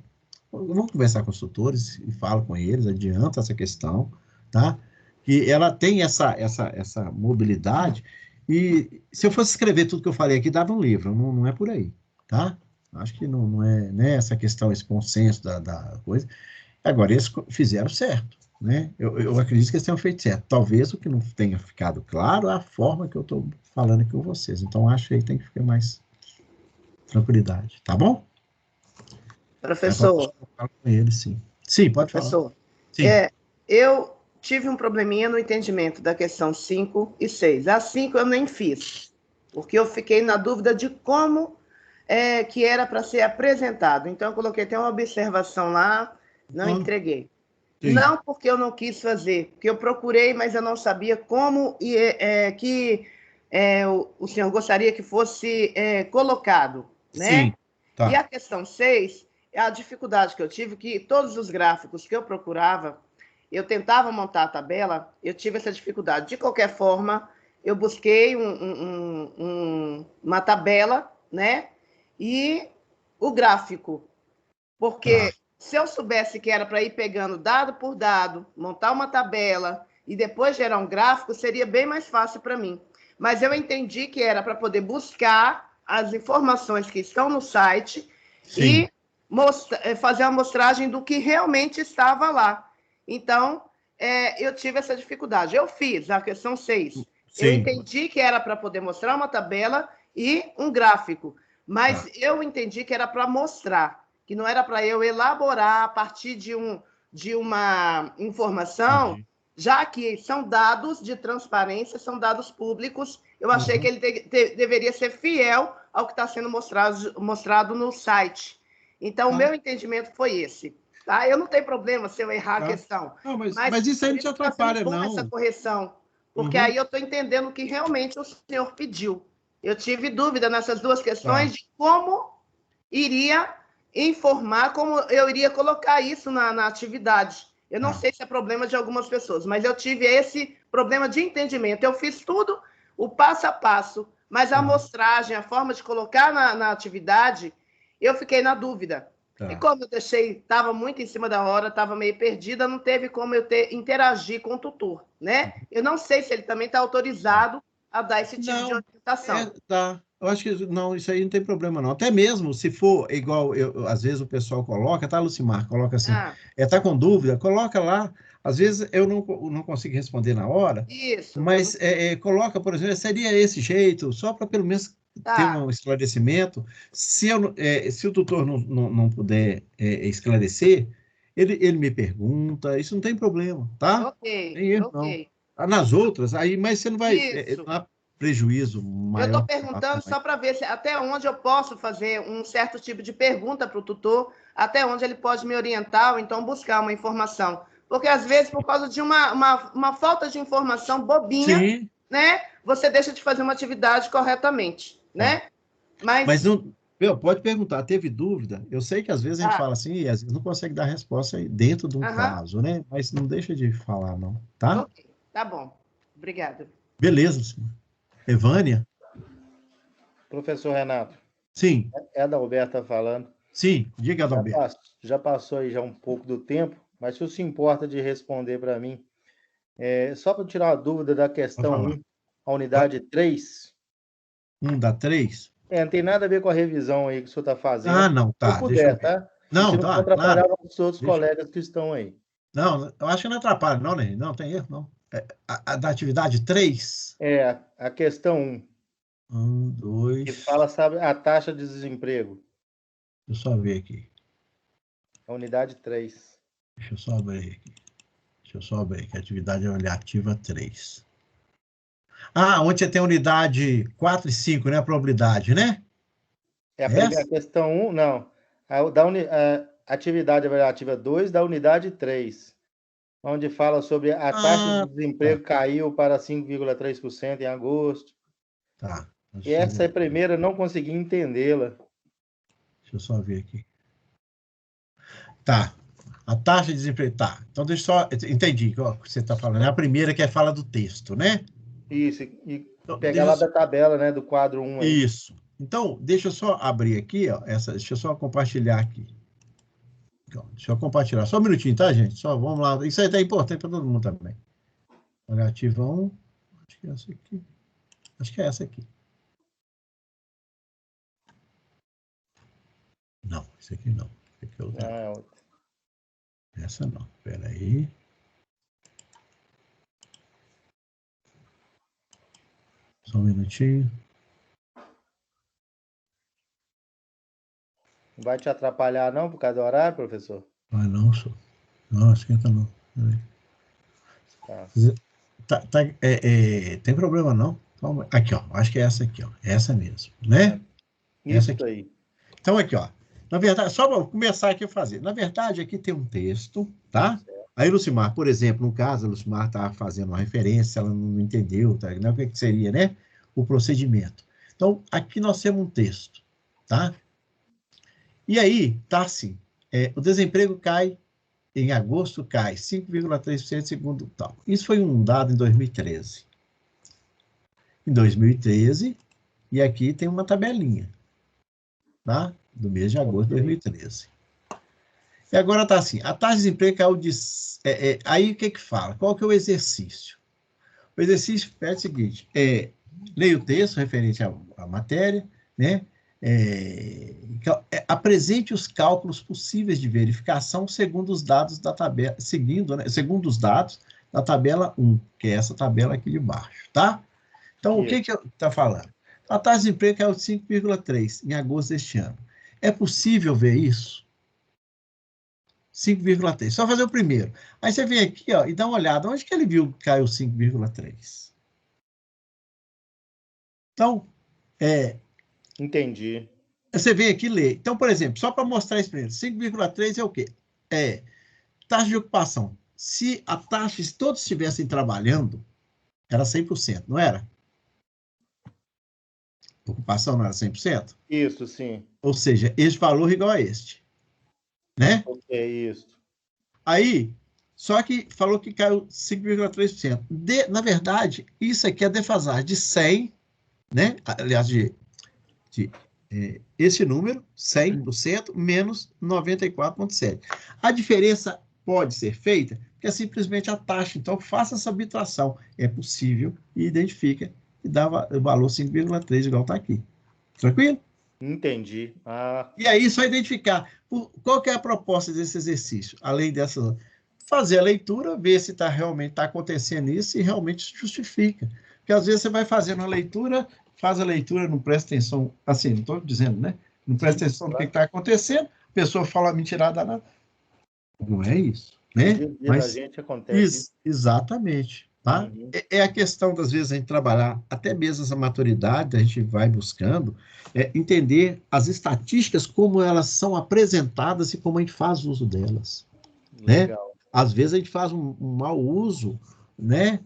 Eu vou conversar com os tutores e falo com eles, adianta essa questão, tá? Que ela tem essa mobilidade, e se eu fosse escrever tudo que eu falei aqui, dava um livro, não é por aí, tá? Acho que não é, né, essa questão, esse consenso da coisa. Agora, eles fizeram certo, né? Eu acredito que eles tenham feito certo. Talvez o que não tenha ficado claro é a forma que eu estou falando aqui com vocês. Então, acho que aí tem que ficar mais tranquilidade, tá bom? Professor. Falar com ele, sim. Sim, pode falar. Sim. Eu tive um probleminha no entendimento da questão 5 e 6. A 5 eu nem fiz, porque eu fiquei na dúvida de como que era para ser apresentado. Então, eu coloquei até uma observação lá, não entreguei. Sim. Não porque eu não quis fazer, porque eu procurei, mas eu não sabia como o senhor gostaria que fosse colocado, né? Sim, tá. E a questão 6, a dificuldade que eu tive, que todos os gráficos que eu procurava, eu tentava montar a tabela, eu tive essa dificuldade. De qualquer forma, eu busquei uma tabela, né? E o gráfico, porque se eu soubesse que era para ir pegando dado por dado, montar uma tabela e depois gerar um gráfico, seria bem mais fácil para mim. Mas eu entendi que era para poder buscar as informações que estão no site e fazer a amostragem do que realmente estava lá. Então, eu tive essa dificuldade. Eu fiz a questão 6. Sim. Eu entendi que era para poder mostrar uma tabela e um gráfico, mas eu entendi que era para mostrar. que não era para eu elaborar a partir de uma informação, já que são dados de transparência, são dados públicos, eu achei que ele deveria ser fiel ao que está sendo mostrado no site. Então, o meu entendimento foi esse. Tá? Eu não tenho problema se eu errar a questão. Não, mas isso aí não te atrapalha, não. Essa correção, porque aí eu estou entendendo o que realmente o senhor pediu. Eu tive dúvida nessas duas questões de como iria informar, como eu iria colocar isso na atividade. Eu não sei se é problema de algumas pessoas, mas eu tive esse problema de entendimento. Eu fiz tudo, o passo a passo, mas a amostragem, a forma de colocar na atividade, eu fiquei na dúvida. E como eu estava muito em cima da hora, estava meio perdida, não teve como eu interagir com o tutor, né? Eu não sei se ele também está autorizado a dar esse tipo de orientação. Eu acho que não, isso aí não tem problema, não. Até mesmo se for igual, às vezes o pessoal coloca, tá, Lucimar? Coloca assim, tá com dúvida, coloca lá. Às vezes eu não consigo responder na hora, mas coloca, por exemplo, seria esse jeito, só para pelo menos ter um esclarecimento. Se o tutor não puder esclarecer, ele me pergunta, isso não tem problema, tá? Ok. Não. Nas outras, aí, mas você não vai... não há prejuízo maior. Eu estou perguntando só para ver até onde eu posso fazer um certo tipo de pergunta para o tutor, até onde ele pode me orientar ou então buscar uma informação. Porque, às vezes, por causa de uma falta de informação bobinha, né, você deixa de fazer uma atividade corretamente, né? Mas não... pode perguntar, teve dúvida? Eu sei que, às vezes, a gente fala assim, e às vezes não consegue dar resposta dentro de um prazo, né? Mas não deixa de falar, não, tá? Ok, tá bom. Obrigada. Beleza, senhor. Evânia? Professor Renato. Sim. É a Adalberto falando. Sim, diga, Adalberto. Já passou aí já um pouco do tempo, mas se o se importa de responder para mim, só para tirar a dúvida da questão 1, a unidade 3. 1 da 3? Não tem nada a ver com a revisão aí que o senhor está fazendo. Ah, não, tá. Se puder, tá? Não, se não tá. atrapalhar Claro. os outros colegas que estão aí. Não, eu acho que não atrapalha, não, né? Não, tem erro, não. A da atividade 3? A questão 1. 1, 2... Que fala, sabe, a taxa de desemprego. Deixa eu só ver aqui. A unidade 3. Deixa eu só abrir aqui. Que a atividade avaliativa 3. Onde você tem a unidade 4 e 5, né? A probabilidade, né? A questão 1, não. A atividade avaliativa 2 da unidade 3. Onde fala sobre a taxa de desemprego caiu para 5,3% em agosto. Tá. E essa primeira não consegui entendê-la. Deixa eu só ver aqui. Tá. A taxa de desemprego. Tá. Então, deixa eu só... Entendi o que você está falando. É a primeira que fala do texto, né? Isso. E então, pegar lá da tabela, né? Do quadro 1. Aí. Isso. Então, deixa eu só abrir aqui, ó. Deixa eu só compartilhar aqui. Deixa eu compartilhar. Só um minutinho, tá, gente? Só vamos lá. Isso aí tá importante para todo mundo também. Avaliativa 1. Acho que é essa aqui. Acho que é essa aqui. Não, isso aqui não. Esse aqui é outra. Essa não. Espera aí. Só um minutinho. Não vai te atrapalhar, não, por causa do horário, professor? Não, senhor. Não, esquenta não. Tá. Tem problema, não? Aqui, ó. Acho que é essa aqui, ó. Essa mesmo, né? Isso aí. Então, aqui, ó. Na verdade, só para começar aqui a fazer. Na verdade, aqui tem um texto, tá? Aí, Lucimar, por exemplo, no caso, a Lucimar está fazendo uma referência, ela não entendeu, tá? O que seria, né? O procedimento. Então, aqui nós temos um texto, tá? E aí, tá assim, o desemprego cai, em agosto cai 5,3% segundo tal. Isso foi um dado em 2013. Em 2013, e aqui tem uma tabelinha, tá? Do mês de agosto de 2013. E agora tá assim, a taxa de desemprego caiu de... aí o que fala? Qual que é o exercício? O exercício é o seguinte, leia o texto referente à matéria, né? Apresente os cálculos possíveis de verificação segundo os dados da tabela, segundo os dados da tabela 1, que é essa tabela aqui de baixo, tá? Então, o que está falando? A taxa de desemprego caiu de 5,3% em agosto deste ano. É possível ver isso? 5,3. Só fazer o primeiro. Aí você vem aqui, ó, e dá uma olhada. Onde que ele viu que caiu 5,3? Então, Entendi. Você vem aqui e lê. Então, por exemplo, só para mostrar isso primeiro, 5,3 é o quê? É taxa de ocupação. Se a taxa, se todos estivessem trabalhando, era 100%, não era? A ocupação não era 100%? Isso, sim. Ou seja, este valor é igual a este. Né? É isso. Aí, só que falou que caiu 5,3%. Na verdade, isso aqui é defasagem de 100, né? Aliás, esse número, 100%, menos 94,7%. A diferença pode ser feita, que é simplesmente a taxa. Então, faça essa subtração. É possível e identifica e dá o valor 5,3, igual está aqui. Tranquilo? Entendi. E aí, só identificar qual que é a proposta desse exercício. Além dessa, fazer a leitura, ver se realmente está acontecendo isso e realmente justifica. Porque às vezes você vai fazendo a leitura, faz a leitura, não presta atenção, assim, não estou dizendo, né? Não presta atenção no que está acontecendo, a pessoa fala mentirada, nada. Não é isso, né? Mas a gente acontece. Exatamente. Tá? É a questão, das vezes, a gente trabalhar, até mesmo essa maturidade, a gente vai buscando, entender as estatísticas, como elas são apresentadas e como a gente faz uso delas. Né? Às vezes a gente faz um mau uso, né?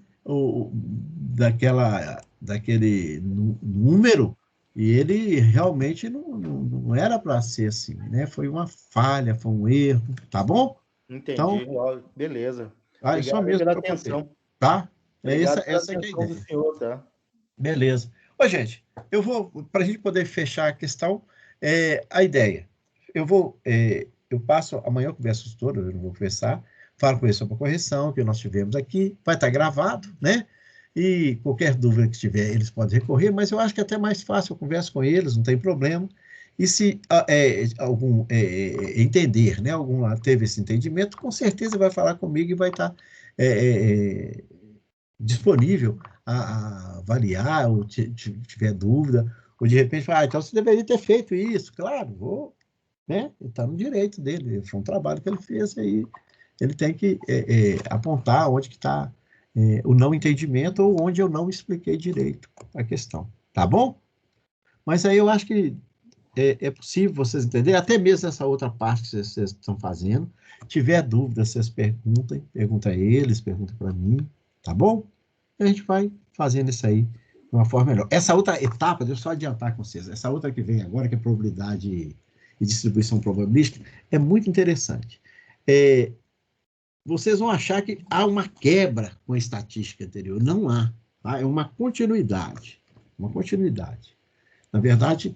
Daquele número, e ele realmente não era para ser assim, né? Foi uma falha, foi um erro, tá bom? Entendi, então, beleza. É só mesmo pela atenção. Tá? Essa é a ideia. Do senhor, tá? Beleza. Ô, gente, eu vou, para a gente poder fechar a questão, a ideia. Eu passo, amanhã eu converso com todos, eu não vou conversar, falo com eles sobre a correção que nós tivemos aqui, vai estar gravado, né? E qualquer dúvida que tiver, eles podem recorrer, mas eu acho que é até mais fácil, eu converso com eles, não tem problema. E se algum entender, né? Algum lá teve esse entendimento, com certeza vai falar comigo e vai estar disponível a avaliar, ou tiver dúvida, ou de repente falar, então você deveria ter feito isso. Claro, vou, né? Está no direito dele, foi um trabalho que ele fez, aí ele tem que apontar onde que está o não entendimento ou onde eu não expliquei direito a questão, tá bom? Mas aí eu acho que é possível vocês entenderem, até mesmo essa outra parte que vocês estão fazendo. Tiver dúvida, vocês perguntem, pergunta a eles, pergunta para mim, tá bom? E a gente vai fazendo isso aí de uma forma melhor. Essa outra etapa, deixa eu só adiantar com vocês, essa outra que vem agora, que é probabilidade e distribuição probabilística, é muito interessante. Vocês vão achar que há uma quebra com a estatística anterior. Não há. Tá? É uma continuidade. Uma continuidade. Na verdade,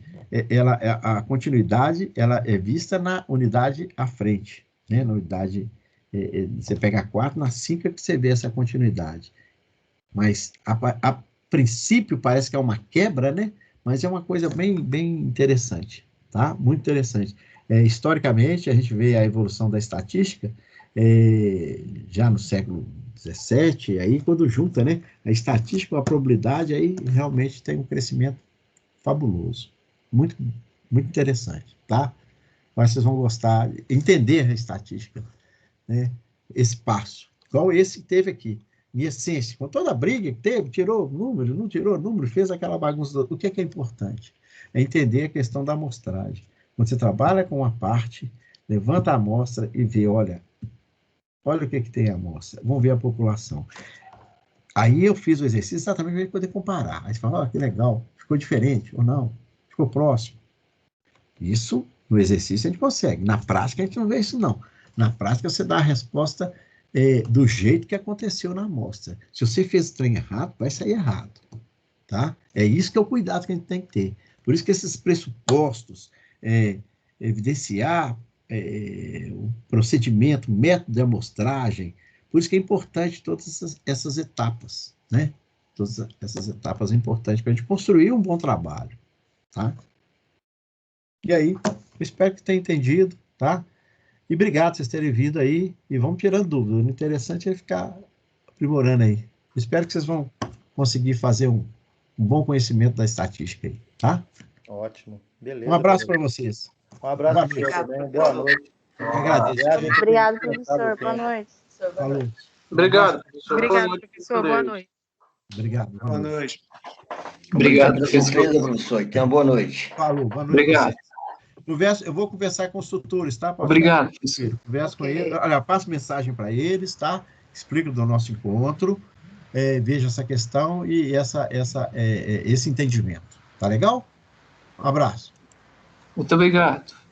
a continuidade ela é vista na unidade à frente. Né? Na unidade, você pega a 4, na 5 é que você vê essa continuidade. Mas, a princípio, parece que é uma quebra, né? Mas é uma coisa bem, bem interessante. Tá? Muito interessante. Historicamente, a gente vê a evolução da estatística já no século XVII, aí quando junta, né, a estatística com a probabilidade, aí realmente tem um crescimento fabuloso, muito, muito interessante, tá? Mas vocês vão gostar, entender a estatística, né, esse passo, igual esse que teve aqui, em essência, com toda a briga que teve, tirou número, não tirou número, fez aquela bagunça, o que é importante? É entender a questão da amostragem. Quando você trabalha com uma parte, levanta a amostra e vê, olha o que tem a amostra, vamos ver a população. Aí eu fiz o exercício exatamente para poder comparar. Aí você fala, que legal, ficou diferente ou não, ficou próximo. Isso, no exercício, a gente consegue. Na prática, a gente não vê isso, não. Na prática, você dá a resposta do jeito que aconteceu na amostra. Se você fez o trem errado, vai sair errado. Tá? É isso que é o cuidado que a gente tem que ter. Por isso que esses pressupostos, evidenciar o procedimento, o método de amostragem, por isso que é importante todas essas etapas, né? Todas essas etapas é importante para a gente construir um bom trabalho, tá? E aí, eu espero que tenha entendido, tá? E obrigado por vocês terem vindo aí, e vamos tirando dúvida. O interessante é ficar aprimorando aí. Espero que vocês vão conseguir fazer um bom conhecimento da estatística aí, tá? Ótimo, beleza. Um abraço para vocês. Um abraço para você também. Boa noite. Agradeço. Obrigado, professor. Boa noite. Falou. Obrigado, professor. Obrigado, professor. Boa noite. Obrigado. Boa noite. Obrigado, professor. Tenha uma boa noite. Falou. Boa noite. Obrigado. Eu vou conversar com os tutores, tá? Obrigado. Converso com eles. Olha, passo mensagem para eles, tá? Explico do nosso encontro, vejo essa questão e esse entendimento. Tá legal? Um abraço. Muito obrigado.